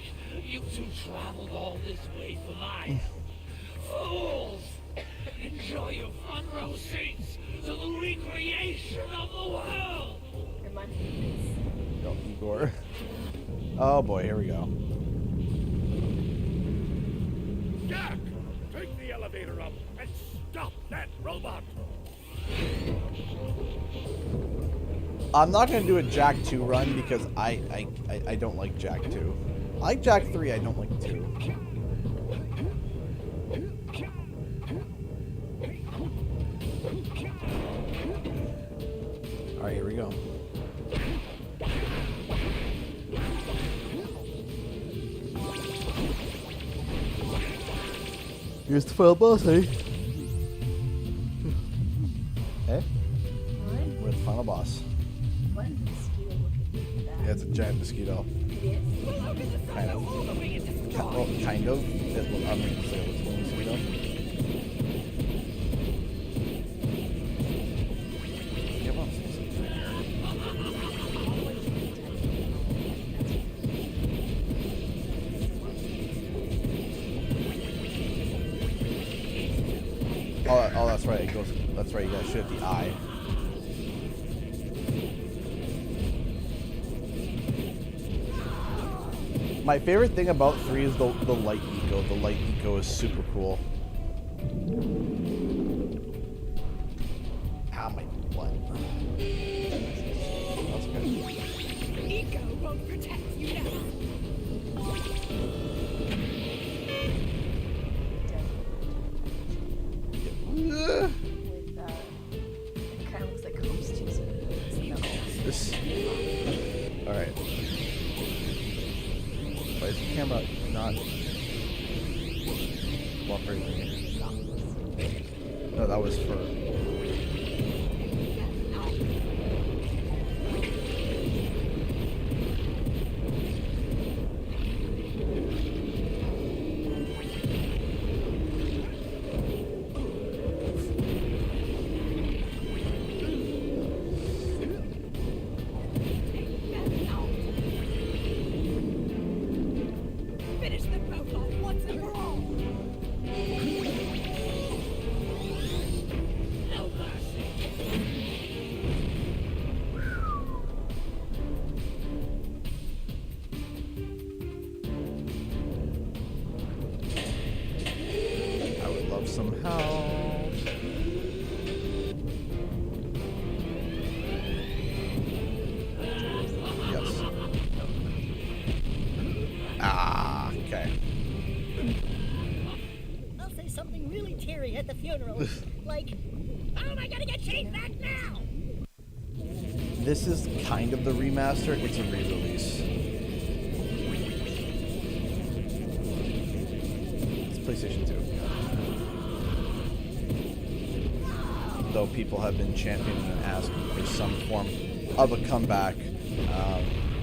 you two traveled all this way for my fools! Enjoy your front row seats to the recreation of the world! Go, Igor. Oh boy, here we go. Jack, take the elevator up and stop that robot. I'm not gonna do a Jack 2 run because I don't like Jack 2. I like Jack 3, I don't like 2. Alright, here we go. Here's the final boss, eh? Eh? What? We're at the final boss. What mosquito looking at that? Yeah, it's a giant mosquito. It is? Kind of. Well, kind of. I'm going to say it looks like a mosquito. Yeah, well, oh, that's right. It goes. That's right. You gotta shoot the eye. My favorite thing about 3 is the light eco. The light eco is super cool. Ow, my butt. That's good. Eco won't protect you now. With, it kind of looks like hoops too, so it's no. This. Alright. Why is the camera not cooperating? No, that was for. Like, oh, I gotta get Chase back now! This is kind of the remaster. It's a re-release. It's PlayStation 2. Though people have been championing and asking for some form of a comeback.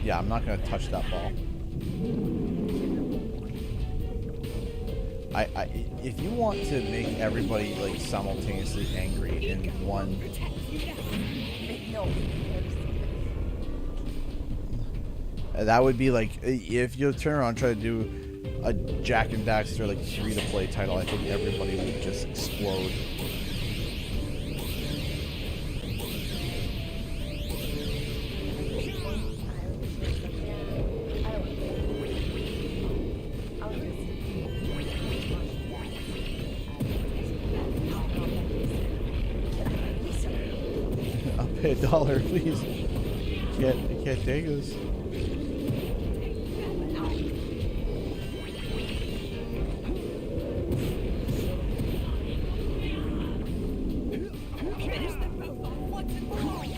Yeah, I'm not going to touch that ball. If you want to make everybody like simultaneously angry in one, that would be like if you turn around and try to do a Jack and Daxter like free-to-play title. I think everybody would just explode. I'll pay $1, please. I can't take this.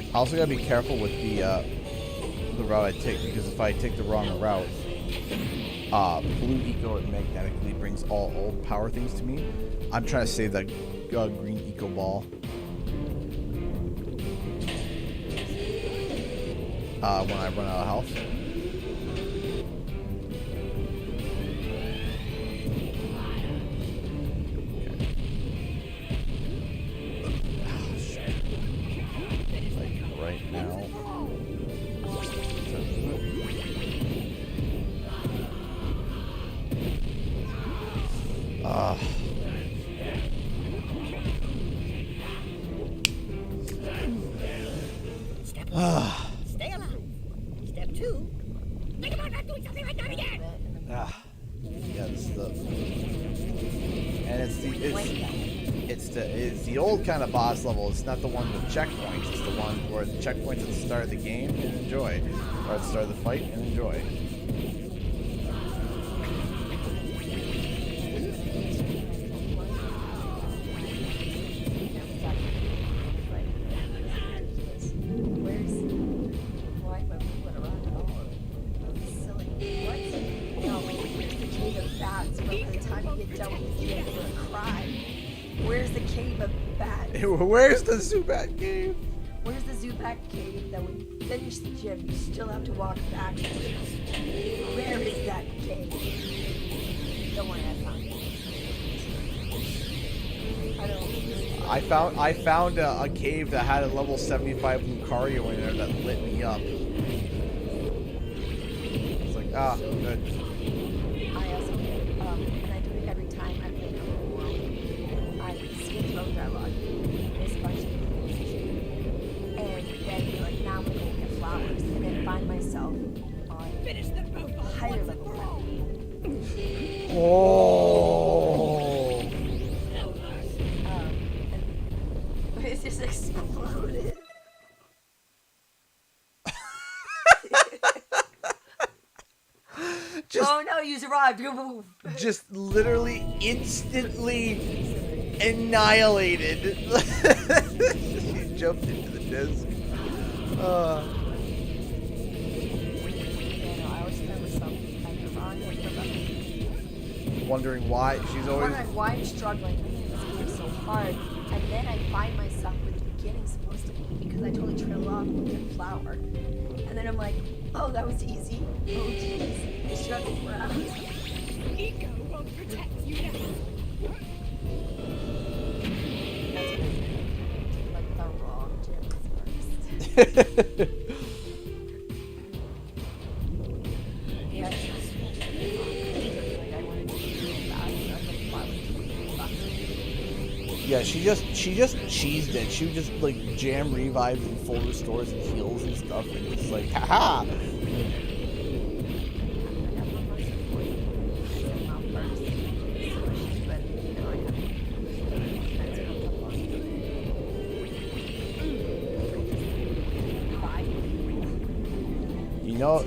I also gotta be careful with the route I take, because if I take the wrong route, blue eco magnetically brings all old power things to me. I'm trying to save that green eco ball. When I run out of health. Step 1, stay alive. Step 2, think about not doing something like that again. Yeah, it's the old kind of boss level. It's not the one with checkpoints. It's the one where the checkpoints at the start of the game and enjoy, or at the start of the fight and enjoy. Where's the Zubat cave? Where's the Zubat cave that when you finish the gym, you still have to walk backwards? Where is that cave? Don't worry, I found a cave that had a level 75 Lucario in there that lit me up. It's like, good. I also get, and I do it every time I play Open World. I skip through dialogue. And then be like, now I'm gonna go get flowers, and then find myself on higher level. Oh! It just exploded. Oh no, you survived. Just literally instantly annihilated. She jumped into the disc. I always find myself kind of on wondering why she's always wondering why I'm struggling with this game so hard, and then I find myself where the beginning's supposed to be because I totally trail off with the flower, and then I'm like, oh, that was easy. Oh jeez, I struggled for hours. Eco won't protect you now. Yeah, she just cheesed it. She would just like jam revives and full restores and heals and stuff, and just like, haha. You know,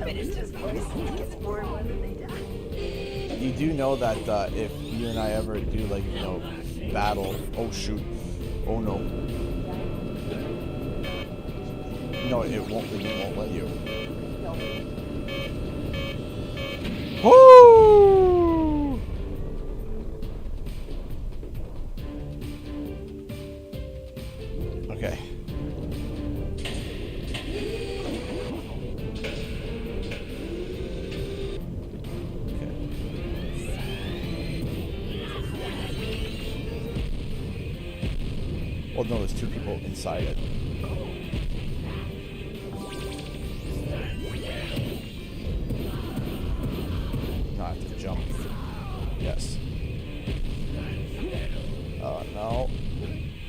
you do know that if you and I ever do, like, you know, battle, oh shoot, Oh no. No, it won't let you. Woo! Okay. Well, no, there's two people inside it. No, I have to jump. Yes. Oh, no.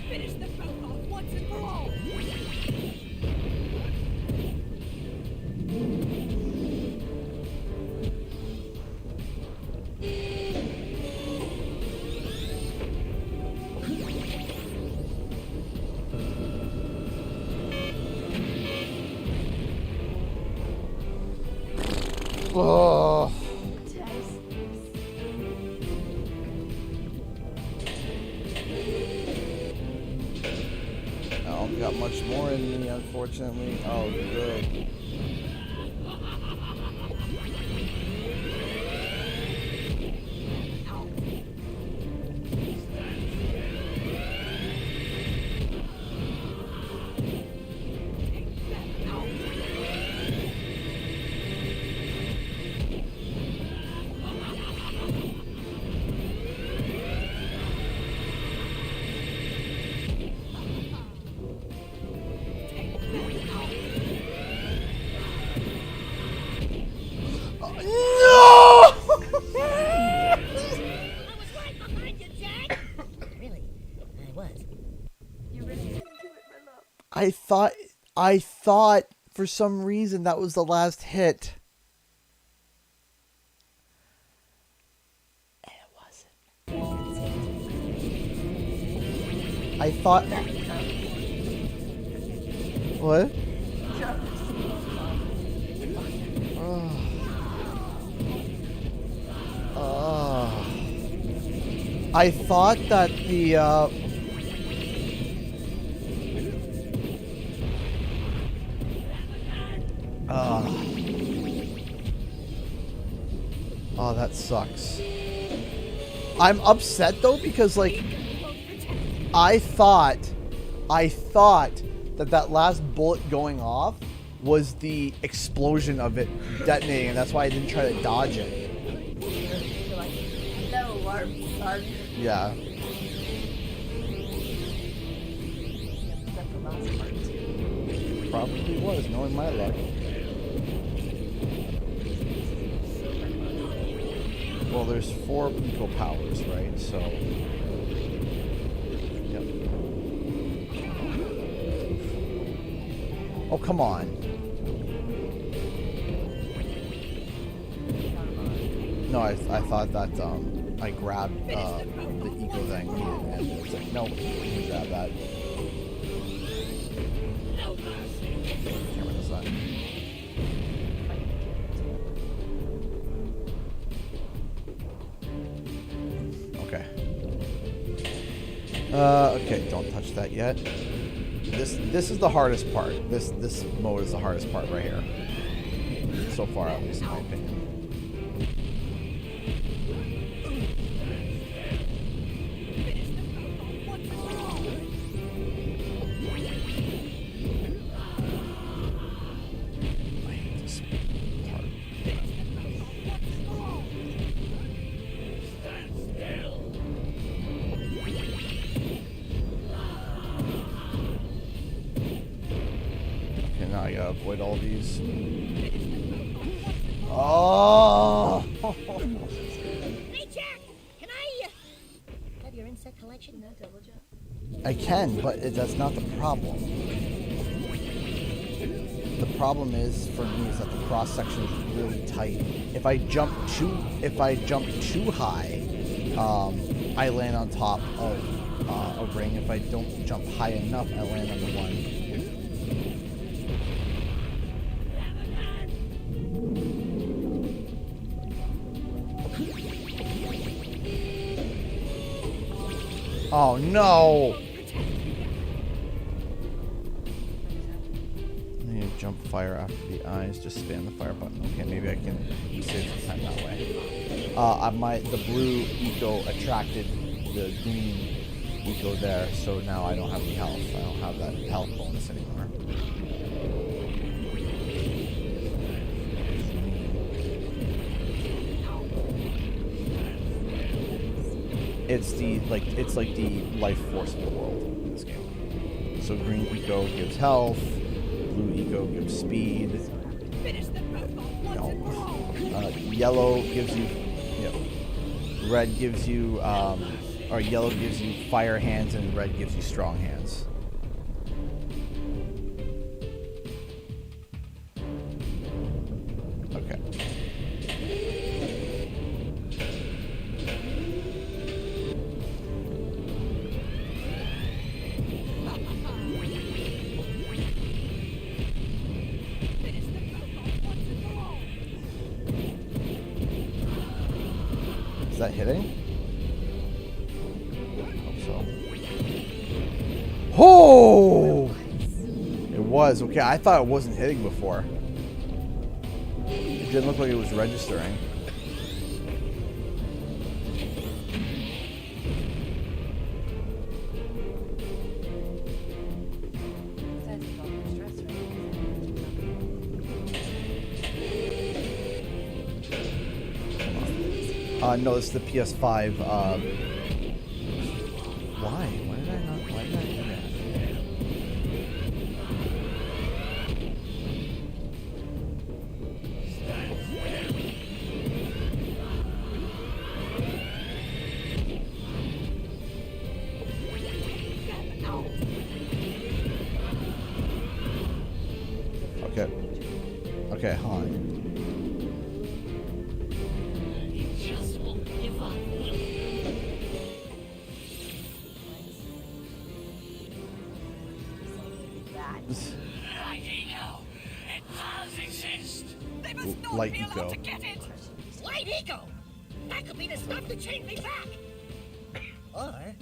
Finish the boat off once and for all. Oh. I don't got much more in me, unfortunately. Oh, good. I thought for some reason that was the last hit. And it wasn't. I thought. What? I thought that the oh, that sucks. I'm upset though because like I thought that last bullet going off was the explosion of it detonating, and that's why I didn't try to dodge it. No, Arby. Yeah. Probably was, knowing my luck. Well, there's 4 eco powers, right? So, yep. Oh, come on. No, I thought that I grabbed the eco thing and it's like, nope, you grab that. Camera does that. Okay. Okay, don't touch that yet. This is the hardest part. This mode is the hardest part right here. So far, at least in my opinion. Avoid all these. Oh! Hey, Jack! Can I have your insect collection? No, double jump. I can, but that's not the problem. The problem is for me is that the cross section is really tight. If I jump too high, I land on top of a ring. If I don't jump high enough, I land on the one. Oh no! jump fire after the eyes. Just spam the fire button. Okay, maybe I can save some time that way. The blue eco attracted the green eco there, so now I don't have any health. I don't have that health bonus anymore. It's like the life force of the world in this game. So green eco gives health, blue eco gives speed. Yellow gives you, red gives you, or yellow gives you fire hands, and red gives you strong hands. Okay. Is that hitting? I hope so. Oh! It was. Okay, I thought it wasn't hitting before. It didn't look like it was registering. No, it's the PS5. Why? Why did I not? Why did I do that? Okay. Okay, hold on. Light eco. Light eco? That could be the stuff to change me back. Or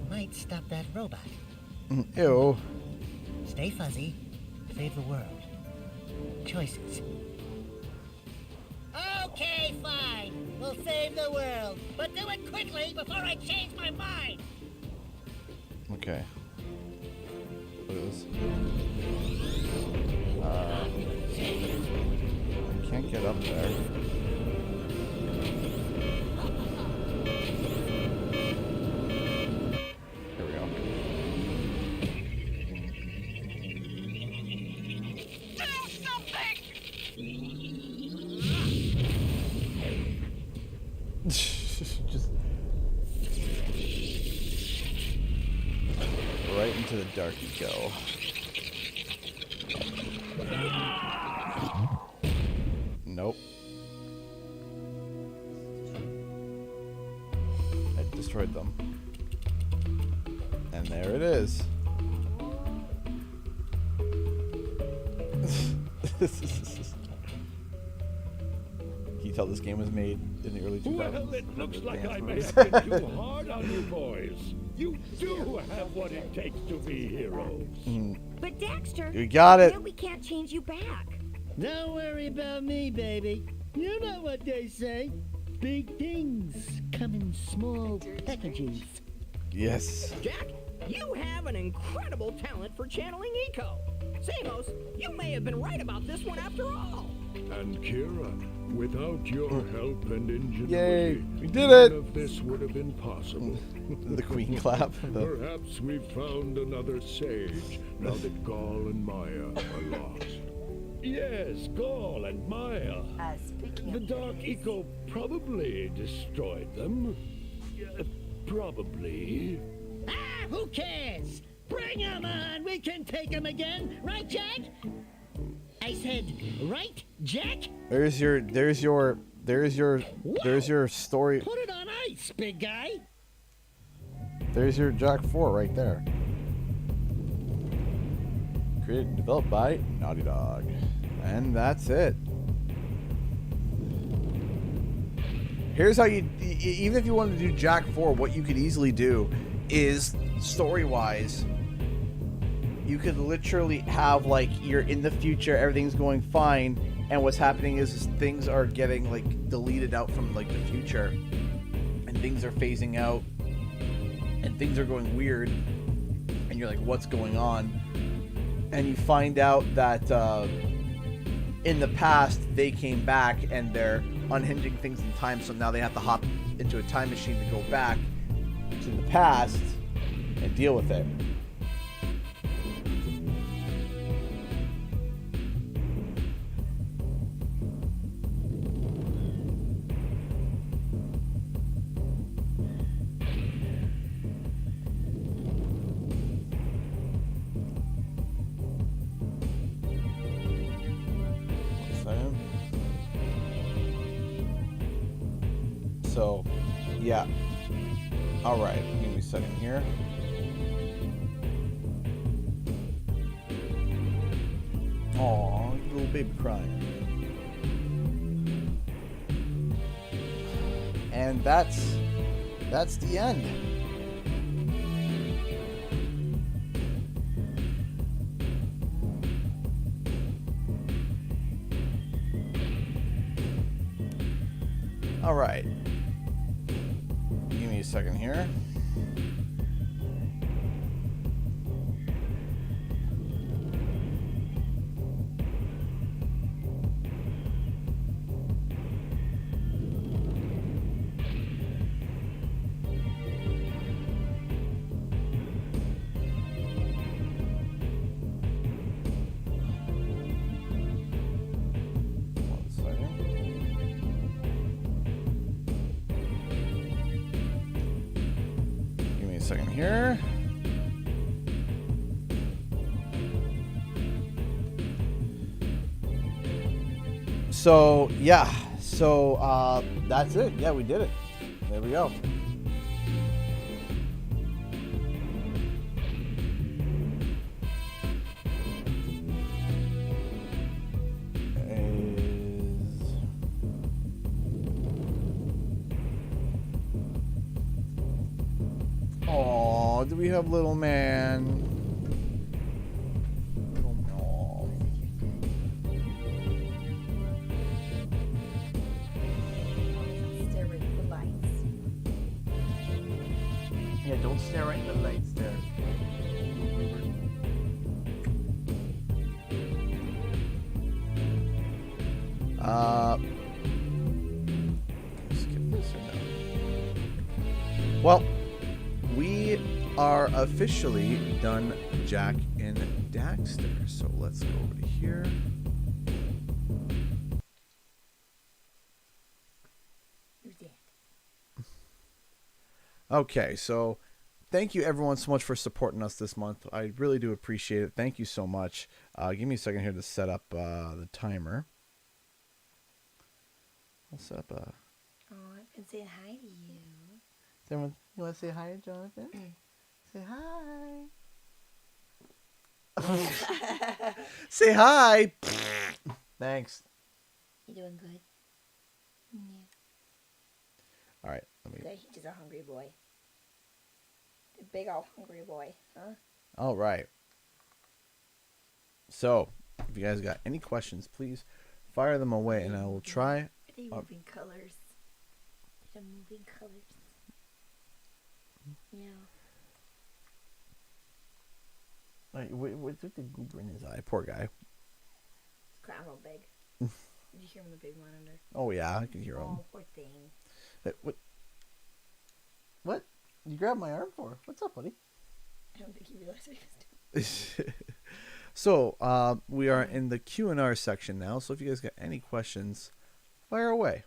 might stop that robot. Ew. Stay fuzzy. Save the world. Choices. Okay, fine. We'll save the world. But do it quickly before I change my mind. Okay. What is this? I can't get up there. Here we go. Do something! Just right into the dark you go. Nope. I destroyed them. And there it is. Can you tell this game was made in the early 2000s? Well, it looks like I may have been too hard on you boys. You do have what it takes to be heroes. But Daxter, You got it. we can't change you back. Don't worry about me, baby. You know what they say. Big things come in small packages. Yes. Jack, you have an incredible talent for channeling eco. Samos, you may have been right about this one after all. And Kira, without your help and ingenuity, Yay, we did none it. of this would have been possible. The queen clap. Perhaps we've found another sage now that Gaul and Maya are lost. Yes, Gaul and Maya. The Dark Eco probably destroyed them. Probably. Ah, who cares? Bring 'em on. We can take 'em again. Right, Jack? I said, right, Jack? There's your story. Put it on ice, big guy. There's your Jack 4 right there. Created and developed by Naughty Dog. And that's it. Here's how you, even if you wanted to do Jack 4, what you could easily do is, story-wise, you could literally have like you're in the future, everything's going fine, and what's happening is things are getting like deleted out from like the future, and things are phasing out, and things are going weird, and you're like, what's going on? And you find out that in the past they came back and they're unhinging things in time, so now they have to hop into a time machine to go back to the past and deal with it. So, yeah. All right, give me a second here. Aw, little baby crying. And that's the end. All right. Give me a second here. Second here. So yeah, so that's it. Yeah, we did it. There we go. Oh, do we have little man? Little man. Stare right at the lights. Yeah, don't stare right in the lights there. Skip this or no? Well, we are officially done Jack and Daxter. So let's go over to here. Who's dead? Okay, so thank you everyone so much for supporting us this month. I really do appreciate it. Thank you so much. Give me a second here to set up the timer. I'll set up a... Oh, I've been saying hi to you. Everyone, you want to say hi to Jonathan? Say hi. Say hi. Thanks. You doing good? Yeah. All right. Let me. He's just a hungry boy. A big old hungry boy, huh? All right. So, if you guys got any questions, please fire them away, and I will try. Are they moving colors? They're moving colors. Yeah. Wait, what's with the goober in his eye? Poor guy. His crown real big. Did you hear him on the big monitor? Oh yeah, I can hear him. Oh, poor thing. Hey, what? You grabbed my arm for? What's up, buddy? I don't think he realized what he was doing. So, we are in the Q&R section now. So if you guys got any questions, fire away.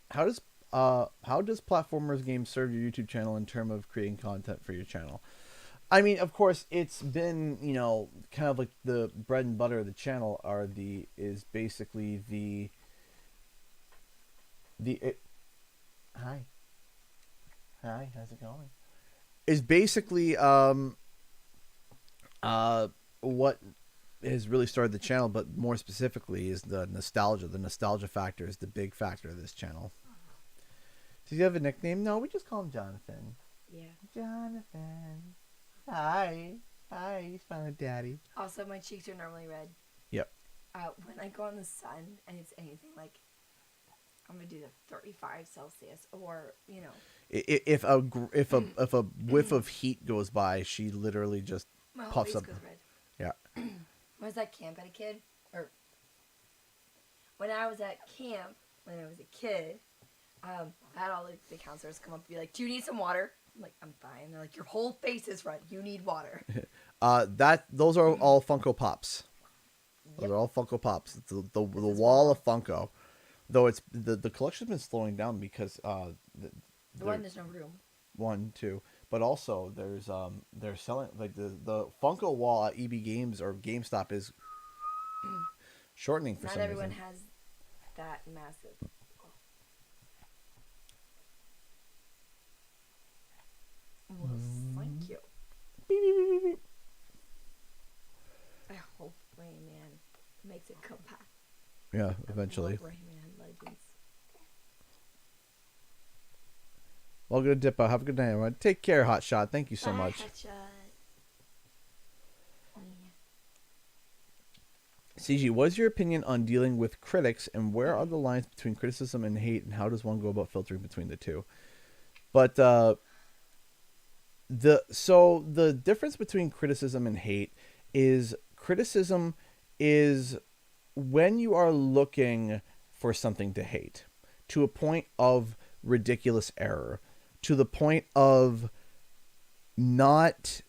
How does platformers games serve your YouTube channel in terms of creating content for your channel? I mean, of course, it's been, you know, kind of like the bread and butter of the channel is basically hi, how's it going? Is basically what has really started the channel, but more specifically is the nostalgia. The nostalgia factor is the big factor of this channel. Does he have a nickname? No, we just call him Jonathan. Yeah. Jonathan. Hi. Hi. You smiling at Daddy. Also, my cheeks are normally red. Yep. When I go in the sun and it's anything like, I'm gonna do the 35 Celsius, or If a whiff of heat goes by, she literally just my whole puffs face up. goes red. Yeah. Was that camp at a kid? Or when I was at camp when I was a kid, I had all the counselors come up and be like, "Do you need some water?" I'm like, "I'm fine." They're like, "Your whole face is red. You need water." Those are all Funko Pops. Those are all Funko Pops. It's the wall of Funko. Though it's the collection's been slowing down because there's no room. 1, 2, but also they're selling like the Funko wall at EB Games or GameStop is shortening for some reason. Not everyone has that massive. Well, thank you. Beep, beep, beep, beep. I hope Rayman makes it come back. Yeah, eventually. Rayman Legends. Well, good Dippo. Have a good night, everyone. Take care, Hotshot. Thank you so Bye, much. Hotshot. CG, what is your opinion on dealing with critics, and where are the lines between criticism and hate, and how does one go about filtering between the two? But the difference between criticism and hate is criticism is when you are looking for something to hate to a point of ridiculous error, to the point of not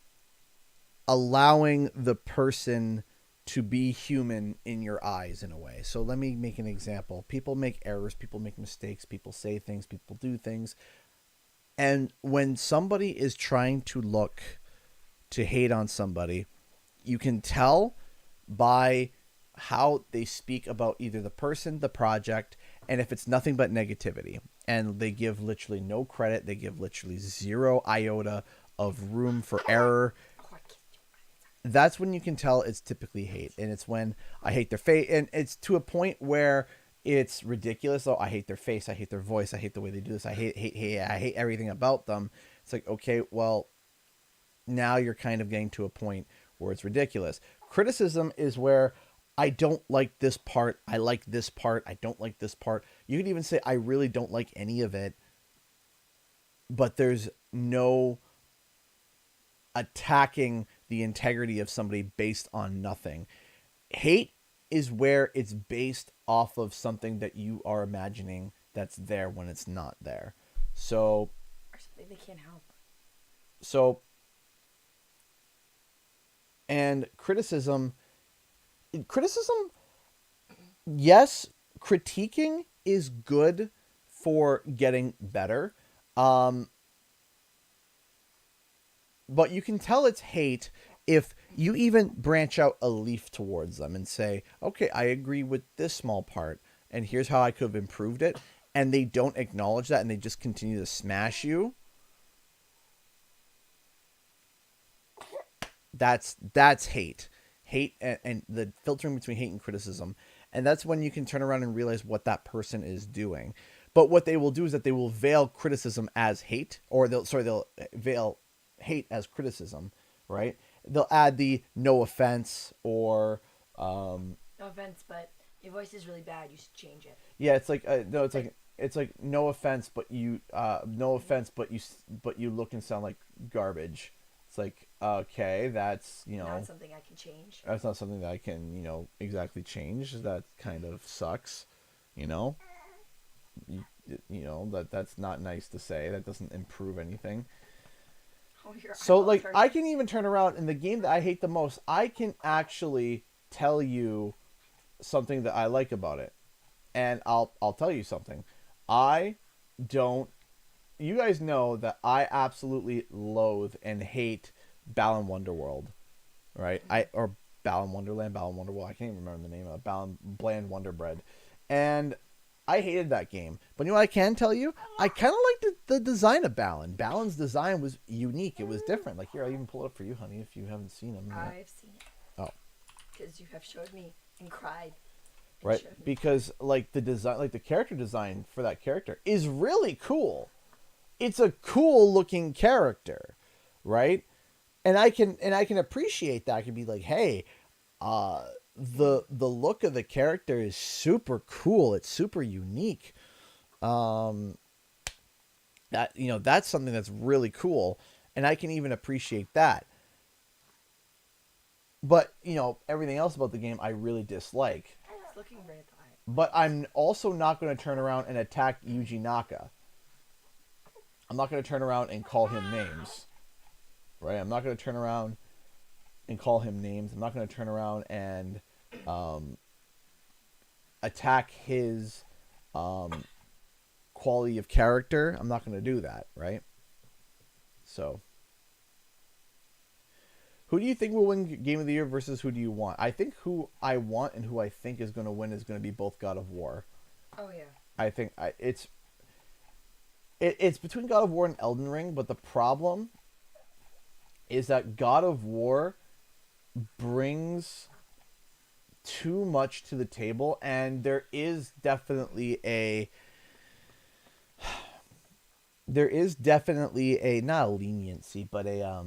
allowing the person to be human in your eyes in a way. So let me make an example. People make errors, people make mistakes, people say things, people do things. And when somebody is trying to look to hate on somebody, you can tell by how they speak about either the person, the project, and if it's nothing but negativity. And they give literally no credit. They give literally 0 iota of room for error. That's when you can tell it's typically hate. And it's when I hate their face. And it's to a point where it's ridiculous. Oh, I hate their face. I hate their voice. I hate the way they do this. I hate everything about them. It's like, okay, well, now you're kind of getting to a point where it's ridiculous. Criticism is where I don't like this part. I like this part. I don't like this part. You can even say, I really don't like any of it. But there's no attacking the integrity of somebody based on nothing. Hate is where it's based off of something that you are imagining that's there when it's not there. So, or something they can't help. So, and criticism, yes, critiquing is good for getting better. But you can tell it's hate if you even branch out a leaf towards them and say, okay, I agree with this small part, and here's how I could have improved it. And they don't acknowledge that, and they just continue to smash you. That's hate. Hate and the filtering between hate and criticism. And that's when you can turn around and realize what that person is doing. But what they will do is that they will veil criticism as hate, or they'll veil hate as criticism, right? They'll add the no offense or no offense, but your voice is really bad. You should change it. Yeah, it's like no, it's like no offense, but you look and sound like garbage. It's like, okay, that's not something I can change. That's not something that I can exactly change. That kind of sucks, that's not nice to say. That doesn't improve anything. So, like, I can even turn around in the game that I hate the most. I can actually tell you something that I like about it, and I'll tell you something. You guys know that I absolutely loathe and hate Balan Wonderworld, right? Or Balan Wonderland, Balan Wonderworld. I can't even remember the name of it. Balan Bland Wonderbread, and I hated that game. But you know what I can tell you? I kind of liked the design of Balan. Balan's design was unique. It was different. Like, here, I'll even pull it up for you, honey, if you haven't seen him yet. I've seen it. Oh. Because you have showed me and cried. right? Because like the design, like the character design for that character is really cool. It's a cool looking character, right? And I can appreciate that. I can be like, hey, the look of the character is super cool. It's super unique. That, you know, that's something that's really cool, and I can even appreciate that. But, you know, everything else about the game I really dislike. It's looking very tight. But I'm also not going to turn around and attack Yuji Naka. I'm not going to turn around and call him names. Right? I'm not going to turn around and call him names. I'm not going to turn around and attack his quality of character. I'm not going to do that, right? So, who do you think will win Game of the Year versus who do you want? I think who I want and who I think is going to win is going to be both God of War. Oh yeah. I think it's between God of War and Elden Ring, but the problem is that God of War brings too much to the table, and there is definitely a not a leniency, but a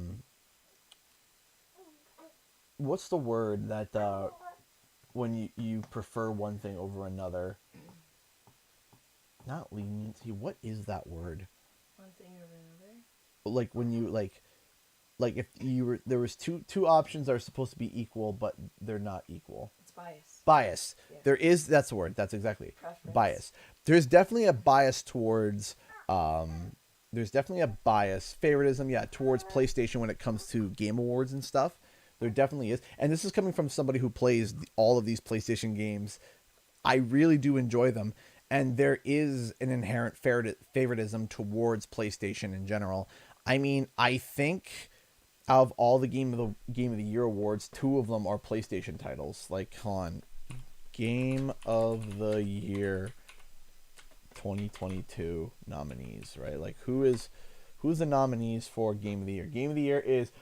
what's the word that when you prefer one thing over another? Not leniency. What is that word? One thing over another. Like when you like if you were there was two options that are supposed to be equal, but they're not equal. It's bias. Bias. Yeah. There is, that's the word. That's exactly Preference. bias. There's definitely a bias towards favoritism, yeah, towards PlayStation when it comes to Game Awards and stuff. There definitely is. And this is coming from somebody who plays all of these PlayStation games. I really do enjoy them. And there is an inherent favoritism towards PlayStation in general. I mean, I think out of all the Game of the Year awards, 2 of them are PlayStation titles. Like, hold on. Game of the Year 2022 nominees, right? Like, who's the nominees for Game of the Year? Game of the Year is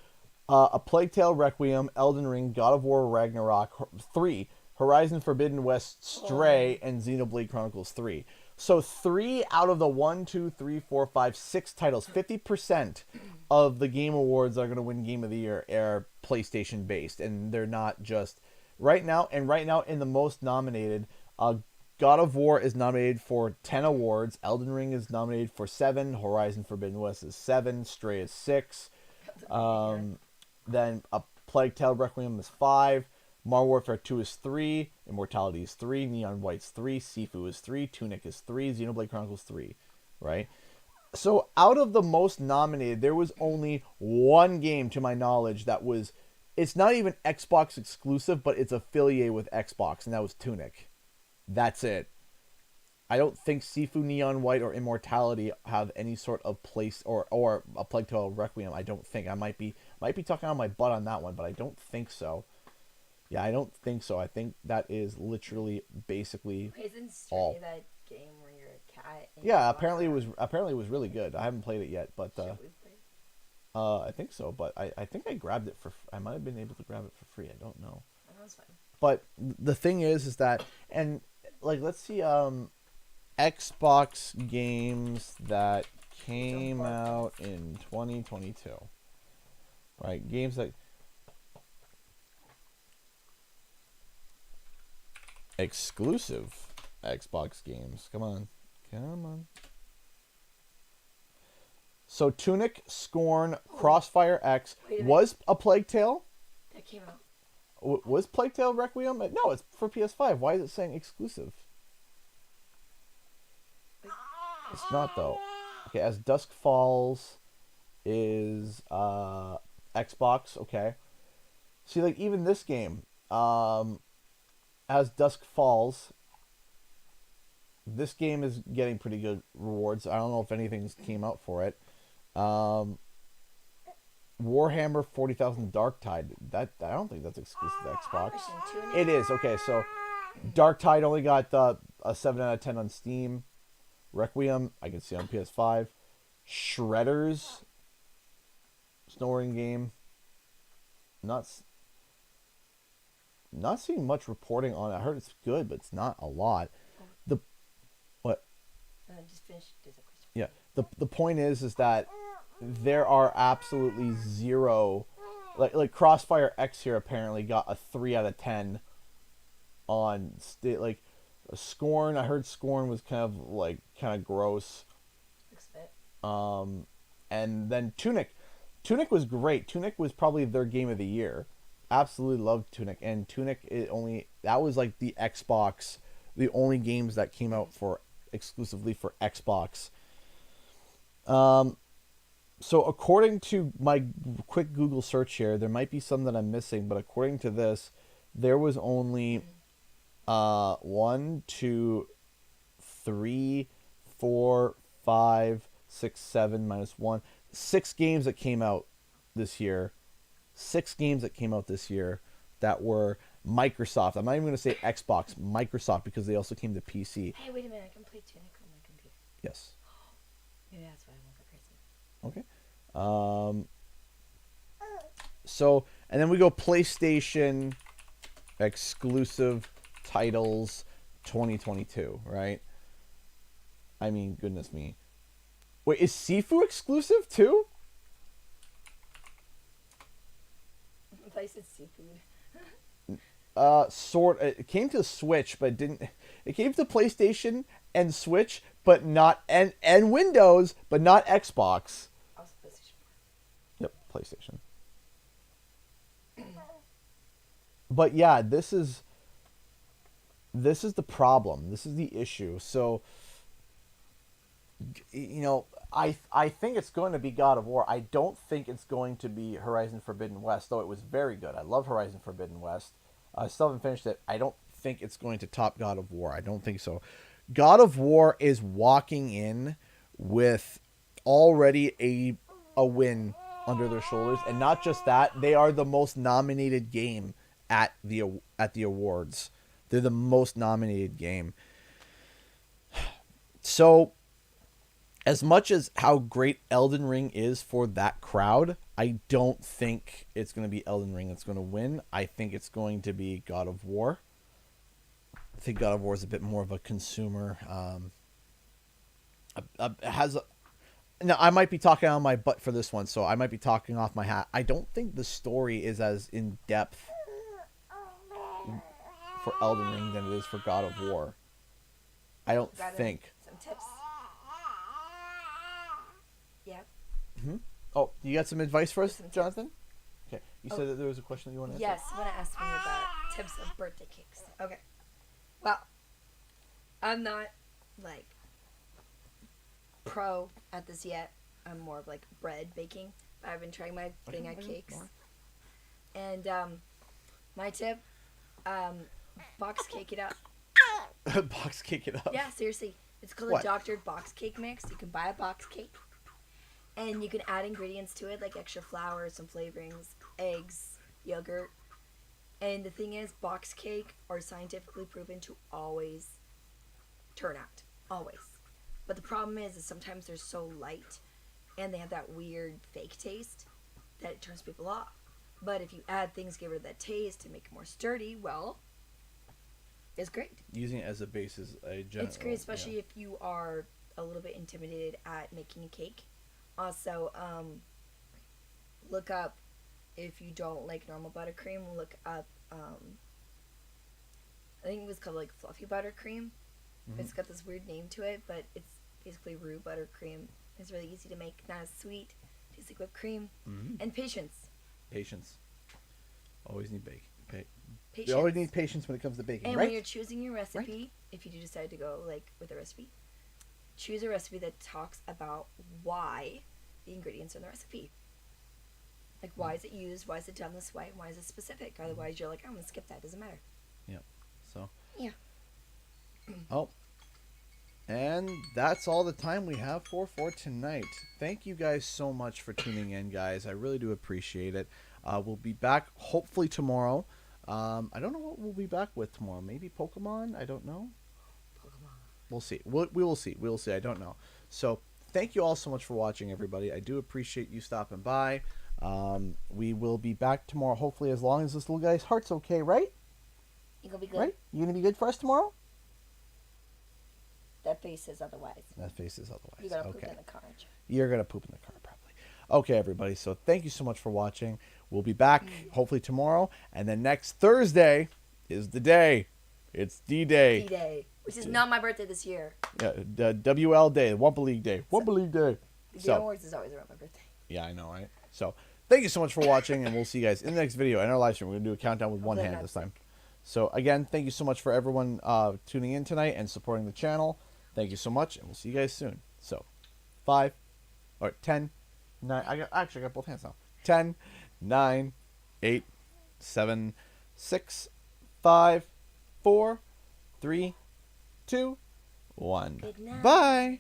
A Plague Tale: Requiem, Elden Ring, God of War: Ragnarok 3, Horizon Forbidden West, Stray, and Xenoblade Chronicles 3. So 3 out of the 6 titles, 50% of the Game Awards that are going to win Game of the Year are PlayStation based, and they're not just right now. And right now, in the most nominated, God of War is nominated for 10 awards. Elden Ring is nominated for 7. Horizon Forbidden West is 7. Stray is 6. Then A Plague Tale: Requiem is 5. Modern Warfare 2 is 3, Immortality is 3, Neon White's 3, Sifu is 3, Tunic is 3, Xenoblade Chronicles 3, right? So out of the most nominated, there was only one game, to my knowledge, that was, it's not even Xbox exclusive, but it's affiliated with Xbox, and that was Tunic. That's it. I don't think Sifu, Neon White, or Immortality have any sort of place, or A Plague Tale: Requiem. I don't think. I might be talking out my butt on that one, but I don't think so. Yeah, I don't think so. I think that is literally basically Isn't Stray all. that game where you're a cat? And Yeah, you apparently it walk was really good. I haven't played it yet, but Should we play? I think so. But I think I grabbed it I might have been able to grab it for free. I don't know. Oh, that's fine. But the thing is that, and like, let's see, Xbox games that came out in 2022, right? Games that exclusive Xbox games. Come on. So Tunic, Scorn, Crossfire X was A Plague Tale. That came out. Was Plague Tale: Requiem? No, it's for PS5. Why is it saying exclusive? It's not though. Okay, As Dusk Falls is Xbox. Okay. See, like, even this game, As Dusk Falls, this game is getting pretty good rewards. I don't know if anything's came out for it. Warhammer 40,000 Darktide. I don't think that's exclusive to Xbox. It is. Okay, so Darktide only got a 7 out of 10 on Steam. Requiem, I can see on PS5. Shredders, snoring game. not seeing much reporting on it. I heard it's good, but it's not a lot. The what? Just finish. There's a question. Yeah. The point is that there are absolutely zero, like Crossfire X here apparently got a 3 out of 10 on like Scorn. I heard Scorn was kind of gross. And then Tunic was great. Tunic was probably their game of the year. Absolutely loved Tunic, and Tunic that was like the Xbox, the only games that came out exclusively for Xbox. So according to my quick Google search here, there might be some that I'm missing, but according to this, there was only 1, 2, 3, 4, 5, 6, 7 minus 1, 6 games that came out this year. 6 games that came out this year that were Microsoft. I'm not even going to say Xbox, Microsoft, because they also came to PC. Hey, wait a minute. I can play Tunic on my computer. Yes. Maybe that's what I want for Christmas. Okay. So, and then we go PlayStation exclusive titles 2022, right? I mean, goodness me. Wait, is Sifu exclusive too? I thought you said seafood. It came to Switch, but it didn't. It came to PlayStation and Switch, but not and Windows, but not Xbox. Also PlayStation 4. Yep, PlayStation. But yeah, this is the problem. This is the issue. So, you know, I think it's going to be God of War. I don't think it's going to be Horizon Forbidden West, though it was very good. I love Horizon Forbidden West. I still haven't finished it. I don't think it's going to top God of War. I don't think so. God of War is walking in with already a win under their shoulders, and not just that, they are the most nominated game at the awards. They're the most nominated game. So, as much as how great Elden Ring is for that crowd, I don't think it's going to be Elden Ring that's going to win. I think it's going to be God of War. I think God of War is a bit more of a consumer. Now, I might be talking on my butt for this one, so I might be talking off my hat. I don't think the story is as in-depth for Elden Ring than it is for God of War. I don't think. Some tips. Yeah. Mm-hmm. Oh, you got some advice for us, Jonathan? Okay. You said that there was a question that you want to answer? Yes, you want to ask me about tips of birthday cakes. Okay. Well, I'm not, like, pro at this yet. I'm more of, like, bread baking. But I've been trying my thing at cakes. And, my tip, box cake it up. Box cake it up? Yeah, seriously. It's called a doctored box cake mix. You can buy a box cake. And you can add ingredients to it, like extra flour, some flavorings, eggs, yogurt. And the thing is, box cake are scientifically proven to always turn out. Always. But the problem is sometimes they're so light and they have that weird fake taste that it turns people off. But if you add things, give it that taste to make it more sturdy, well, it's great. Using it as a base is a general... It's great, especially if you are a little bit intimidated at making a cake. Also, look up, if you don't like normal buttercream, look up, I think it was called like fluffy buttercream. Mm-hmm. It's got this weird name to it, but it's basically roux buttercream. It's really easy to make, not as sweet, tastes like whipped cream. Mm-hmm. And patience. Patience. Always need patience. You always need patience when it comes to baking, and right? when you're choosing your recipe, if you do decide to go like with a recipe, choose a recipe that talks about why the ingredients are in the recipe. Like, why is it used? Why is it done this way? Why is it specific? Otherwise, you're like, I'm going to skip that. It doesn't matter. Yep. So. Yeah. Oh. And that's all the time we have for tonight. Thank you guys so much for tuning in, guys. I really do appreciate it. We'll be back hopefully tomorrow. I don't know what we'll be back with tomorrow. Maybe Pokemon? I don't know. We'll see. We will see. We'll see. I don't know. So, thank you all so much for watching, everybody. I do appreciate you stopping by. We will be back tomorrow, hopefully, as long as this little guy's heart's okay, right? You gonna be good? Right? You gonna be good for us tomorrow? That face says otherwise. That face is otherwise. You're gonna okay. poop in the car, aren't you? You're gonna poop in the car, probably. Okay, everybody. So thank you so much for watching. We'll be back hopefully tomorrow, and then next Thursday is the day. It's D-Day. D-Day, which is not my birthday this year. Yeah, the WL Day, Wumpa League Day. Wumpa League Day. The Game Awards is always around my birthday. Yeah, I know, right? So thank you so much for watching, and we'll see you guys in the next video and our live stream. We're gonna do a countdown with one hand this time. So again, thank you so much for everyone tuning in tonight and supporting the channel. Thank you so much, and we'll see you guys soon. So 5 or 10, 9. I got both hands now. 10, 9, 8, 7, 6, 5, 4, 3, 2, 1. Good night. Bye.